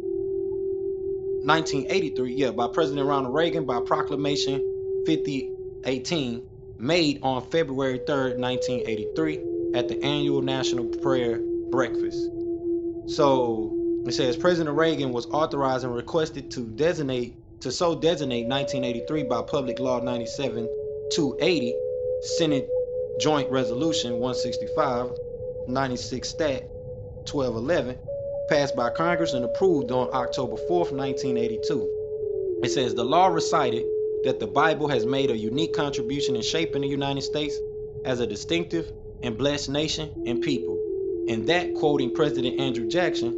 1983, by President Ronald Reagan by Proclamation 5018, made on February 3rd, 1983, at the annual National Prayer Breakfast. So it says President Reagan was authorized and requested to designate 1983 by Public Law 97-280, Senate Joint Resolution 165, 96 Stat 1211, passed by Congress and approved on October 4th, 1982. It says the law recited that the Bible has made a unique contribution in shaping the United States as a distinctive and blessed nation and people. And that, quoting President Andrew Jackson,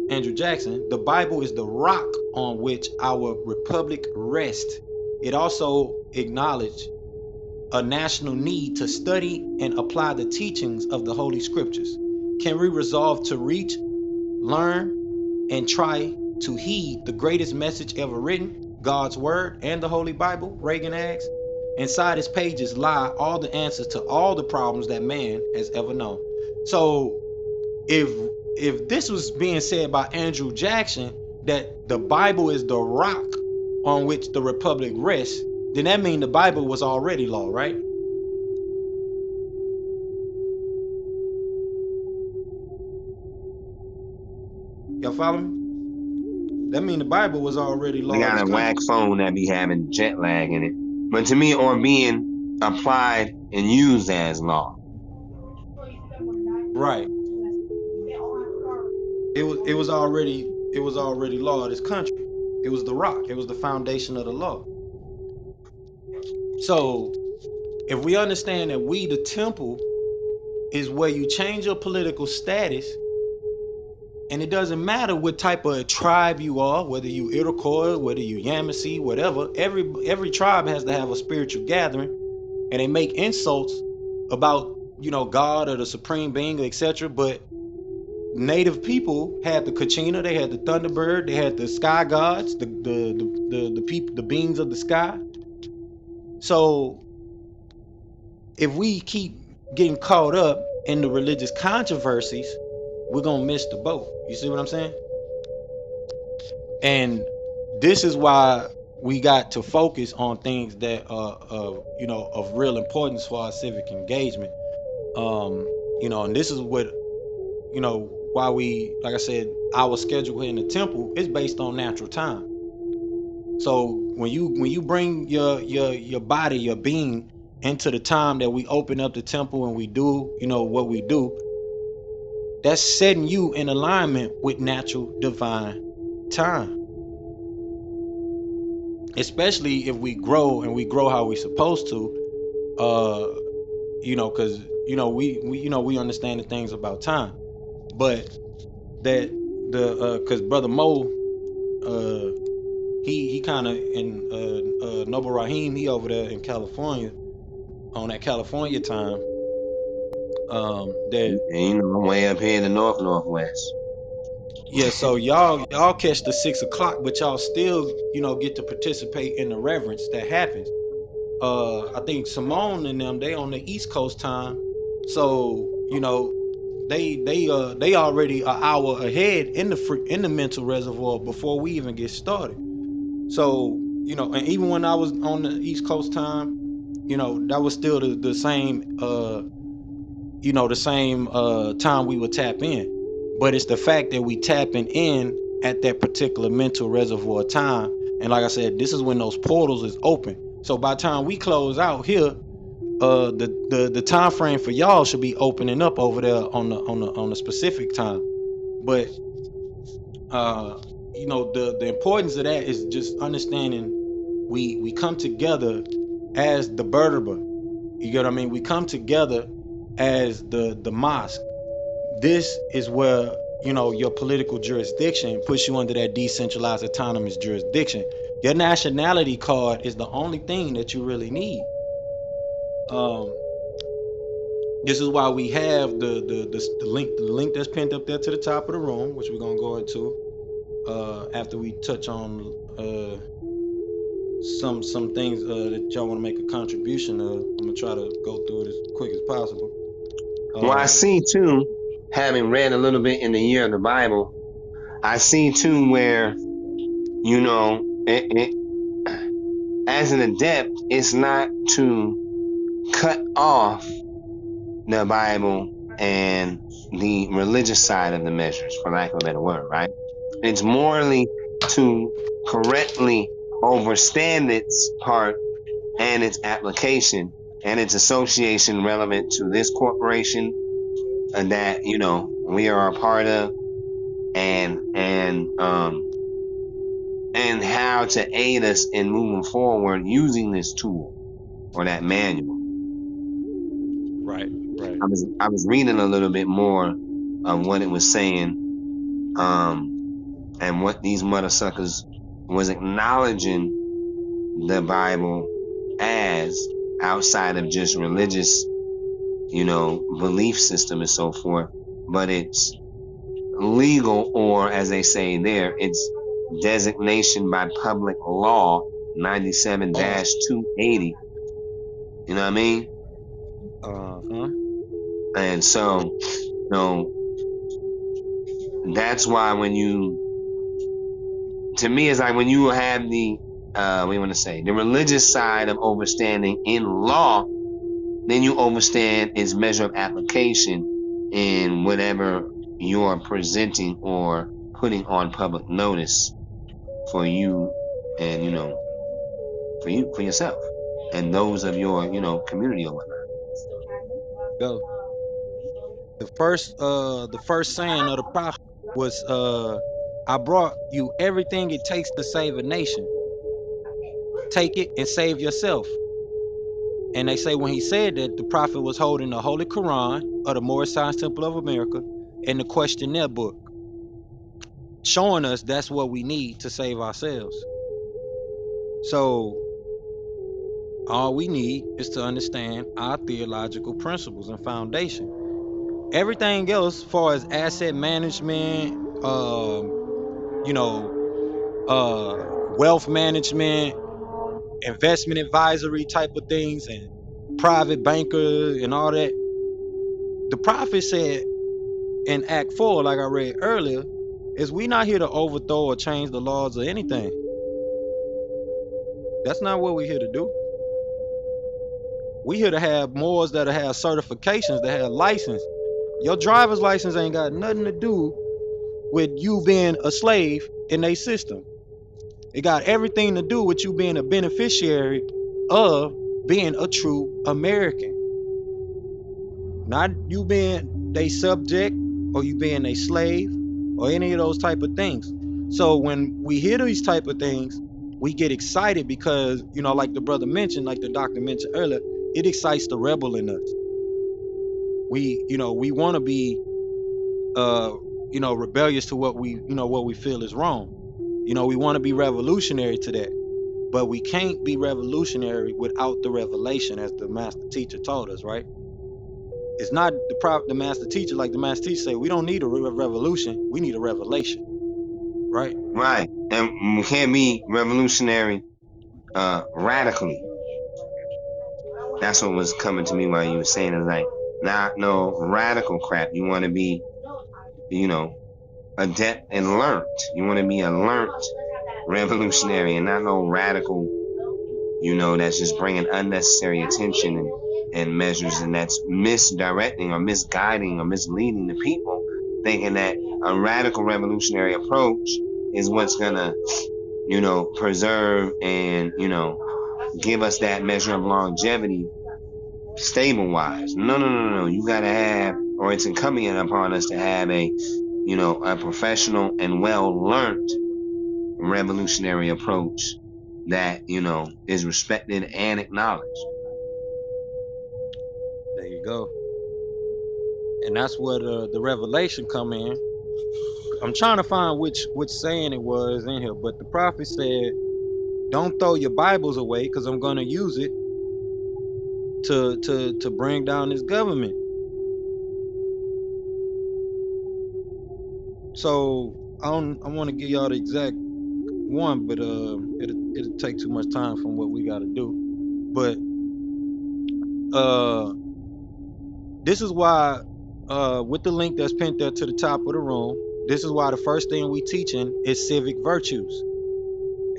the Bible is the rock on which our republic rests. It also acknowledged a national need to study and apply the teachings of the Holy Scriptures? Can we resolve to reach, learn, and try to heed the greatest message ever written, God's Word and the Holy Bible? Reagan asks. Inside its pages lie all the answers to all the problems that man has ever known. So if this was being said by Andrew Jackson, that the Bible is the rock on which the republic rests, then that means the Bible was already law, right? Y'all follow me? That means the Bible was already
They
law of
got
this
a whack
country.
phone that be having jet lag in it. But to me, or being applied and used as law.
Right. It was already law of this country. It was the rock. It was the foundation of the law. So if we understand that we, the temple, is where you change your political status, and it doesn't matter what type of tribe you are, whether you Iroquois, whether you Yamasee, whatever. Every tribe has to have a spiritual gathering, and they make insults about God or the supreme being, etc. But native people had the Kachina, they had the Thunderbird, they had the sky gods, the people, the beings of the sky. So if we keep getting caught up in the religious controversies, we're gonna miss the boat. You see what I'm saying? And this is why we got to focus on things that are of real importance for our civic engagement. And this is what why we, like I said, our schedule here in the temple is based on natural time. So when you bring your body, your being into the time that we open up the temple and we do what we do, that's setting you in alignment with natural divine time. Especially if we grow and we grow how we supposed to, because we understand the things about time, but that the because brother Mo, uh he kind of in Noble Rahim, he over there in California on that California time. That
And I'm way up here in the northwest.
Yeah, so y'all catch the 6 o'clock, but y'all still get to participate in the reverence that happens. I think Simone and them, they on the East Coast time, so they already an hour ahead in the mental reservoir before we even get started. So and even when I was on the East Coast time, that was still the same time we would tap in. But it's the fact that we tapping in at that particular mental reservoir time. And like I said, this is when those portals is open. So by the time we close out here, the time frame for y'all should be opening up over there on the specific time. But the importance of that is just understanding we come together as the Berberba. You get what I mean? We come together as the mosque. This is where your political jurisdiction puts you under that decentralized autonomous jurisdiction. Your nationality card is the only thing that you really need. Um, this is why we have the link that's pinned up there to the top of the room, which we're gonna go into after we touch on some things that y'all want to make a contribution of. I'm gonna try to go through it as quick as possible.
Well, I see too, having read a little bit in the year of the Bible, I see too where, as an adept, it's not to cut off the Bible and the religious side of the measures, for lack of a better word, right? It's morally to correctly overstand its part and its application and its association relevant to this corporation that we are a part of, and how to aid us in moving forward using this tool or that manual.
Right, right.
I was reading a little bit more of what it was saying, and what these mother suckers was acknowledging the Bible as. outside of just religious, belief system and so forth, but it's legal, or as they say there, it's designation by public law 97-280. You know what I mean?
Uh-huh.
And so, that's why to me, it's like when you have what do you want to say, the religious side of overstanding in law, then you overstand its measure of application in whatever you're presenting or putting on public notice for you and, for yourself and those of your, community or whatnot.
Go. The first saying of the prophet was I brought you everything it takes to save a nation. Take it and save yourself. And they say when he said that, the prophet was holding the Holy Qur'an of the Moorish Science Temple of America and the questionnaire book, showing us that's what we need to save ourselves. So all we need is to understand our theological principles and foundation. Everything else, as far as asset management, you know, wealth management, investment advisory type of things, and private banker and all that. The prophet said in Act 4, like I read earlier, is we not here to overthrow or change the laws or anything. That's not what we're here to do. We here to have Moors that have certifications, that have license. Your driver's license ain't got nothing to do with you being a slave in a system. It got everything to do with you being a beneficiary of being a true American. Not you being they subject or you being a slave or any of those type of things. So when we hear these type of things, we get excited because, like the brother mentioned, like the doctor mentioned earlier, it excites the rebel in us. We want to be rebellious to what we feel is wrong. We want to be revolutionary to that. But we can't be revolutionary without the revelation, as the master teacher taught us, right? It's not the master teacher, like the master teacher say, we don't need a revolution, we need a revelation, right?
Right. And we can't be revolutionary radically. That's what was coming to me while you were saying it. Like, not no radical crap. You want to be, adept and learned. You want to be a learned revolutionary and not no radical, that's just bringing unnecessary attention and measures, and that's misdirecting or misguiding or misleading the people, thinking that a radical revolutionary approach is what's going to, preserve and, give us that measure of longevity stable wise. No. You got to have, or it's incumbent upon us to have a professional and well learned revolutionary approach that, is respected and acknowledged.
There you go. And that's where the revelation come in. I'm trying to find which saying it was in here, but the prophet said, don't throw your Bibles away because I'm going to use it to bring down this government. So I want to give y'all the exact one, but it'll take too much time from what we got to do. But this is why, with the link that's pinned there to the top of the room, this is why the first thing we teaching is civic virtues,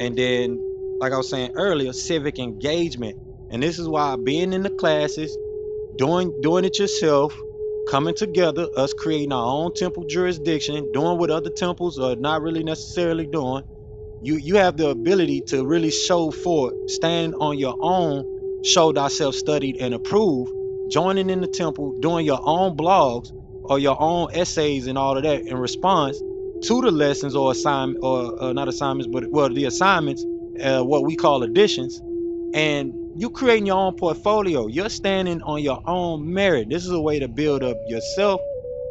and then, like I was saying earlier, civic engagement. And this is why being in the classes, doing it yourself, coming together, us creating our own temple jurisdiction, doing what other temples are not really necessarily doing. You have the ability to really show forth, stand on your own, show thyself studied and approved, joining in the temple, doing your own blogs or your own essays and all of that in response to the lessons or assignment, or not assignments, but the assignments, what we call additions. And you creating your own portfolio. You're standing on your own merit. This is a way to build up yourself,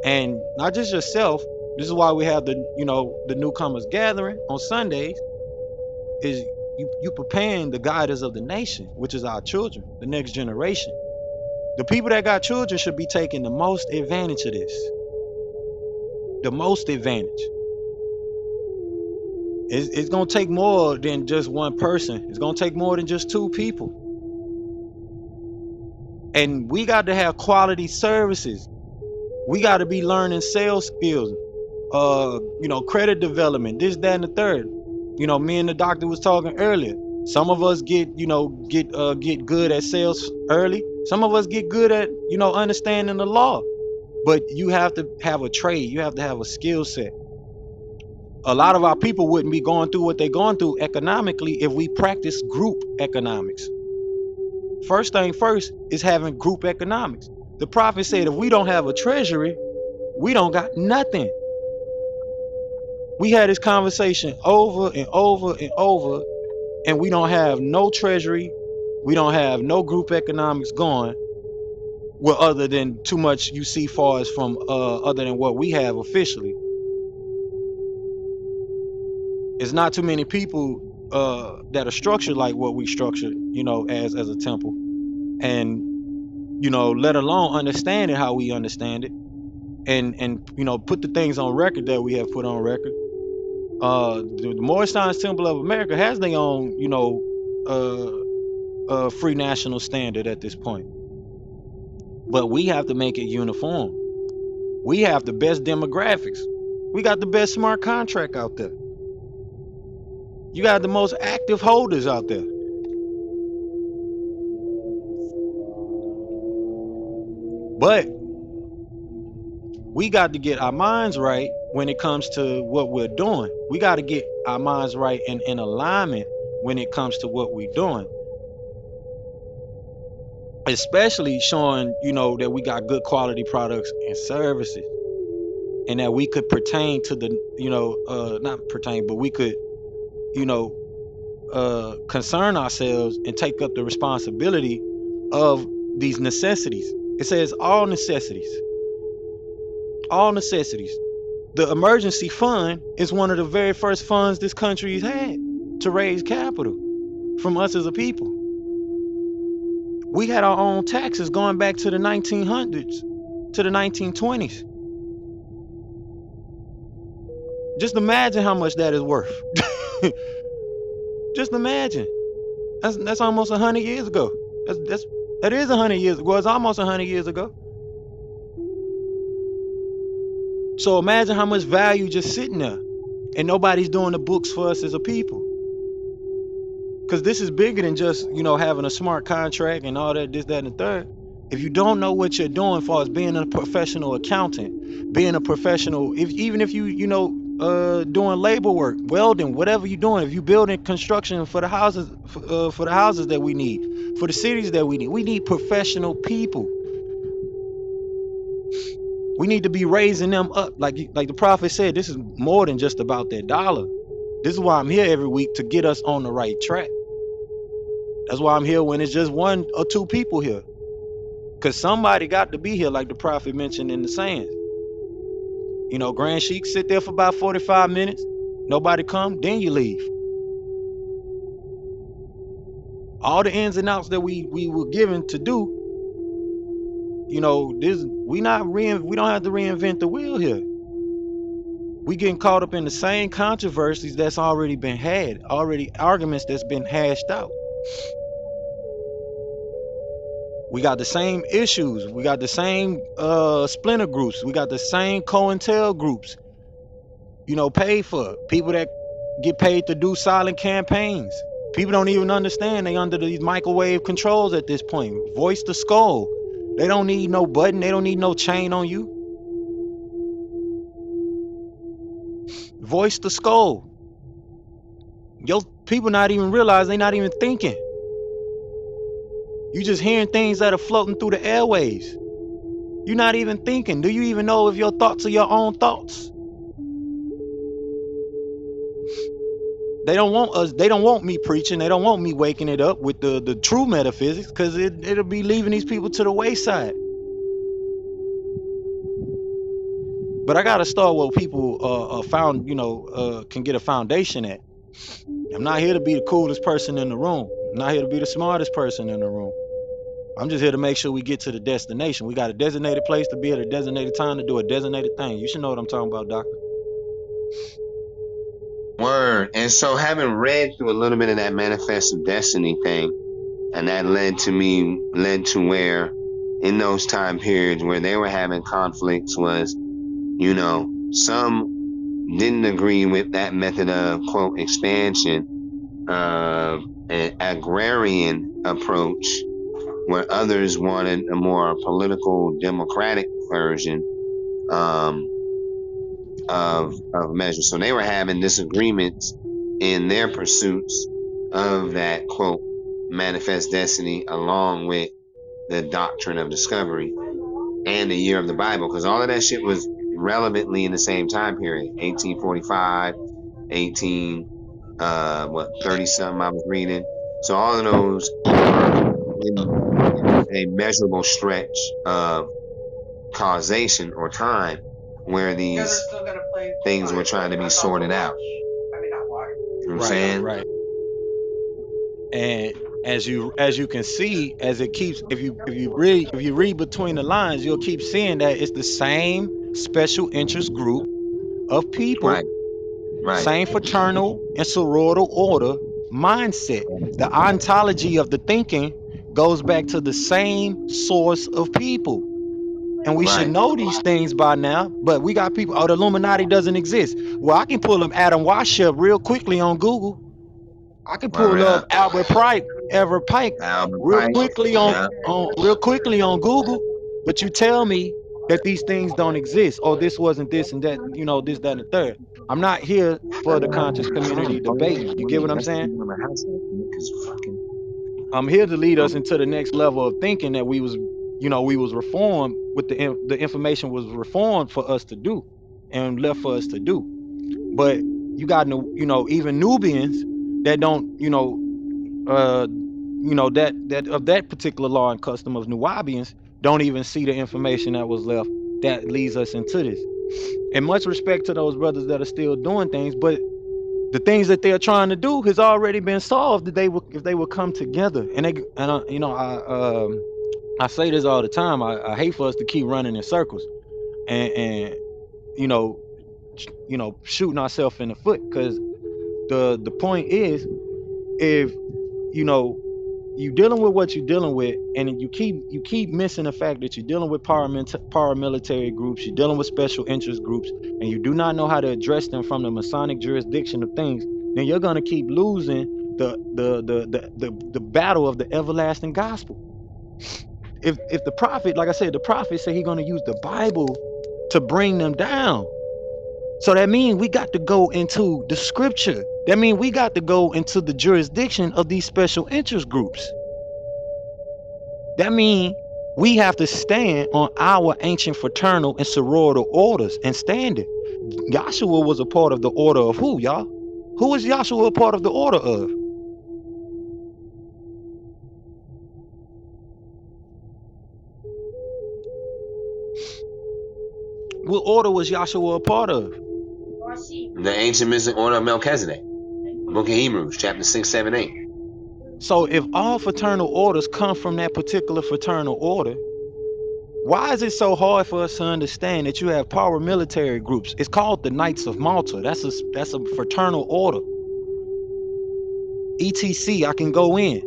and not just yourself. This is why we have the newcomers gathering on Sundays. Is you preparing the guiders of the nation, which is our children, the next generation. The people that got children should be taking the most advantage of this. The most advantage. It's gonna take more than just one person. It's gonna take more than just two people. And we got to have quality services. We got to be learning sales skills, credit development, this, that, and the third. Me and the doctor was talking earlier. Some of us get good at sales early. Some of us get good at understanding the law. But you have to have a trade. You have to have a skill set. A lot of our people wouldn't be going through what they're going through economically if we practice group economics. First thing first is having group economics. The prophet said if we don't have a treasury, we don't got nothing. We had this conversation over and over and over, and we don't have no treasury. We don't have no group economics going. Well, other than too much you see far as from other than what we have officially. It's not too many people that are structured like what we structured, as a temple. And, let alone understanding how we understand it. And put the things on record that we have put on record. The Moorish Temple of America has their own, free national standard at this point. But we have to make it uniform. We have the best demographics. We got the best smart contract out there. You got the most active holders out there. But we got to get our minds right when it comes to what we're doing. We got to get our minds right and in alignment when it comes to what we're doing. Especially showing, that we got good quality products and services. And that we could pertain to the, not pertain, but we could, concern ourselves and take up the responsibility of these necessities. It says all necessities. All necessities. The emergency fund is one of the very first funds this country has had to raise capital from us as a people. We had our own taxes going back to the 1900s, to the 1920s. Just imagine how much that is worth. Just imagine. That's almost 100 years ago. That is 100 years ago. It's almost 100 years ago. So imagine how much value just sitting there, and nobody's doing the books for us as a people. Because this is bigger than just, having a smart contract and all that, this, that, and the third. If you don't know what you're doing as far as being a professional accountant, being a professional, even if you, doing labor work, welding, whatever you're doing, if you're building construction for the houses, for the houses that we need, for the cities that we need professional people. We need to be raising them up. Like the prophet said, this is more than just about that dollar. This is why I'm here every week, to get us on the right track. That's why I'm here when it's just one or two people here. Because somebody got to be here, like the prophet mentioned in the sayings. Grand Sheik, sit there for about 45 minutes. Nobody come, then you leave. All the ins and outs that we were given to do, we don't have to reinvent the wheel here. We getting caught up in the same controversies that's already been had, arguments that's been hashed out. We got the same issues. We got the same splinter groups. We got the same COINTEL groups. Paid for. People that get paid to do silent campaigns. People don't even understand they under these microwave controls at this point. Voice to skull. They don't need no button. They don't need no chain on you. Voice to skull. Yo, people not even realize they not even thinking. You just hearing things that are floating through the airways. You're not even thinking. Do you even know if your thoughts are your own thoughts? They don't want me preaching. They don't want me waking it up with the true metaphysics, because it'll be leaving these people to the wayside. But I gotta start where people can get a foundation at. I'm not here to be the coolest person in the room. I'm not here to be the smartest person in the room. I'm just here to make sure we get to the destination. We got a designated place to be at a designated time to do a designated thing. You should know what I'm talking about, doctor.
Word. And so having read through a little bit of that manifest of destiny thing, and that led to where in those time periods where they were having conflicts was, some didn't agree with that method of quote expansion of an agrarian approach, where others wanted a more political democratic version um, of measures. So they were having disagreements in their pursuits of that quote manifest destiny, along with the doctrine of discovery and the year of the Bible, because all of that shit was relevantly in the same time period, 1845, 18 30 something I was reading. So all of those were in a measurable stretch of causation or time where these things were trying to be sorted out. You know what I'm saying?
Right. And as you can see, as it keeps, if you read between the lines, you'll keep seeing that it's the same special interest group of people,
Right, right,
same fraternal and sorority order mindset. The ontology of the thinking goes back to the same source of people. And we should
right.
know these things by now, but we got people, oh, the Illuminati doesn't exist. Well, I can pull up Adam Weishaupt real quickly on Google. I can
Word
pull up
up.
Albert Pike
Albert
real
Pike.
quickly
Yeah.
on Google. But you tell me that these things don't exist, or this wasn't this and that, this, that, and the third. I'm not here for the conscious community debate. You get what I'm saying? I'm here to lead us into the next level of thinking that we was reformed with the information was reformed for us to do and left for us to do. But you got even Nubians that don't uh that of that particular law and custom of Nubians don't even see the information that was left that leads us into this. And much respect to those brothers that are still doing things, but the things that they're trying to do has already been solved if they would come together. And I say this all the time. I hate for us to keep running in circles and you know shooting ourselves in the foot, because the point is, if you know you dealing with what you're dealing with, and you keep missing the fact that you're dealing with paramilitary groups, you're dealing with special interest groups, and you do not know how to address them from the Masonic jurisdiction of things, then you're gonna keep losing the battle of the everlasting gospel. If the prophet, like I said, the prophet said he's gonna use the Bible to bring them down. So that means we got to go into the scripture. That means we got to go into the jurisdiction of these special interest groups. That means we have to stand on our ancient fraternal and sorority orders and stand it. Joshua was a part of the order of who, y'all? Who was Joshua a part of the order of? What order was Joshua a part of?
The ancient mystic order of Melchizedek. Book of Hebrews, chapter 6, 7, 8.
So if all fraternal orders come from that particular fraternal order, why is it so hard for us to understand that you have paramilitary groups? It's called the Knights of Malta. That's a fraternal order. ETC, I can go in.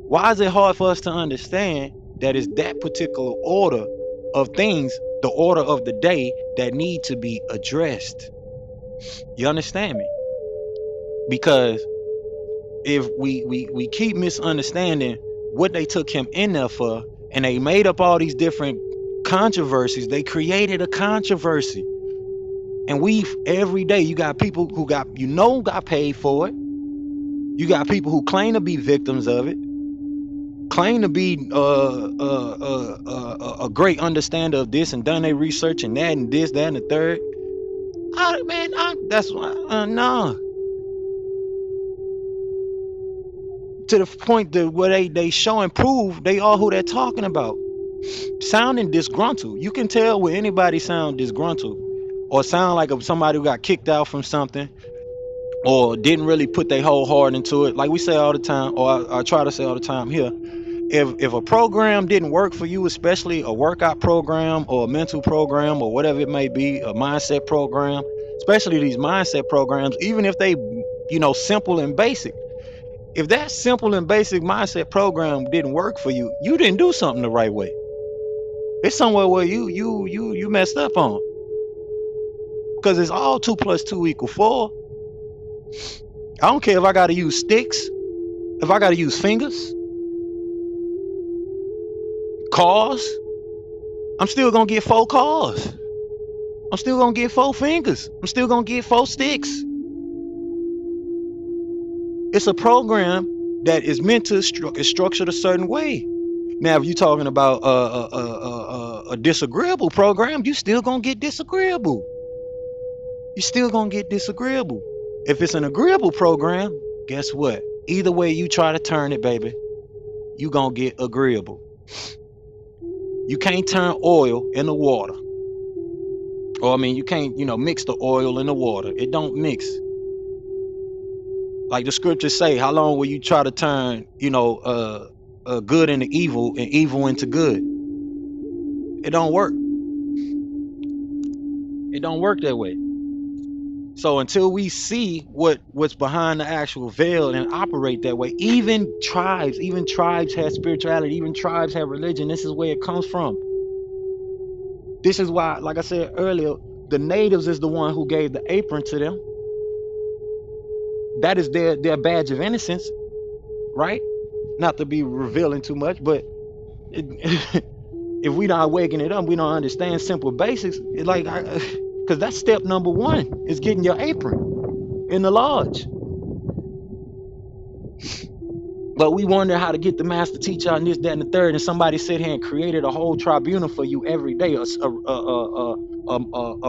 Why is it hard for us to understand that it's that particular order of things, the order of the day, that need to be addressed? You understand me? Because if we keep misunderstanding what they took him in there for, and they made up all these different controversies, they created a controversy. And every day you got people who got paid for it. You got people who claim to be victims of it, claim to be a great understander of this, and done their research and that and this, that, and the third. That's why, no. To the point that where they show and prove they are who they're talking about. Sounding disgruntled. You can tell when anybody sound disgruntled or sound like somebody who got kicked out from something, or didn't really put their whole heart into it. Like we say all the time, or I try to say all the time here, if a program didn't work for you, especially a workout program or a mental program or whatever it may be, a mindset program, especially these mindset programs, even if they, simple and basic, if that simple and basic mindset program didn't work for you, you didn't do something the right way. It's somewhere where you messed up on, because it's all 2 plus 2 equal 4. I don't care if I got to use sticks, if I got to use fingers, cars, I'm still gonna get 4 cars. I'm still gonna get 4 fingers. I'm still gonna get 4 sticks. It's a program that is meant to is structured a certain way. Now, if you're talking about a disagreeable program, you still gonna get disagreeable. You still gonna get disagreeable. If it's an agreeable program, guess what? Either way you try to turn it, baby, you gonna get agreeable. You can't turn oil into water. Or I mean, you can't, mix the oil in the water. It don't mix. Like the scriptures say, how long will you try to turn, good into evil and evil into good? It don't work. It don't work that way. So until we see what's behind the actual veil and operate that way, even tribes have spirituality, even tribes have religion. This is where it comes from. This is why, like I said earlier, the natives is the one who gave the apron to them. That is their badge of innocence, right? Not to be revealing too much, but if we not waking it up, we don't understand simple basics. It's like, because that's step number 1 is getting your apron in the lodge. But we wonder how to get the master teacher on this, that, and the third, and somebody sit here and created a whole tribunal for you every day, a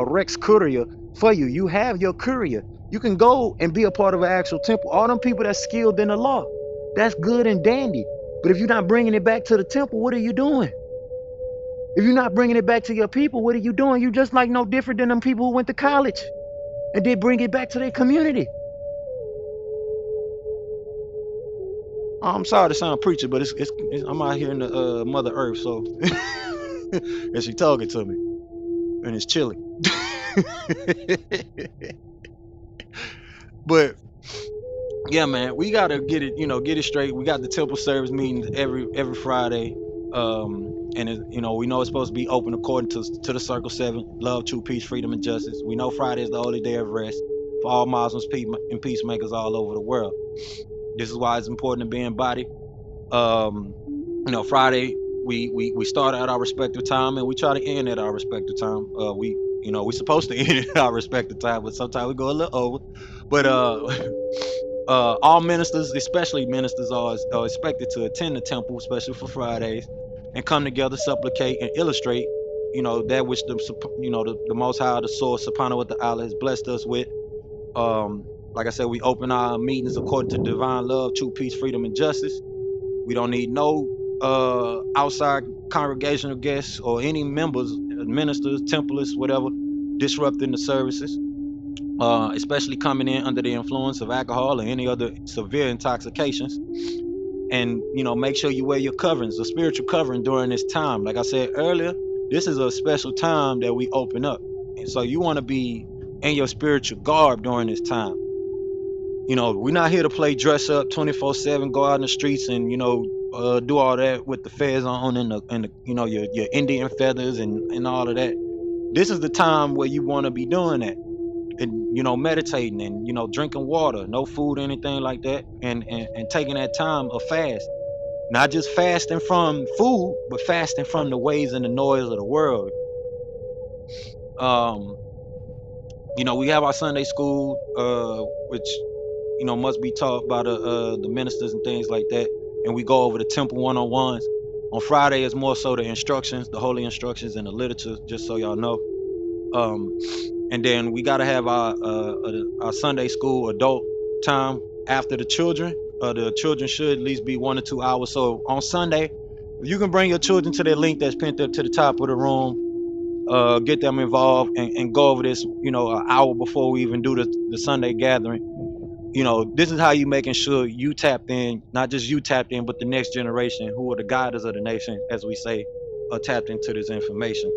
Rex courier for you. You have your courier. You can go and be a part of an actual temple. All them people that's skilled in the law, that's good and dandy. But if you're not bringing it back to the temple, what are you doing? If you're not bringing it back to your people, what are you doing? You just like no different than them people who went to college and did bring it back to their community. I'm sorry to sound preacher, but it's I'm out here in the Mother Earth, so and she talking to me, and it's chilly. But yeah, man, we gotta get it straight. We got the temple service meetings every Friday, and we know it's supposed to be open according to the Circle 7, love, truth, peace, freedom, and justice. We know Friday is the holy day of rest for all Muslims and peacemakers all over the world. This is why it's important to be in body. Friday we start at our respective time and we try to end at our respective time. We're supposed to end at our respective time, but sometimes we go a little over. But all ministers, especially ministers, are expected to attend the temple, especially for Fridays, and come together, supplicate, and illustrate, that which the Most High, the Source, Subhanahu wa Ta'ala, has blessed us with. Like I said, we open our meetings according to divine love, truth, peace, freedom, and justice. We don't need no outside congregational guests or any members, ministers, templars, whatever, disrupting the services, especially coming in under the influence of alcohol or any other severe intoxications. And make sure you wear your coverings, a spiritual covering during this time. Like I said earlier, this is a special time that we open up, and so you want to be in your spiritual garb during this time. We're not here to play dress up 24/7, go out in the streets and do all that with the fez on and the your Indian feathers and all of that. This is the time where you want to be doing that, and meditating and drinking water, no food, anything like that, and taking that time of fast. Not just fasting from food, but fasting from the ways and the noise of the world. We have our Sunday school, which must be taught by the ministers and things like that, and we go over the temple one-on-ones. On Friday is more so the instructions, the holy instructions, and the literature, just so y'all know. And then we gotta have our Sunday school adult time after the children. The children should at least be 1 to 2 hours. So on Sunday, you can bring your children to that link that's pinned up to the top of the room. Get them involved and go over this, an hour before we even do the Sunday gathering. This is how you making sure you tapped in, not just you tapped in, but the next generation, who are the guiders of the nation, as we say, are tapped into this information.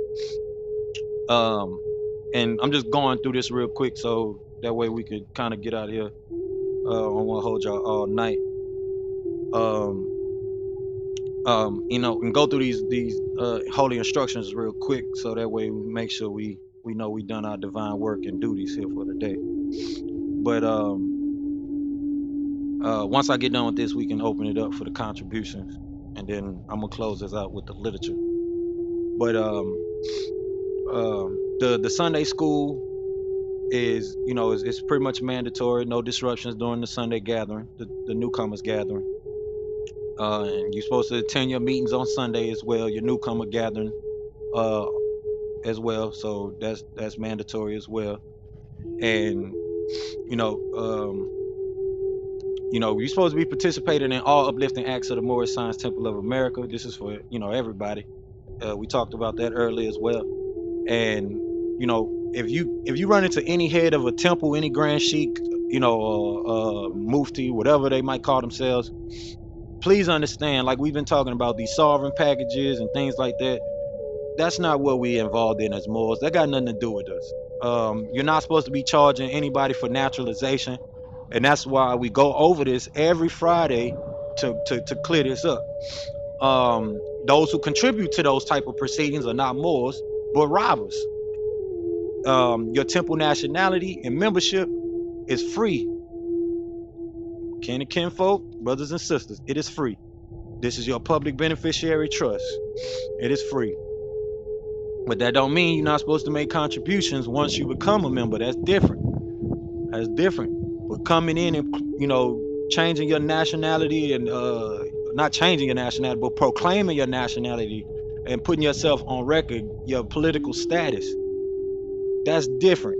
And I'm just going through this real quick so that way we could kind of get out of here. I don't want to hold y'all all night. Um, and go through these holy instructions real quick so that way we make sure we know we done our divine work and duties here for the day. But once I get done with this, we can open it up for the contributions, and then I'm gonna close this out with the literature. But the Sunday school is it's pretty much mandatory. No disruptions during the Sunday gathering, the newcomers gathering. And you're supposed to attend your meetings on Sunday as well, your newcomer gathering as well. So that's mandatory as well. And you're supposed to be participating in all uplifting acts of the Moorish Science Temple of America. This is for everybody. We talked about that earlier as well. And if you run into any head of a temple, any grand sheik, mufti, whatever they might call themselves, please understand, like we've been talking about these sovereign packages and things like that. That's not what we involved in as Moors. That got nothing to do with us. You're not supposed to be charging anybody for naturalization, and that's why we go over this every Friday to clear this up. Those who contribute to those type of proceedings are not Moors, but robbers. Your temple nationality and membership is free. Kin and kinfolk, brothers and sisters, it is free. This is your public beneficiary trust. It is free. But that don't mean you're not supposed to make contributions once you become a member. That's different. That's different. But coming in and changing your nationality and not changing your nationality, but proclaiming your nationality and putting yourself on record, your political status, that's different.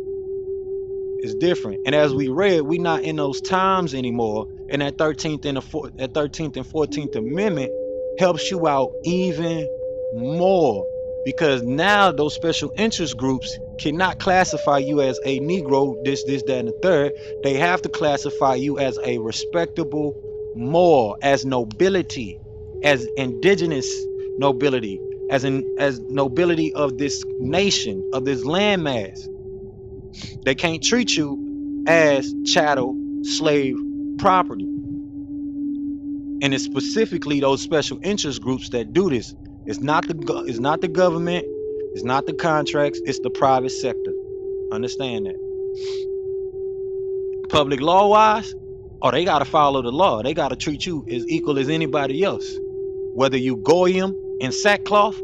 It's different. And as we read, we're not in those times anymore. And that 13th and 14th Amendment helps you out even more, because now those special interest groups cannot classify you as a Negro, this, that, and the third. They have to classify you as a respectable Moor, as nobility, as indigenous nobility, as nobility of this nation, of this landmass. They can't treat you as chattel, slave, property. And it's specifically those special interest groups that do this. It's not the government, it's not the contracts, it's the private sector. Understand that. Public law wise, they gotta follow the law. They gotta treat you as equal as anybody else. Whether you goyim in sackcloth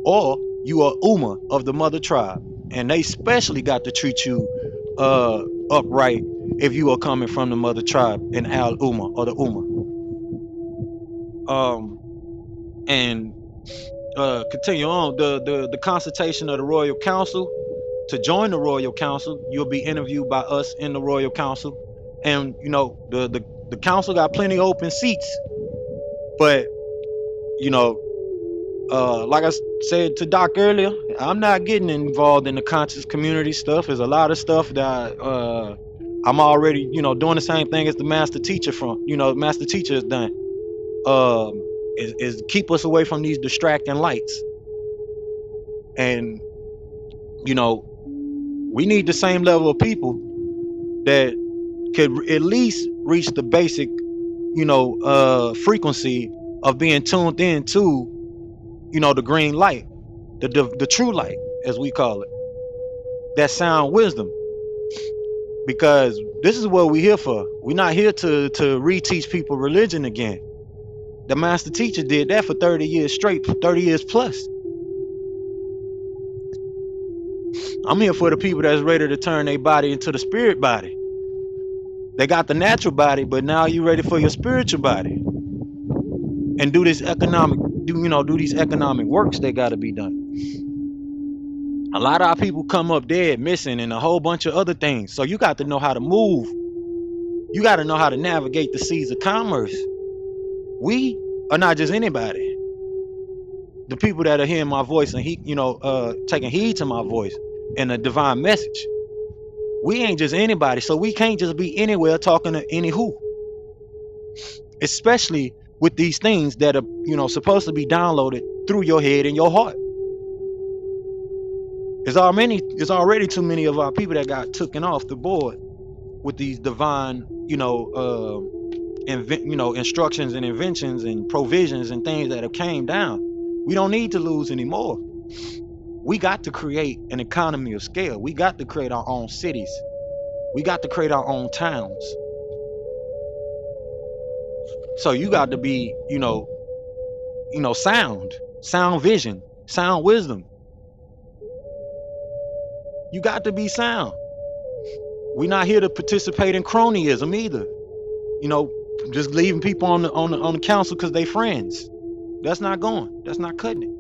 or you are Uma of the mother tribe. And they especially got to treat you upright if you are coming from the mother tribe in Al Uma or the Uma. And continue on the consultation of the Royal Council. To join the Royal Council, you'll be interviewed by us in the Royal Council, and the council got plenty of open seats, but like I said to Doc earlier, I'm not getting involved in the conscious community stuff. There's a lot of stuff that I'm already doing the same thing as the master teacher master teacher has done. Is keep us away from these distracting lights. And we need the same level of people that could at least reach the basic frequency of being tuned into the green light, the true light, as we call it, that sound wisdom. Because this is what we're here for. We're not here to reteach people religion again. The master teacher did that for 30 years straight, 30 years plus. I'm here for the people that's ready to turn their body into the spirit body. They got the natural body, but now you ready for your spiritual body. And do these economic works that got to be done. A lot of our people come up dead, missing, and a whole bunch of other things. So you got to know how to move. You got to know how to navigate the seas of commerce. We are not just anybody. The people that are hearing my voice and taking heed to my voice and a divine message. We ain't just anybody, so we can't just be anywhere talking to any who, especially with these things that are, supposed to be downloaded through your head and your heart. There's already too many of our people that got taken off the board with these divine, instructions and inventions and provisions and things that have came down. We don't need to lose anymore. We got to create an economy of scale. We got to create our own cities. We got to create our own towns. So you got to be, sound vision, sound wisdom. You got to be sound. We're not here to participate in cronyism either. Just leaving people on the council because they friends. That's not going. That's not cutting it.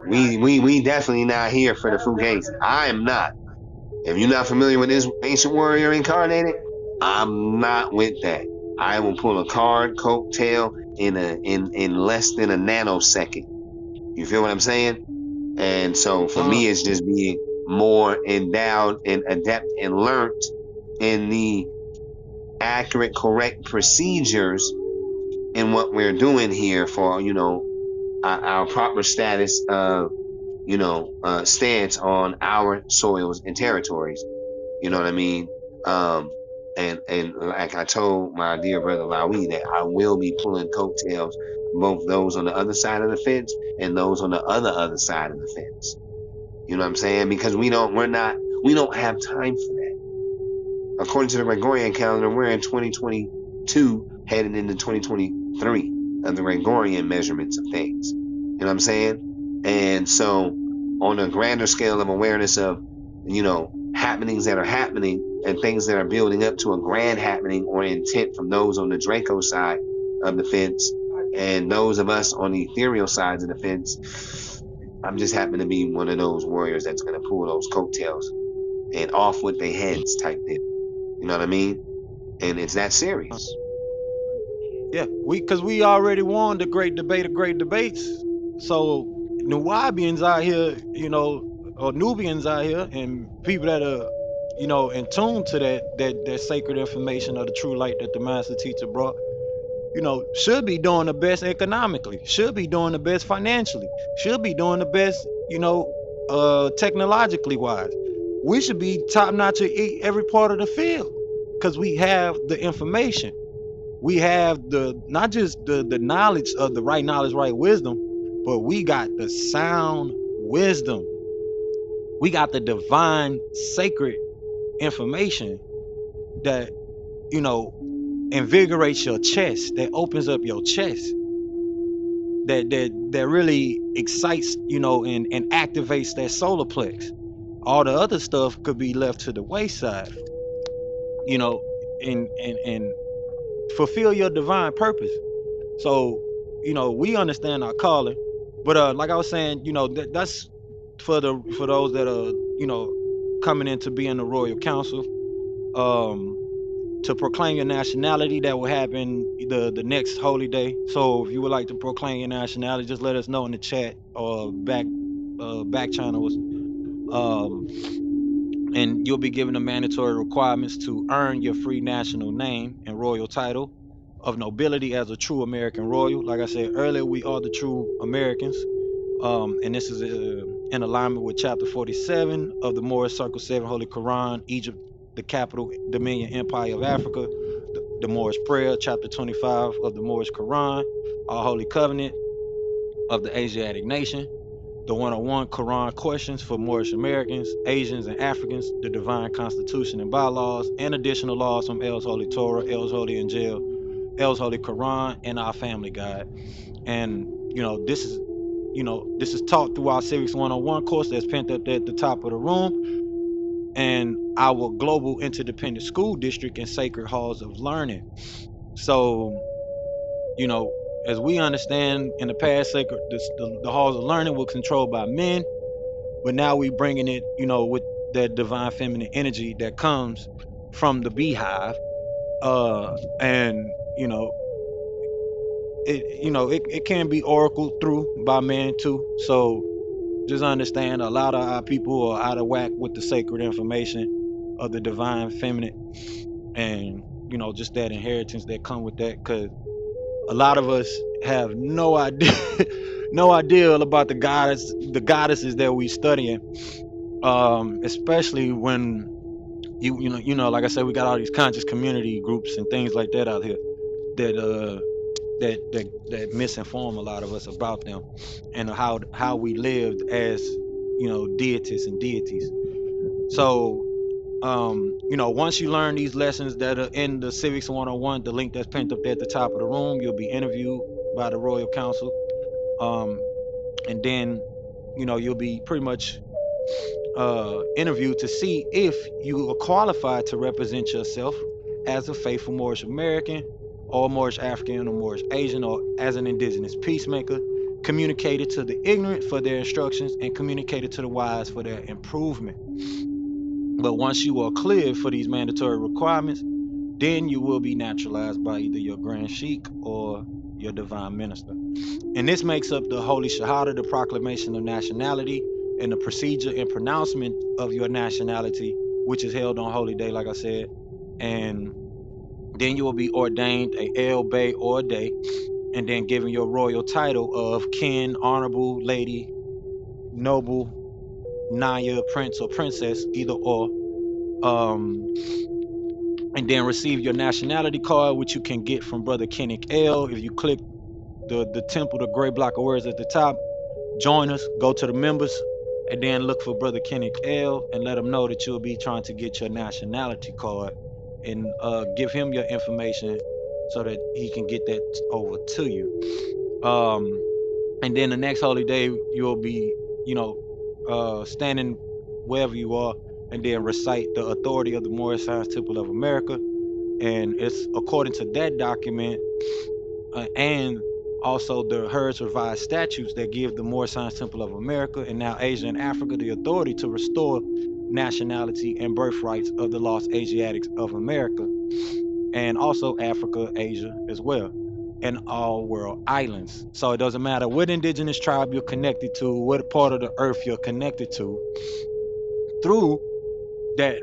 We definitely not here for the fugazi. I am not. If you're not familiar with this ancient warrior incarnated, I'm not with that. I will pull a card coattail in less than a nanosecond. You feel what I'm saying? And so for me, it's just being more endowed and adept and learnt in the accurate, correct procedures in what we're doing here for, our proper status of, stance on our soils and territories. You know what I mean? And like I told my dear brother Lawiy that I will be pulling coattails, both those on the other side of the fence and those on the other side of the fence. You know what I'm saying? Because we don't have time for that. According to the Gregorian calendar, we're in 2022, heading into 2023 of the Gregorian measurements of things. You know what I'm saying? And so, on a grander scale of awareness of, happenings that are happening and things that are building up to a grand happening or intent from those on the Draco side of the fence and those of us on the ethereal sides of the fence, I'm just happen to be one of those warriors that's going to pull those coattails and off with their heads type deal. You know what I mean? And it's that serious.
Yeah, because we already won the great debate of great debates. So Nubians out here, or Nubians out here, and people that are, in tune to that sacred information of the true light that the master teacher brought, should be doing the best economically, should be doing the best financially, should be doing the best, technologically wise. We should be top notch at every part of the field because we have the information. We have not just the knowledge of the right knowledge, right wisdom, but we got the sound wisdom. We got the divine sacred information that, invigorates your chest, that opens up your chest, that really excites, and activates that solar plex. All the other stuff could be left to the wayside, and fulfill your divine purpose. So, we understand our calling, but like I was saying, that's for those that are, coming in to be in the Royal Council, to proclaim your nationality. That will happen the next holy day. So if you would like to proclaim your nationality, just let us know in the chat or back channel us. And you'll be given the mandatory requirements to earn your free national name and royal title of nobility as a true American royal. Like I said earlier, we are the true Americans. And this is in alignment with chapter 47 of the Moorish Circle 7 Holy Quran, Egypt, the capital Dominion Empire of Africa, the Moorish Prayer, chapter 25 of the Moorish Quran, our Holy Covenant of the Asiatic Nation, the 101 Quran questions for Moorish Americans, Asians, and Africans, the Divine Constitution and bylaws, and additional laws from El's Holy Torah, El's Holy Injiyl, El's Holy Quran, and our family guide. And this is taught through our Civics 101 course that's pinned up at the top of the room, and our global interdependent school district and sacred halls of learning. So, as we understand in the past, sacred the halls of learning were controlled by men, but now we bringing it, with that divine feminine energy that comes from the beehive, and it can be oracled through by men too. So just understand a lot of our people are out of whack with the sacred information of the divine feminine, and just that inheritance that come with that. Because a lot of us have no idea, no idea about the goddesses that we studying. Especially when like I said, we got all these conscious community groups and things like that out here that that misinform a lot of us about them and how we lived as deities and deities. So once you learn these lessons that are in the Civics 101, the link that's pinned up there at the top of the room, you'll be interviewed by the Royal Council. And then you'll be pretty much interviewed to see if you are qualified to represent yourself as a faithful Moorish American or Moorish African or Moorish Asian or as an indigenous peacemaker, communicated to the ignorant for their instructions and communicated to the wise for their improvement. But once you are cleared for these mandatory requirements, then you will be naturalized by either your Grand Sheik or your divine minister. And this makes up the Holy Shahada, the proclamation of nationality, and the procedure and pronouncement of your nationality, which is held on Holy Day, like I said. And then you will be ordained a El Bey or a Day, and then given your royal title of King, Honorable, Lady, Noble, Naya, Prince, or Princess, either or. And then receive your nationality card, which you can get from Brother Kennick L. If you click the temple, the gray block of words at the top, join us, go to the members, and then look for Brother Kennick L and let him know that you'll be trying to get your nationality card, and give him your information so that he can get that over to you. And then the next holy day, you'll be, standing wherever you are, and then recite the authority of the Moorish Science Temple of America. And it's according to that document, and also the Herd's revised statutes that give the Moorish Science Temple of America and now Asia and Africa the authority to restore nationality and birthrights of the lost Asiatics of America, and also Africa, Asia as well, and all world islands. So it doesn't matter what indigenous tribe you're connected to, what part of the earth you're connected to, through that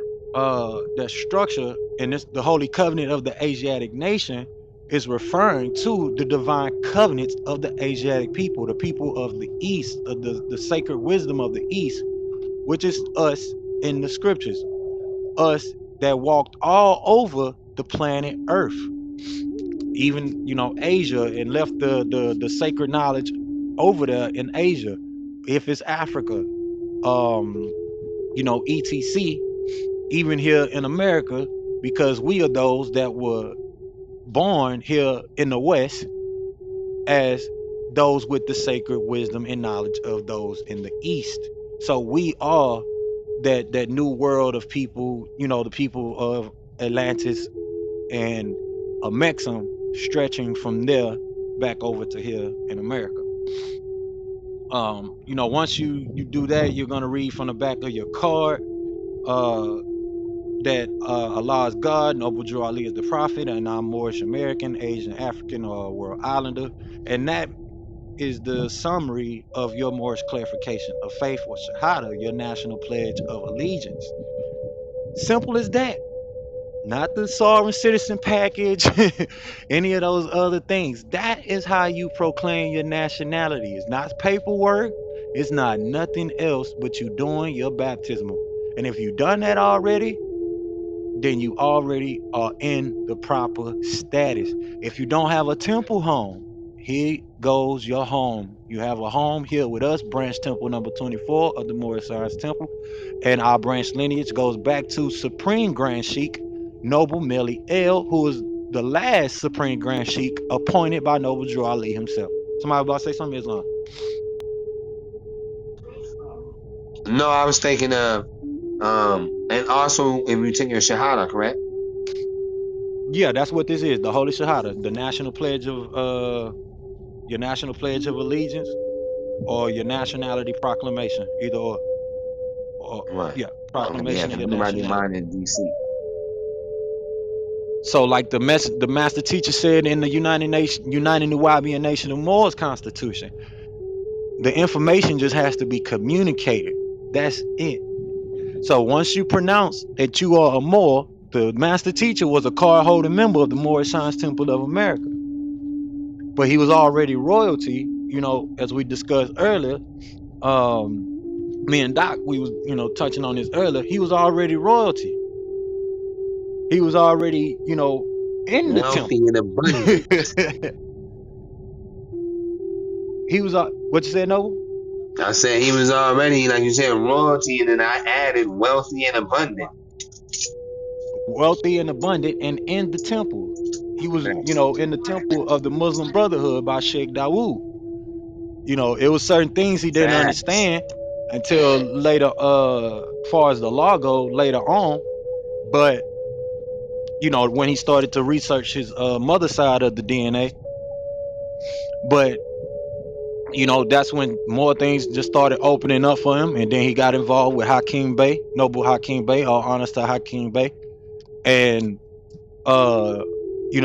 structure, and this the holy covenant of the Asiatic nation is referring to the divine covenants of the Asiatic people, the people of the East, of the sacred wisdom of the East, which is us in the scriptures, us that walked all over the planet Earth, even Asia, and left the sacred knowledge over there in Asia. If it's Africa, etc. Even here in America, because we are those that were born here in the West as those with the sacred wisdom and knowledge of those in the East. So we are that new world of people, the people of Atlantis and Amexem, stretching from there back over to here in America. Once you do that, you're gonna read from the back of your card that Allah is God, Noble Drew Ali is the Prophet, and I'm Moorish American, Asian African, or World Islander. And that is the summary of your Moorish clarification of faith, or Shahada, your national pledge of allegiance. Simple as that. Not the sovereign citizen package, any of those other things. That is how you proclaim your nationality. It's not paperwork. It's not nothing else but you doing your baptismal. And if you've done that already, then you already are in the proper status. If you don't have a temple home, here goes your home. You have a home here with us, branch temple number 24 of the Moorish Science Temple. And our branch lineage goes back to Supreme Grand Sheik Noble Meli El, who is the last Supreme Grand Sheik appointed by Noble Drew Ali himself. Somebody about to say something, Islam?
No, I was thinking of and also if you take your Shahada, correct?
Yeah, that's what this is. The Holy Shahada, the national pledge of your national pledge of allegiance, or your nationality proclamation, either or
Right.
yeah,
Yeah,
proclamation of
because
your
we writing
nationality.
mine in DC.
So, like the master teacher said in the United Nuwabian Nation of Moors Constitution, The information just has to be communicated. That's it. So once you pronounce that you are a Moor, the master teacher was a card holding member of the Moorish Science Temple of America, but he was already royalty. As we discussed earlier, um, me and Doc, we was touching on this earlier. He was already royalty. He was already in the
Wealthy
temple.
and abundant.
He was what you said, Noble?
I said he was already, like you said, royalty, and then I added wealthy and abundant.
Wealthy and abundant, and in the temple. He was,
Facts.
in the temple of the Muslim Brotherhood by Sheik Dawood. It was certain things he didn't
Facts.
understand until later, far as the law go later on. But when he started to research his mother side of the DNA, but that's when more things just started opening up for him, and then he got involved with Hakim Bey, Noble Hakim Bey, all honest to Hakim Bey, and uh,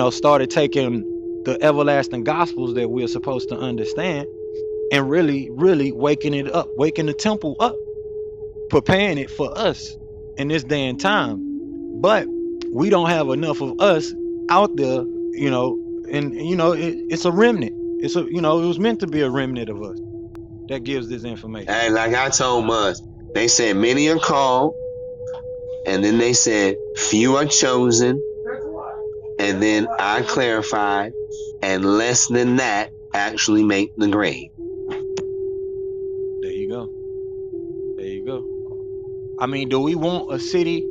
started taking the everlasting gospels that we're supposed to understand and really, really waking it up, waking the temple up, preparing it for us in this day and time. But we don't have enough of us out there, and it's a remnant. It was meant to be a remnant of us that gives this information.
And like I told Muz, they said many are called, and then they said few are chosen, and then I clarified, and less than that actually make the grade.
There you go. There you go. I mean, do we want a city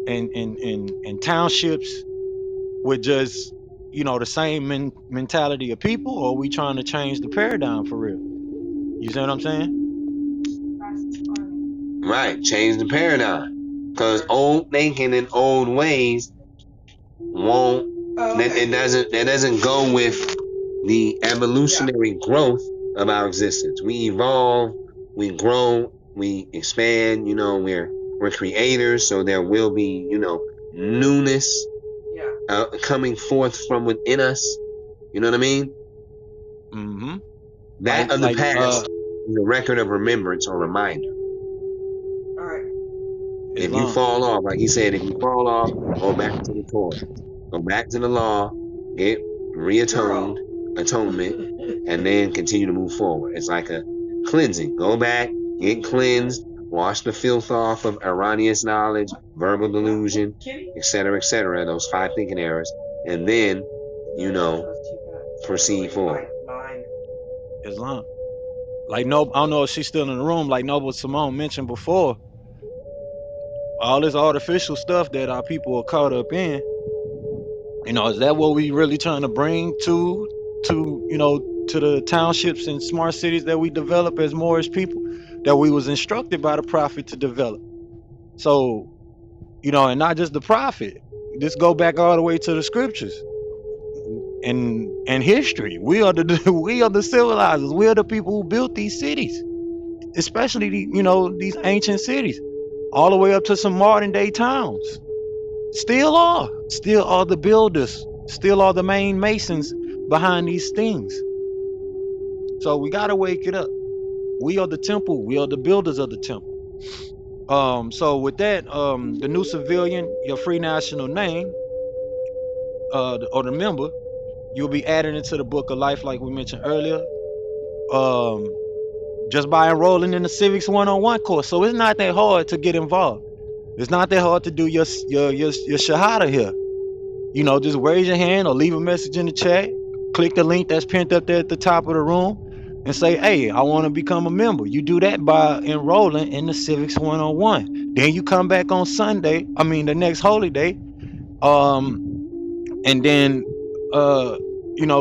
and townships with just the same mentality of people, or are we trying to change the paradigm for real? You see what I'm saying?
Right, change the paradigm. Because old thinking and old ways won't, that doesn't go with the evolutionary growth of our existence. We evolve, we grow, we expand, we're creators, so there will be, newness coming forth from within us. You know what I mean?
Mm-hmm.
That of the
Like
past is a record of remembrance or reminder. If you
Islam.
fall off, like he said, if you fall off, go back to the Torah. Go back to the law, get reatoned, atonement, and then continue to move forward. It's like a cleansing. Go back, get cleansed, wash the filth off of erroneous knowledge, verbal delusion, etc., those 5 thinking errors, and then, proceed forward.
Islam. Like no, I don't know if she's still in the room. Like Noble Simone mentioned before, all this artificial stuff that our people are caught up in. Is that what we really trying to bring to the townships and smart cities that we develop as Moorish people, that we was instructed by the prophet to develop? So, and not just the prophet. This go back all the way to the scriptures and history. We are the we are the civilizers. We are the people who built these cities, especially these ancient cities, all the way up to some modern day towns. Still are the builders, still are the main masons behind these things. So we gotta wake it up. We are the temple. We are the builders of the temple. So with that, the new civilian, your free national name, or the member, you'll be added into the book of life, like we mentioned earlier. Just by enrolling in the Civics 101 course. So it's not that hard to get involved. It's not that hard to do your shahada here. Just raise your hand or leave a message in the chat. Click the link that's pinned up there at the top of the room and say, hey, I want to become a member. You do that by enrolling in the Civics 101. Then you come back on Sunday, the next holy day, and then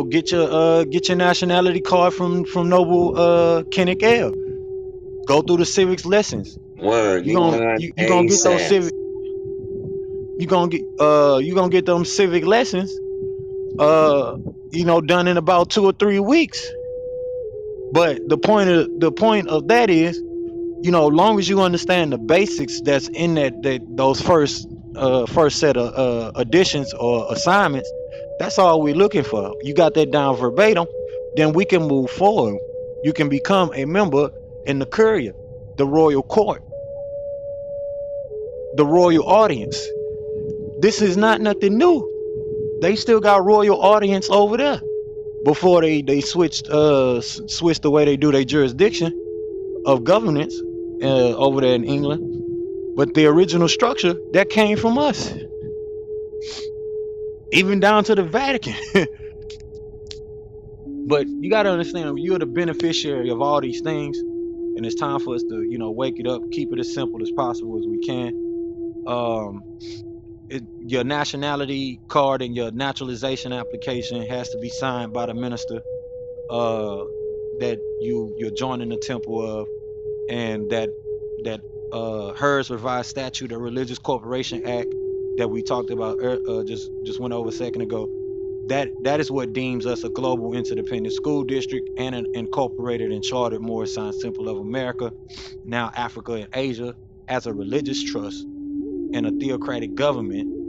get your nationality card from Noble Kenneth L. Go through the civics lessons.
Word,
You
you
gonna
gonna
you gonna get those
ASAP.
civic you gonna get them civic lessons done in about 2 or 3 weeks. But the point of that is, long as you understand the basics that's in those first set of additions or assignments, that's all we're looking for. You got that down verbatim, then we can move forward. You can become a member in the Curia, the royal court, the royal audience. This is not nothing new. They still got royal audience over there before they switched the way they do their jurisdiction of governance over there in England. But the original structure that came from us, even down to the Vatican. But you got to understand, you're the beneficiary of all these things, and it's time for us to, wake it up, keep it as simple as possible as we can. Um, your nationality card and your naturalization application has to be signed by the minister uh, that you're joining the temple of, and that hers revised statute, the Religious Corporation Act that we talked about just went over a second ago. That is what deems us a global interdependent school district and an incorporated and chartered Moorish Science Temple of America, now Africa and Asia, as a religious trust and a theocratic government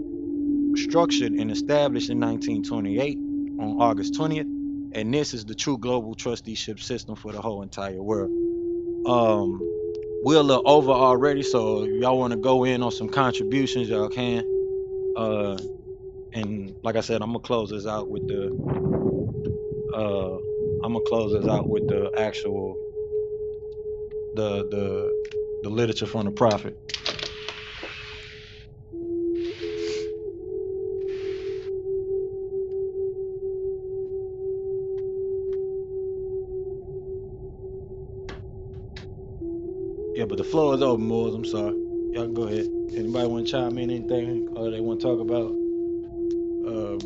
structured and established in 1928 on August 20th. And this is the true global trusteeship system for the whole entire world. We're a little over already, so if y'all want to go in on some contributions, y'all can. And like I said, I'm gonna close this out with the actual the literature from the prophet. Yeah, but the floor is open, Moors. I'm sorry. Y'all can go ahead. Anybody want to chime in anything or they want to talk about?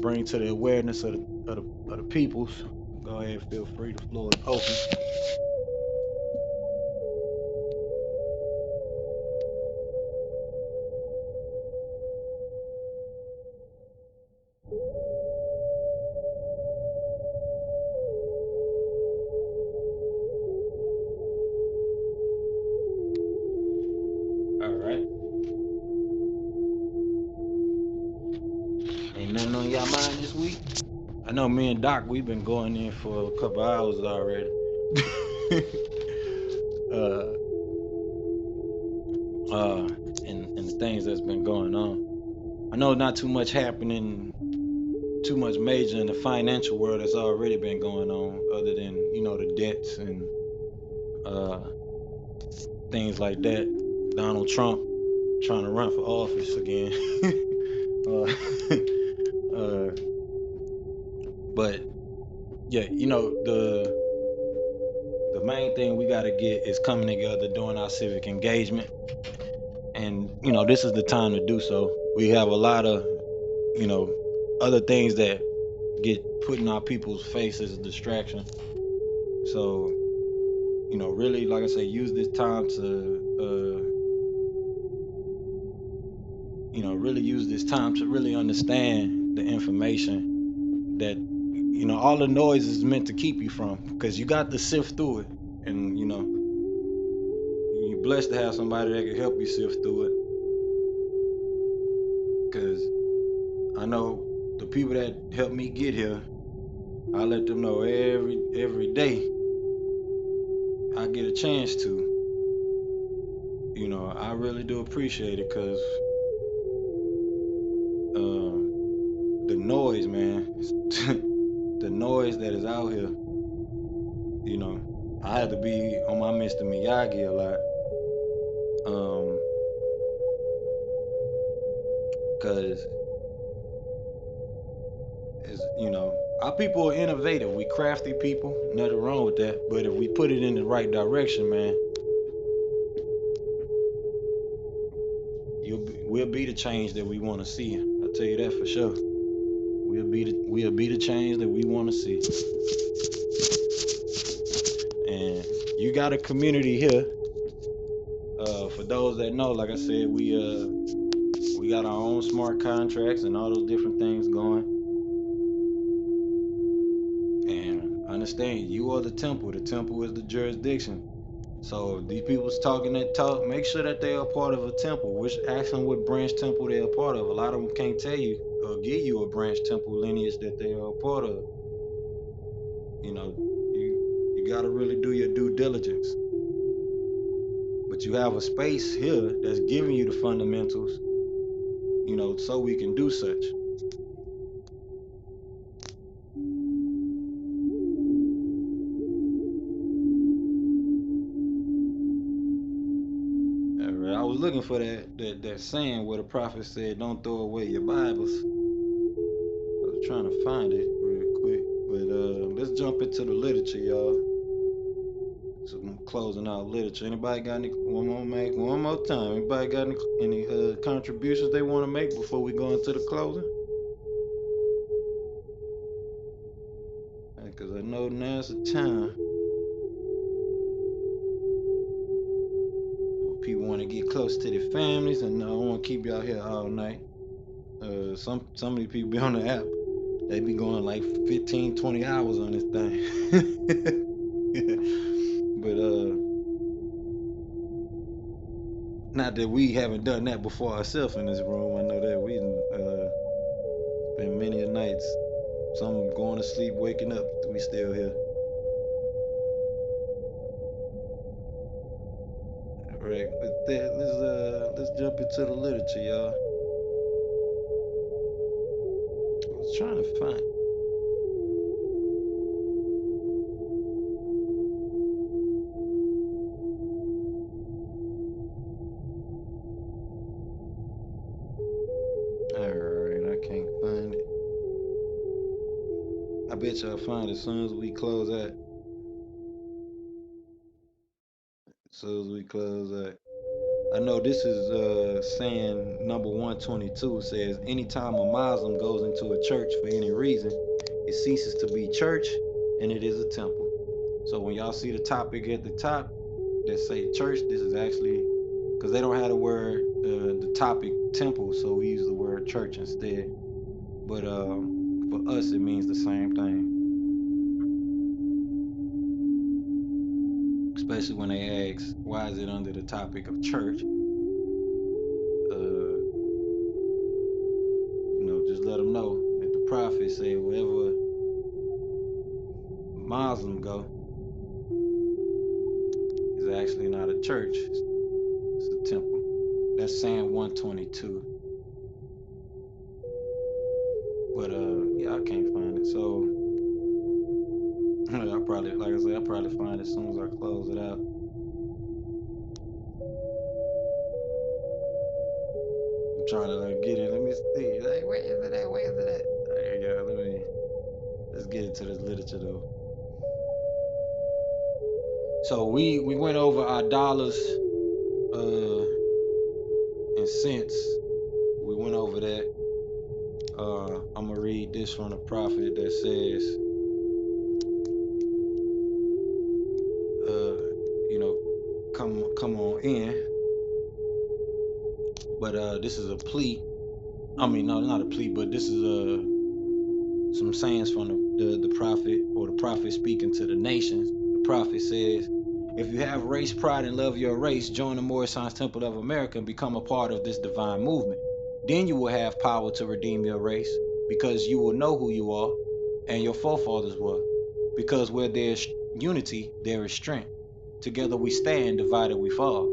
Bring to the awareness of the peoples. Go ahead, feel free. The floor is open. All right. Ain't nothing on y'all mind this week? I know me and Doc, we've been going in for a couple hours already. uh, and the things that's been going on. I know not too much happening, too much major in the financial world that's already been going on, other than the debts and uh, things like that. Donald Trump trying to run for office again. uh, but yeah, the main thing we got to get is coming together, doing our civic engagement, and this is the time to do so. We have a lot of other things that get put in our people's faces as a distraction. So really, like I say, use this time to really use this time to really understand the information that all the noise is meant to keep you from, because you got to sift through it, and you're blessed to have somebody that can help you sift through it, because I know the people that helped me get here, I let them know every day I get a chance to. I really do appreciate it, because the noise, man, the noise that is out here, I had to be on my Mr. Miyagi a lot, because our people are innovative. We crafty people, nothing wrong with that. But if we put it in the right direction, man, we'll be the change that we want to see. I'll tell you that for sure. We'll be the change that we want to see. And you got a community here. For those that know, like I said, we got our own smart contracts and all those different things going. And understand, you are the temple. The temple is the jurisdiction. So these people's talking that talk, make sure that they are part of a temple. Ask them what branch temple they are part of. A lot of them can't tell you or give you a branch temple lineage that they are a part of. You gotta really do your due diligence. But you have a space here that's giving you the fundamentals, so we can do such. All right, I was looking for that saying where the prophet said, "Don't throw away your Bibles." I was trying to find it real quick, but let's jump into the literature, y'all. So I'm closing out literature. Anybody got any? One more time. Anybody got any contributions they want to make before we go into the closing? Because I know now's the time. People want to get close to their families, and I don't want to keep y'all here all night. Some of these people be on the app. They be going like 15, 20 hours on this thing. But not that we haven't done that before ourselves in this room. I know that we spent many a nights, some going to sleep, waking up, we still here. All right, with that, let's jump into the literature, y'all. I was trying to find. All right, I can't find it. I bet y'all find it as soon as we close out. As soon as we close out. I know this is saying number 122 says anytime a Muslim goes into a church for any reason, it ceases to be church and it is a temple. So when y'all see the topic at the top that say church, this is actually because they don't have the word the topic temple, so we use the word church instead. But for us it means the same thing. Especially when they ask why is it under the topic of church. Just let them know that the prophet said wherever Muslim go is actually not a church, it's a temple. That's saying 122. But yeah, I can't find it. So I probably, like I said, I'll probably find it as soon as I close it out. I'm trying to get it. Let me see. Like, where is it at? Where is it at? There you go. Let's get into this literature though. So we went over our dollars and cents. We went over that. I'm gonna read this from the prophet that says, come on in. But this is a plea. I mean, no, not a plea, but this is some sayings from the prophet, or the prophet speaking to the nations. The prophet says, if you have race pride and love your race, join the Moorish Temple of America and become a part of this divine movement. Then you will have power to redeem your race, because you will know who you are and your forefathers were. Because where there is unity, there is strength. Together we stand, divided we fall.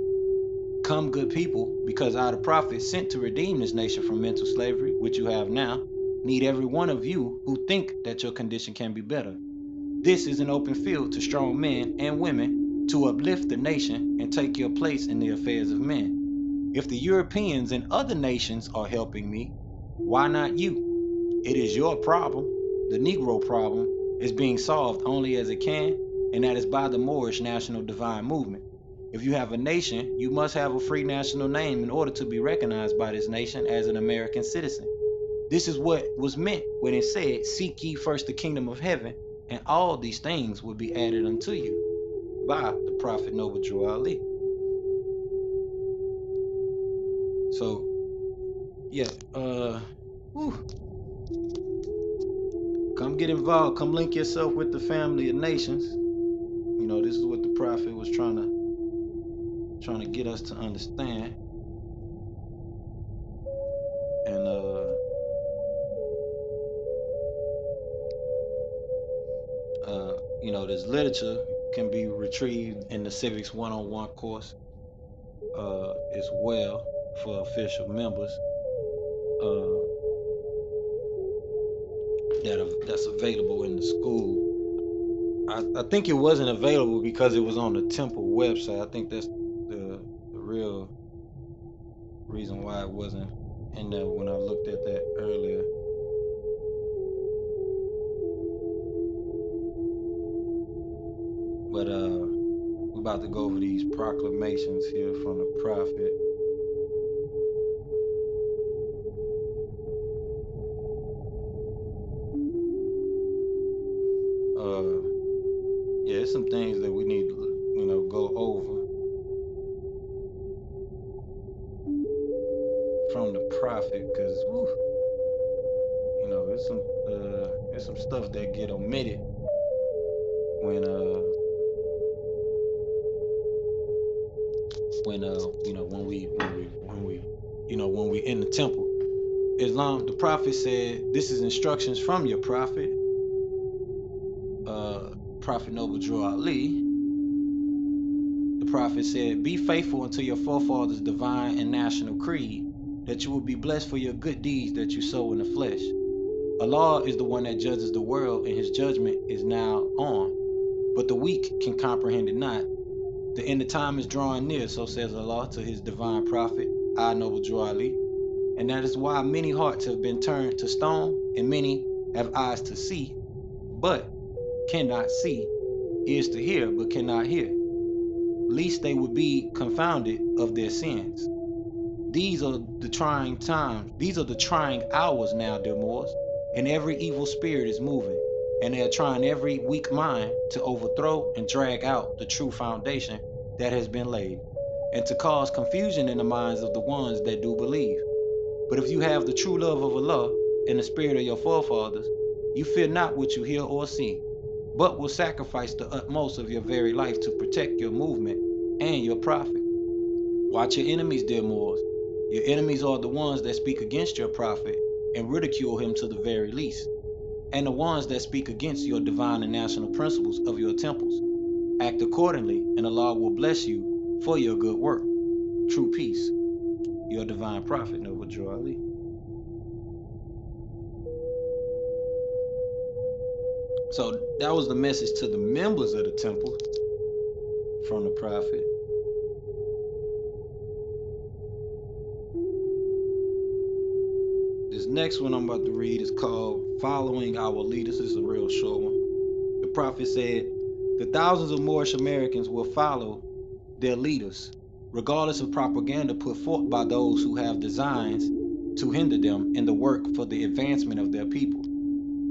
Come, good people, because I, the prophet, sent to redeem this nation from mental slavery, which you have now, need every one of you who think that your condition can be better. This is an open field to strong men and women to uplift the nation and take your place in the affairs of men. If the Europeans and other nations are helping me, why not you? It is your problem. The Negro problem is being solved only as it can, and that is by the Moorish National Divine Movement. If you have a nation, you must have a free national name in order to be recognized by this nation as an American citizen. This is what was meant when it said, seek ye first the kingdom of heaven, and all these things will be added unto you, by the prophet Noble Drew Ali. So, yeah, come get involved. Come link yourself with the family of nations. This is what the prophet was trying to get us to understand. And this literature can be retrieved in the Civics 101 course as well for official members. That's available in the school. I think it wasn't available because it was on the temple website. I think that's the real reason why it wasn't in there when I looked at that earlier. But we're about to go over these proclamations here from the prophet. Yeah, it's some things that we need to, go over from the prophet, because there's some stuff that get omitted when when we in the temple. Islam, the prophet said, this is instructions from your prophet, Prophet Zabuwr. The prophet said, be faithful unto your forefathers' divine and national creed, that you will be blessed for your good deeds that you sow in the flesh. Allah is the one that judges the world, and his judgment is now on. But the weak can comprehend it not. The end of time is drawing near, so says Allah to his divine prophet, Zabuwr. And that is why many hearts have been turned to stone, and many have eyes to see, but cannot see, ears to hear, but cannot hear, lest they would be confounded of their sins. These are the trying times. These are the trying hours now, dear Moors, and every evil spirit is moving, and they are trying every weak mind to overthrow and drag out the true foundation that has been laid, and to cause confusion in the minds of the ones that do believe. But if you have the true love of Allah and the spirit of your forefathers, you fear not what you hear or see, but will sacrifice the utmost of your very life to protect your movement and your prophet. Watch your enemies, dear Moors. Your enemies are the ones that speak against your prophet and ridicule him to the very least, and the ones that speak against your divine and national principles of your temples. Act accordingly, and Allah will bless you for your good work. True peace. Your divine prophet, Zabuwr. So that was the message to the members of the temple from the prophet. This next one I'm about to read is called Following Our Leaders. This is a real short one. The prophet said, the thousands of Moorish Americans will follow their leaders, regardless of propaganda put forth by those who have designs to hinder them in the work for the advancement of their people.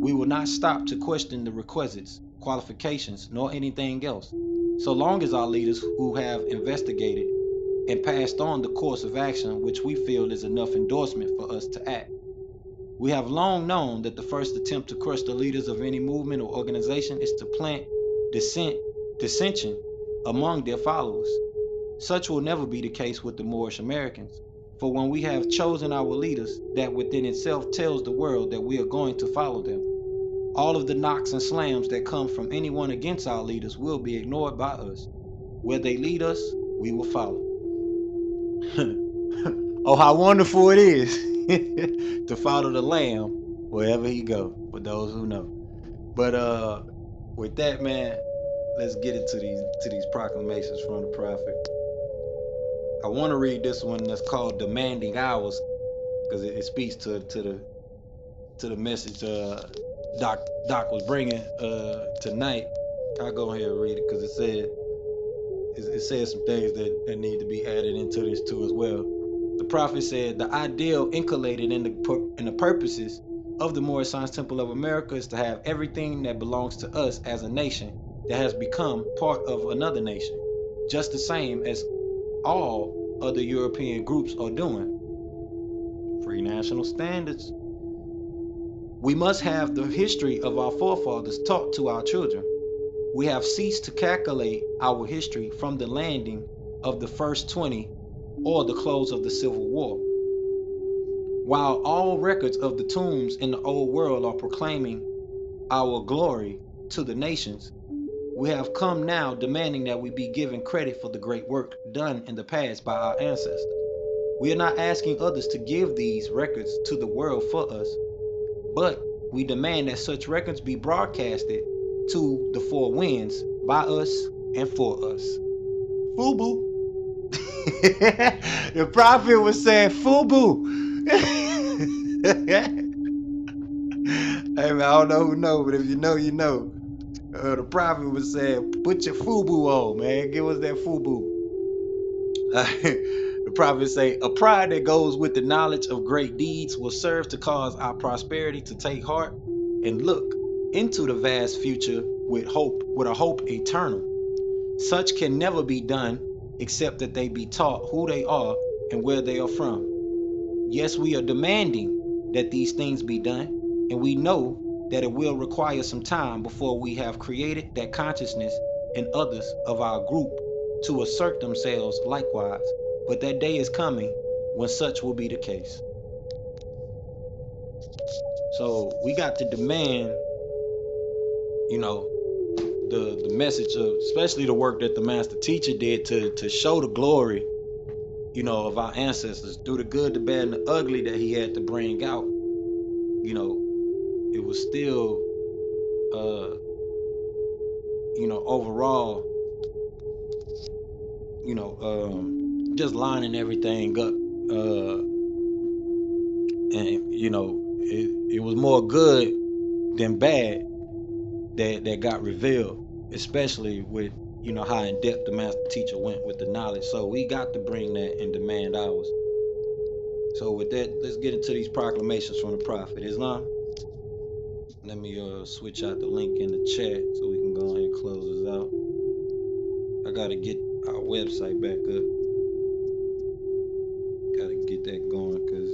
We will not stop to question the requisites, qualifications, nor anything else, so long as our leaders who have investigated and passed on the course of action which we feel is enough endorsement for us to act. We have long known that the first attempt to crush the leaders of any movement or organization is to plant dissension among their followers. Such will never be the case with the Moorish Americans, for when we have chosen our leaders, that within itself tells the world that we are going to follow them. All of the knocks and slams that come from anyone against our leaders will be ignored by us. Where they lead us, we will follow. Oh, how wonderful it is to follow the Lamb wherever he go, for those who know. But with that, man, let's get into these proclamations from the prophet. I want to read this one that's called Demanding Hours, because it speaks to the message Doc was bringing tonight. I'll go ahead and read it because it says some things that need to be added into this too as well. The prophet said, the ideal inculcated in the purposes of the Moorish Science Temple of America is to have everything that belongs to us as a nation that has become part of another nation, just the same as all other European groups are doing. Free national standards. We must have the history of our forefathers taught to our children. We have ceased to calculate our history from the landing of the first 20 or the close of the Civil War. While all records of the tombs in the old world are proclaiming our glory to the nations,
We have come now demanding that we be given credit for the great work done in the past by our ancestors. We are not asking others to give these records to the world for us, but we demand that such records be broadcasted to the four winds by us and for us. Fubu. The prophet was saying Fubu. Hey man, I don't know who know, but if you know, you know. The prophet was saying, put your Fubu on, man. Give us that Fubu. The prophet say, a pride that goes with the knowledge of great deeds will serve to cause our prosperity to take heart and look into the vast future with a hope eternal. Such can never be done except that they be taught who they are and where they are from. Yes, we are demanding that these things be done, and we know that it will require some time before we have created that consciousness in others of our group to assert themselves likewise. But that day is coming when such will be the case. So we got to demand, you know, the message of, especially the work that the master teacher did to show the glory, you know, of our ancestors through the good, the bad, and the ugly that he had to bring out. You know, it was still, you know, overall, you know, just lining everything up, and you know, it was more good than bad that got revealed, especially with, you know, how in depth the master teacher went with the knowledge. So we got to bring that and demand ours. So with that, let's get into these proclamations from the prophet. Islam. Let me switch out the link in the chat so we can go ahead and close this out. I gotta get our website back up. Gotta get that going because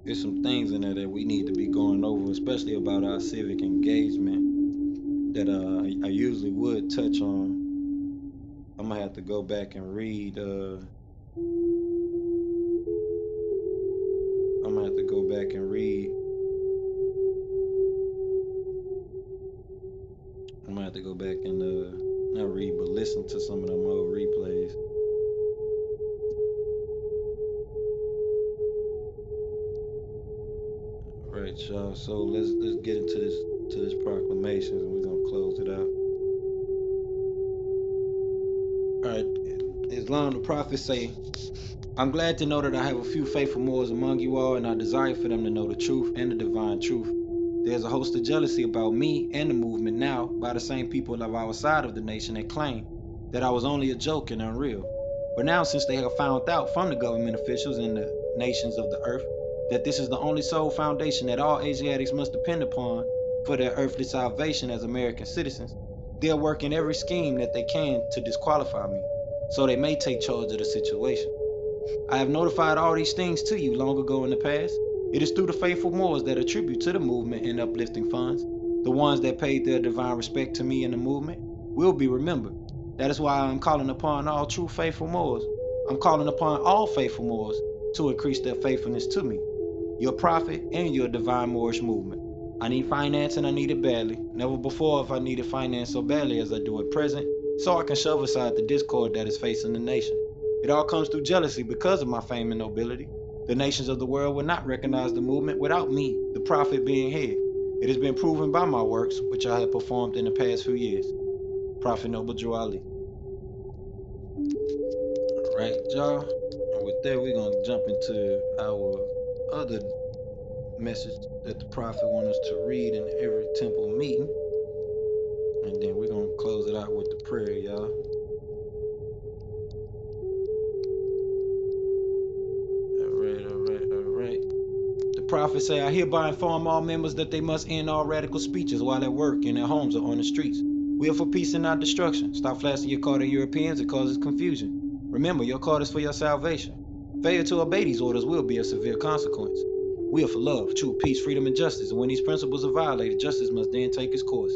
there's some things in there that we need to be going over, especially about our civic engagement that I usually would touch on. I'm gonna have to go back and read. I'm gonna have to go back and read. I'm gonna have to go back and not read, but listen to some of them old replays. All right, y'all. So let's get into this proclamation, and we're gonna close it out. All right. Islam, the prophet say, I'm glad to know that I have a few faithful Moors among you all, and I desire for them to know the truth and the divine truth. There's a host of jealousy about me and the movement now by the same people of our side of the nation that claim that I was only a joke and unreal. But now, since they have found out from the government officials and the nations of the earth that this is the only sole foundation that all Asiatics must depend upon for their earthly salvation as American citizens, they are working every scheme that they can to disqualify me, so they may take charge of the situation. I have notified all these things to you long ago in the past. It is through the faithful Moors that attribute to the movement and uplifting funds. The ones that paid their divine respect to me in the movement will be remembered. That is why I am calling upon all true faithful Moors. I'm calling upon all faithful Moors to increase their faithfulness to me, your prophet and your divine Moorish movement. I need finance and I need it badly. Never before have I needed finance so badly as I do at present, so I can shove aside the discord that is facing the nation. It all comes through jealousy because of my fame and nobility. The nations of the world would not recognize the movement without me, the prophet, being head. It has been proven by my works, which I have performed in the past few years. Prophet Noble Drew Ali. All right, y'all. And with that, we're going to jump into our other message that the prophet wants us to read in every temple meeting. And then we're going to close it out with the prayer, y'all. All right. The prophet say, I hereby inform all members that they must end all radical speeches while at work, in their homes, or on the streets. We are for peace and not destruction. Stop flashing your card at Europeans. It causes confusion. Remember, your card is for your salvation. Failure to obey these orders will be a severe consequence. We are for love, truth, peace, freedom, and justice, and when these principles are violated, justice must then take its course.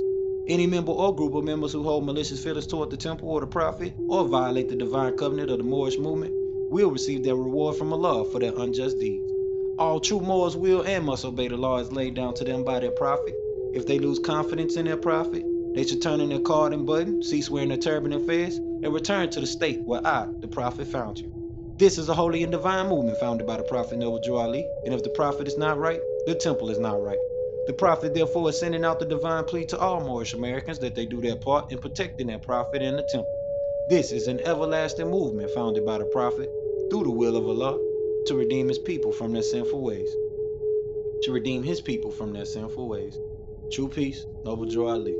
Any member or group of members who hold malicious feelings toward the temple or the prophet, or violate the divine covenant of the Moorish movement, will receive their reward from Allah for their unjust deeds. All true Moors will and must obey the laws laid down to them by their prophet. If they lose confidence in their prophet, they should turn in their card and button, cease wearing their turban and fez, and return to the state where I, the prophet, found you. This is a holy and divine movement founded by the prophet Zabuwr Ali, and if the prophet is not right, the temple is not right. The prophet therefore is sending out the divine plea to all Moorish Americans that they do their part in protecting their prophet and the temple. This is an everlasting movement founded by the prophet, through the will of Allah, to redeem his people from their sinful ways. To redeem his people from their sinful ways. True peace, Zabuwr Ali.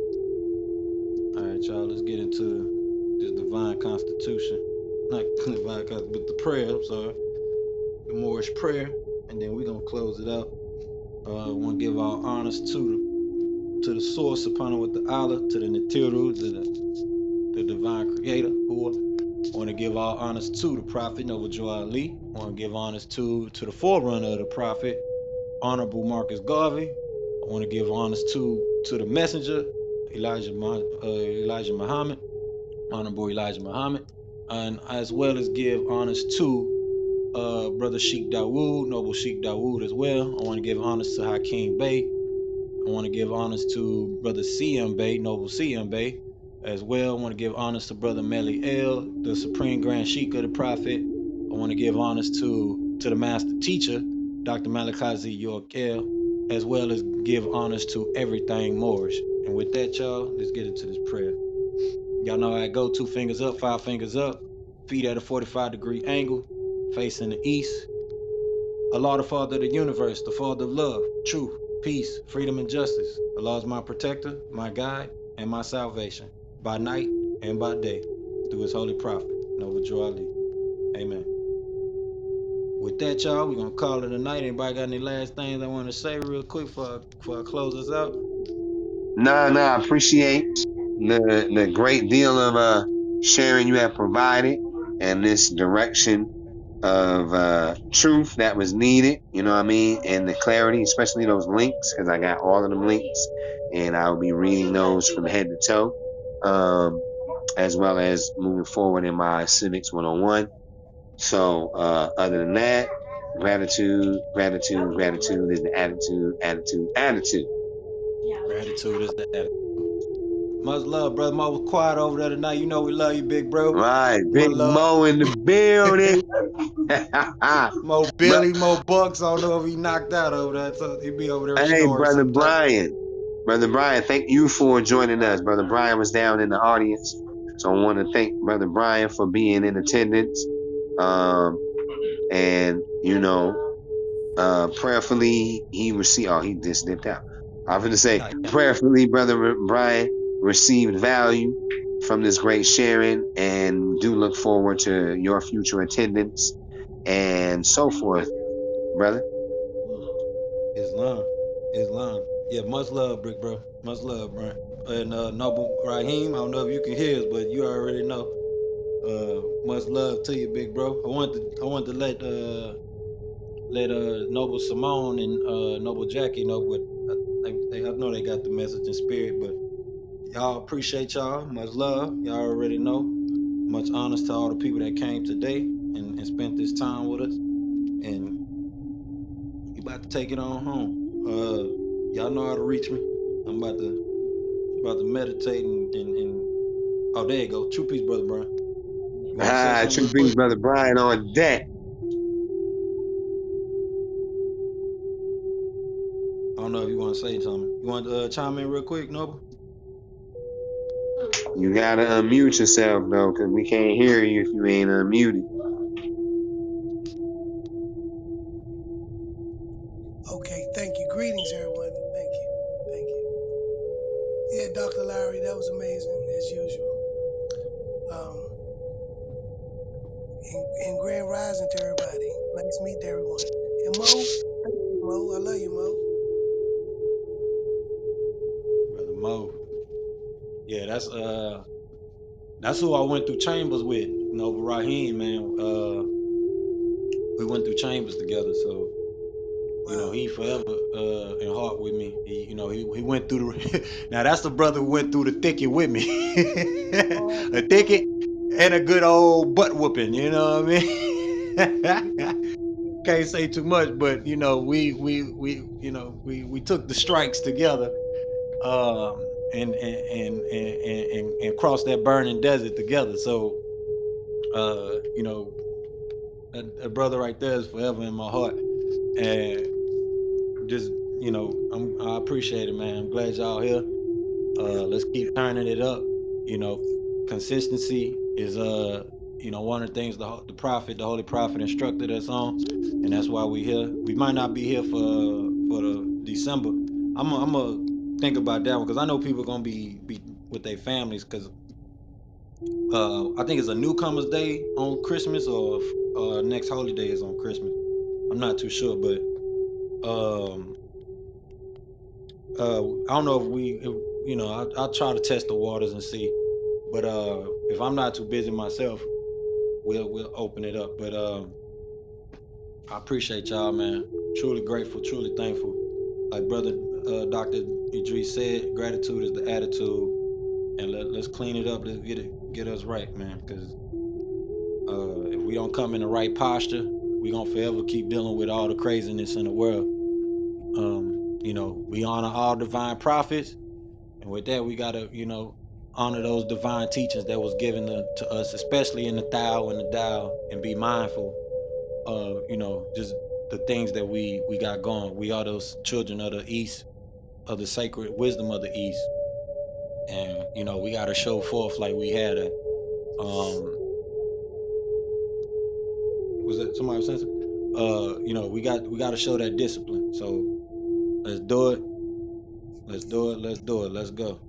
All right, y'all, let's get into this divine constitution. Not divine constitution, but the prayer, I'm sorry. The Moorish prayer, and then we're going to close it out. I want to give our honors to the source upon with the Allah, to the Natiru, to the divine creator, who I want to give all honors to the prophet, Zabuwr Ali. I want to give honors to the forerunner of the prophet, Honorable Marcus Garvey. I want to give honors to the messenger, Elijah Muhammad, Honorable Elijah Muhammad, and as well as give honors to Brother Sheik Dawood, Noble Sheik Dawood as well. I want to give honors to H.I.M Bey. I want to give honors to Brother C.M. Bey, Noble C.M. Bey, as well. I want to give honors to Brother Meli-El, the Supreme Grand Sheik of the Prophet. I want to give honors to the Master Teacher, Dr. Malachi York-El, as well as give honors to everything Moorish. And with that, y'all, let's get into this prayer. Y'all know how I go: 2 fingers up, 5 fingers up, feet at a 45-degree angle, facing the east. Allah, the Father of the universe, the Father of love, truth, peace, freedom, and justice. Allah is my protector, my guide, and my salvation, by night and by day, through his holy prophet, Zabuwr Ali. Amen. With that, y'all, we're going to call it a night. Anybody got any last things I want to say real quick before I close this out?
I appreciate the great deal of sharing you have provided and this direction of truth that was needed, you know what I mean, and the clarity, especially those links, because I got all of them links and I'll be reading those from head to toe, as well as moving forward in my civics 101. So other than that, gratitude is the attitude.
Gratitude is the attitude. Much love, brother. Mo was quiet over there tonight. You know we love you, big bro.
Right,
One
Big
love.
Mo in the building.
Mo
But
Billy, Mo Bucks. I don't know if he knocked out over there. So he be over there
hey,
snoring some type.
Brother Brian, thank you for joining us. Brother Brian was down in the audience, so I want to thank Brother Brian for being in attendance. And prayerfully he received. Oh, he just dipped out. I was going to say, prayerfully, Brother Brian received value from this great sharing, and do look forward to your future attendance and so forth, brother.
Islam. Yeah, much love, brick bro. Much love, bro. And Noble Raheem, I don't know if you can hear us, but you already know. Much love to you, big bro. I want to let Noble Simone and Noble Jackie know, but I know they got the message in spirit, but y'all, appreciate y'all. Much love. Y'all already know. Much honors to all the people that came today and spent this time with us. And we about to take it on home. Y'all know how to reach me. I'm about to meditate and oh, there you go. True peace, brother Brian. You want to say something
True
real
peace,
quick?
Brother Brian on deck.
I don't know if you want to say something. You want to chime in real quick, Noble?
You gotta unmute yourself though, cause we can't hear you if you ain't unmuted.
Okay, thank you. Greetings, everyone. Thank you. Thank you. Yeah, Dr. Lowry, that was amazing as usual. Um, and grand rising to everybody. Nice meeting everyone. And Mo, thank you, Mo. I love you, Mo.
Brother Mo. Yeah, that's who I went through chambers with. Noble Raheem, man. We went through chambers together, so
Wow.
he forever in heart with me. He went through the now that's the brother who went through the thicket with me.
Oh,
A thicket and a good old butt whooping, you know what I
yeah,
mean?
yeah,
Can't say too much, but we took the strikes together and cross that burning desert together. So you know, that brother right there is forever in my heart, and just I appreciate it, man. I'm glad y'all here. Let's keep turning it up. You know, consistency is one of the things the prophet, the holy prophet, instructed us on, and that's why we here. We might not be here for the December. I'm gonna think about that one because I know people gonna be with their families because I think it's a newcomers day on Christmas or next holiday is on Christmas. I'm not too sure, but um I don't know I'll try to test the waters and see. But if I'm not too busy myself, we'll open it up. But I appreciate y'all, man. Truly grateful, truly thankful. Like brother Dr. Idris said, gratitude is the attitude, and let's clean it up. Let's get us right, man. Because if we don't come in the right posture, we gonna forever keep dealing with all the craziness in the world. We honor all divine prophets, and with that, we gotta honor those divine teachings that was given to us, especially in the Thou and the Tao, and be mindful of just the things that we got going. We are those children of the East, of the sacred wisdom of the East, and we got to show forth like we had a was that somebody was saying something? We got to show that discipline. So let's do it. Let's do it. Let's do it. Let's go.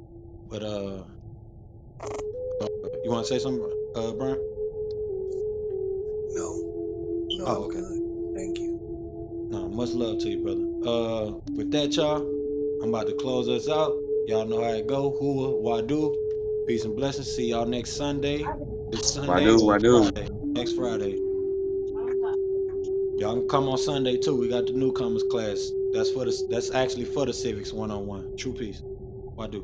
But you want to say something, Brian?
No, no,
Oh,
I'm
okay.
good. Thank you.
No, much love to you, brother. With that, y'all, I'm about to close us out. Y'all know how it go. Hua, Wadu. Peace and blessings. See y'all next Sunday. This Sunday
Wadu,
or
wadu.
Friday. Next Friday. Y'all can come on Sunday too. We got the newcomers class. That's actually for the civics 101. True peace. Wadu.